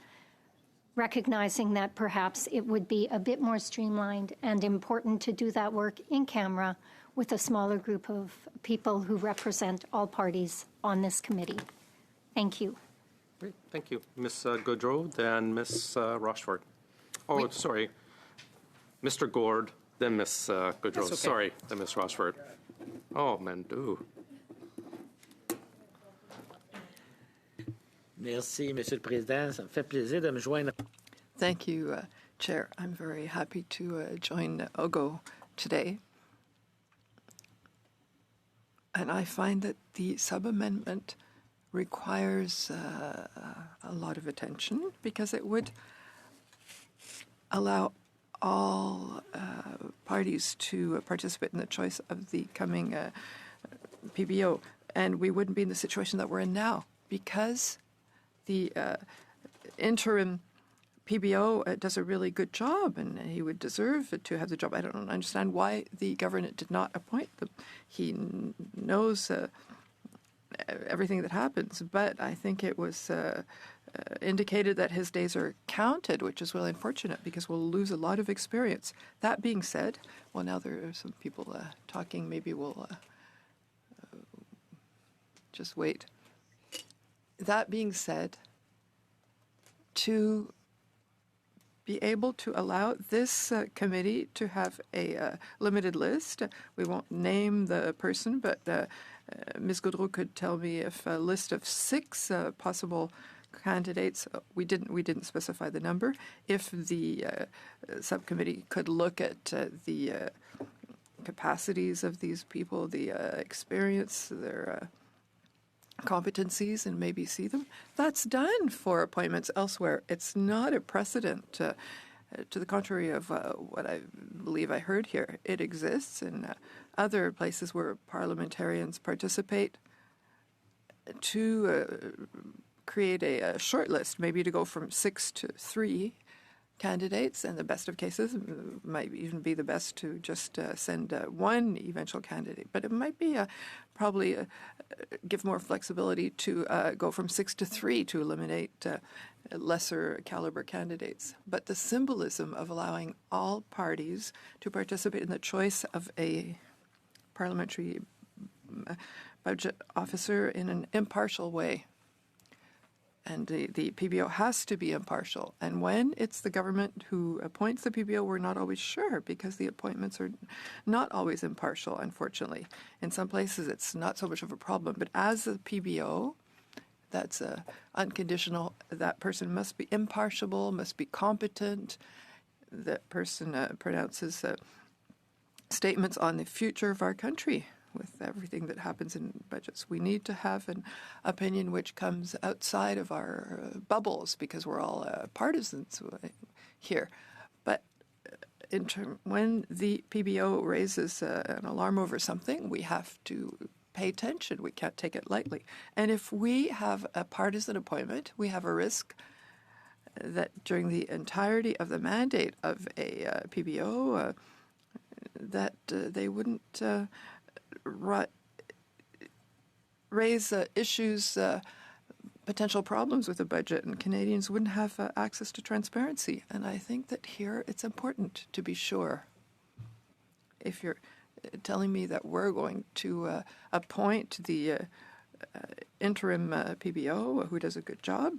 recognizing that perhaps it would be a bit more streamlined and important to do that work in camera with a smaller group of people who represent all parties on this committee. Thank you. Great, thank you. Ms. Gaudreau, then Ms. Rochefort. Oh, sorry. Mr. Gourde, then Ms. Gaudreau. Okay. Sorry, then Ms. Rochefort. Oh, Mandu. Merci, Monsieur le Président. Ça me fait plaisir de me joindre. Thank you, Chair. I'm very happy to join OGGO today. And I find that the sub-amendment requires a lot of attention because it would allow all parties to participate in the choice of the coming PBO. And we wouldn't be in the situation that we're in now because the interim PBO does a really good job, and he would deserve to have the job. I don't understand why the government did not appoint them. He knows everything that happens, but I think it was indicated that his days are counted, which is really unfortunate because we'll lose a lot of experience. That being said, well, now there are some people talking. Maybe we'll just wait. That being said, to be able to allow this committee to have a limited list, we won't name the person, but Ms. Gaudreau could tell me if a list of 6 possible candidates, we didn't specify the number, if the subcommittee could look at the capacities of these people, the experience, their competencies, and maybe see them. That's done for appointments elsewhere. It's not a precedent. To the contrary of what I believe I heard here, it exists in other places where parliamentarians participate to create a short list, maybe to go from 6 to 3 candidates, and the best of cases might even be the best to just send one eventual candidate. But it might be probably give more flexibility to go from 6 to 3 to eliminate lesser caliber candidates. But the symbolism of allowing all parties to participate in the choice of a parliamentary budget officer in an impartial way. And the PBO has to be impartial. And when it's the government who appoints the PBO, we're not always sure because the appointments are not always impartial, unfortunately. In some places, it's not so much of a problem. But as a PBO, that's unconditional. That person must be impartial, must be competent. That person pronounces statements on the future of our country. with everything that happens in budgets. We need to have an opinion which comes outside of our bubbles, because we're all partisans here. But when the PBO raises an alarm over something, we have to pay attention. We can't take it lightly. And if we have a partisan appointment, we have a risk that during the entirety of the mandate of a PBO, that they wouldn't raise issues, potential problems with the budget, and Canadians wouldn't have access to transparency. And I think that here it's important to be sure. If you're telling me that we're going to appoint the interim PBO who does a good job,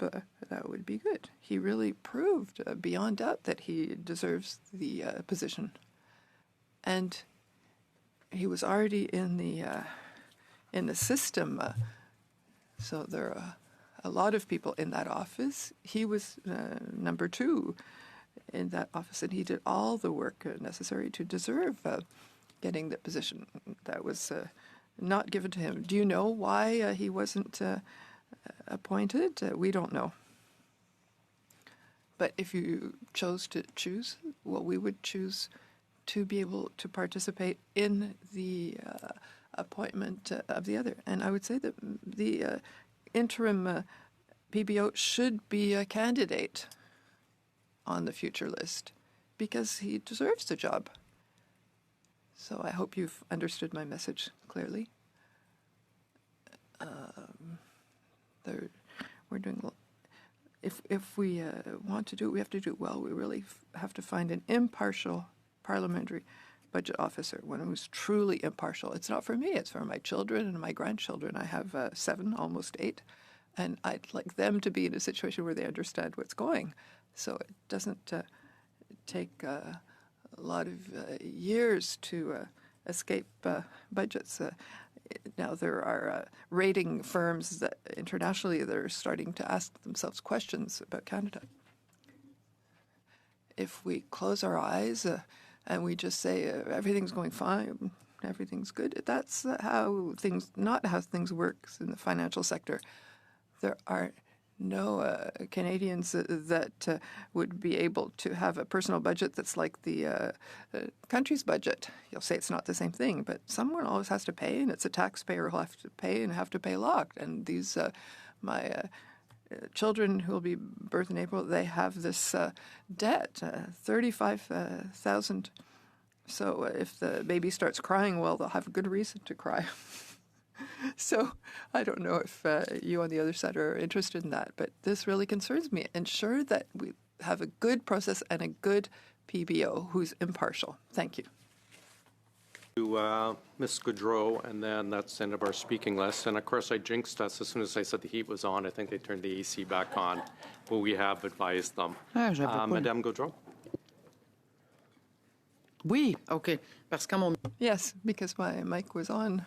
that would be good. He really proved beyond doubt that he deserves the position. And he was already in the system, so there are a lot of people in that office. He was number 2 in that office, and he did all the work necessary to deserve getting the position that was not given to him. Do you know why he wasn't appointed? We don't know. But if you chose to choose, well, we would choose to be able to participate in the appointment of the other. And I would say that the interim PBO should be a candidate on the future list because he deserves the job. So I hope you've understood my message clearly. We're doing well. If we want to do it, we have to do it well. We really have to find an impartial parliamentary budget officer, one who's truly impartial. It's not for me, it's for my children and my grandchildren. I have 7, almost 8, and I'd like them to be in a situation where they understand what's going. So it doesn't take a lot of years to escape budgets. Now there are rating firms that internationally that are starting to ask themselves questions about Canada. If we close our eyes and we just say everything's going fine, everything's good, that's not how things work in the financial sector. There are no Canadians that would be able to have a personal budget that's like the country's budget. You'll say it's not the same thing, but someone always has to pay, and it's a taxpayer who'll have to pay and have to pay locked. And these, my children who will be birthed in April, they have this debt, $35,000. So if the baby starts crying, well, they'll have a good reason to cry. So I don't know if you on the other side are interested in that, but this really concerns me. Ensure that we have a good process and a good PBO who's impartial. Thank you. To Ms. Goudreau, and then that's the end of our speaking list. And of course, I jinxed us as soon as I said the heat was on. I think they turned the AC back on, but we have advised them. Madame Goudreau? Oui, OK. Parce que mon... Yes, because my mic was on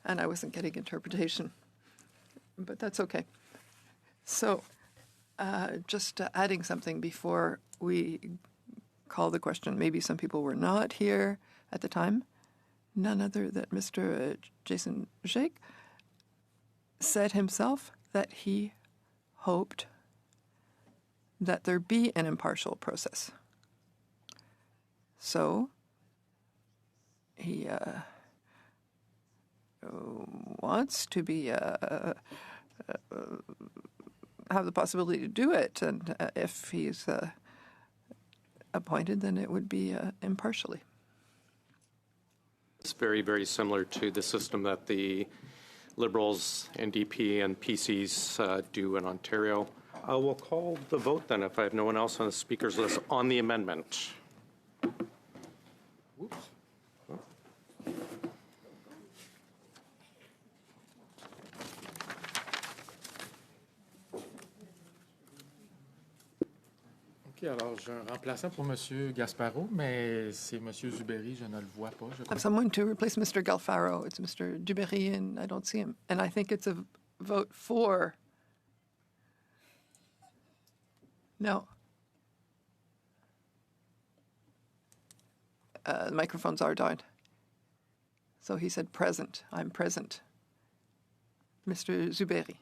and I wasn't getting interpretation. But that's okay. So just adding something before we call the question. Maybe some people were not here at the time. None other than Mr. Jason Jake said himself that he hoped that there be an impartial process. So he wants to be have the possibility to do it, and if he's appointed, then it would be impartially. It's very, very similar to the system that the Liberals, NDP, and PCs do in Ontario. We'll call the vote then, if I have no one else on the speaker's list, on the amendment. Oops. OK, alors j'ai un remplaçant pour M. Gasparro, mais c'est M. Zuberi, je ne le vois pas. I have someone to replace Mr. Galfaro. It's Mr. Duberry, and I don't see him. And I think it's a vote for. No. The microphones are died. So he said present. I'm present. Mr. Zuberi.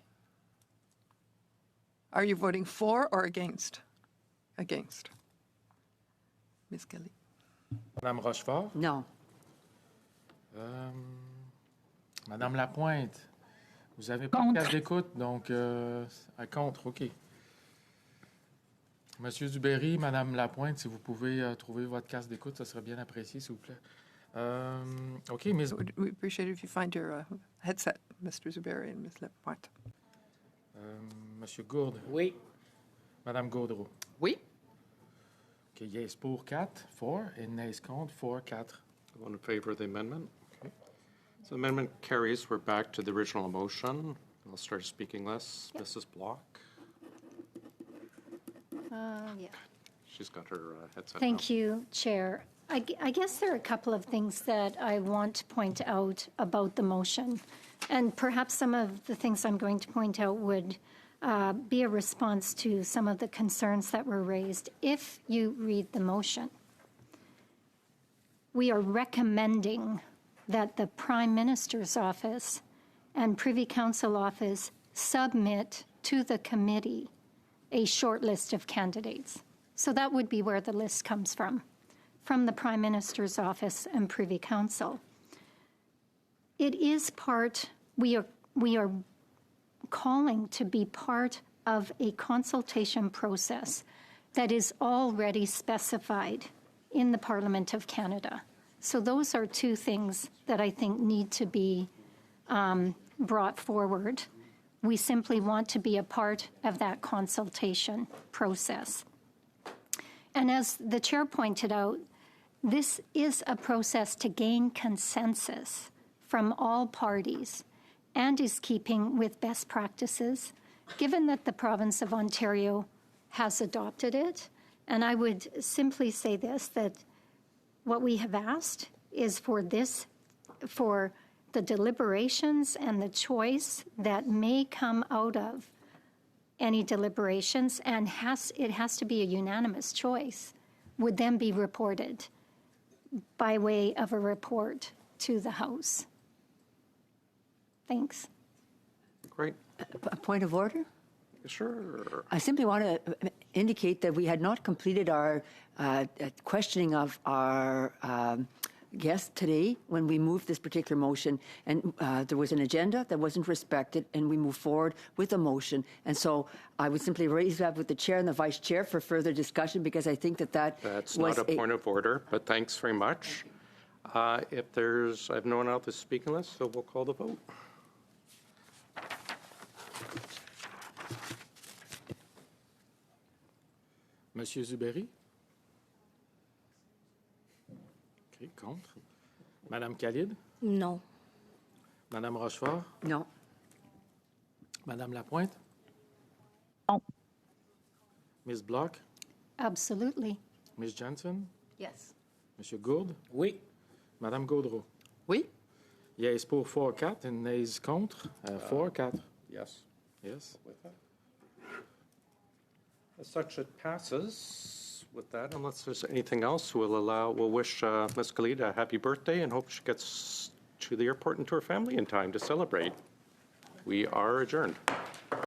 Are you voting for or against? Against. Ms. Kelly. Madame Rochefort? No. Madame Lapointe, vous n'avez pas de carte d'écoute, donc à contre, OK. Monsieur Duberry, Madame Lapointe, si vous pouvez trouver votre casque d'écoute, ça serait bien apprécié, s'il vous plaît. OK, Ms. We appreciate it if you find your headset, Mr. Zuberi and Ms. Lapointe. Monsieur Gourde? Oui. Madame Gaudreau? Oui. OK, yes pour 4, 4, et nays contre 4, 4. All in favor of the amendment? Okay. So the amendment carries. We're back to the original motion. I'll start a speaking list. Yep. Mrs. Block. Yeah. She's got her headset. Thank you, Chair. I guess there are a couple of things that I want to point out about the motion. And perhaps some of the things I'm going to point out would be a response to some of the concerns that were raised. If you read the motion, we are recommending that the Prime Minister's office and Privy Council office submit to the committee a short list of candidates. So that would be where the list comes from the Prime Minister's office and Privy Council. It is part, we are calling to be part of a consultation process that is already specified in the Parliament of Canada. So those are two things that I think need to be brought forward. We simply want to be a part of that consultation process. And as the chair pointed out, this is a process to gain consensus from all parties and is keeping with best practices, given that the province of Ontario has adopted it. And I would simply say this, that what we have asked is for the deliberations and the choice that may come out of any deliberations, and it has to be a unanimous choice, would then be reported by way of a report to the House. Thanks. Great. A point of order? Sure. I simply want to indicate that we had not completed our questioning of our guest today when we moved this particular motion, and there was an agenda that wasn't respected, and we moved forward with a motion. And so I would simply raise that with the chair and the vice chair for further discussion, because I think That's not a point of order, but thanks very much. I have no one else to speak on this, so we'll call the vote. Monsieur Zuberi? OK, contre. Madame Khalid? No. Madame Rochefort? No. Madame Lapointe? No. Ms. Block? Absolutely. Ms. Jensen? Yes. Monsieur Gourde? Oui. Madame Gaudreau? Oui. Yes pour 4, 4, and nays contre 4, 4. Yes. Yes. With that. As such, it passes. With that, unless there's anything else, we'll wish Ms. Khalid a happy birthday and hope she gets to the airport and to her family in time to celebrate. We are adjourned.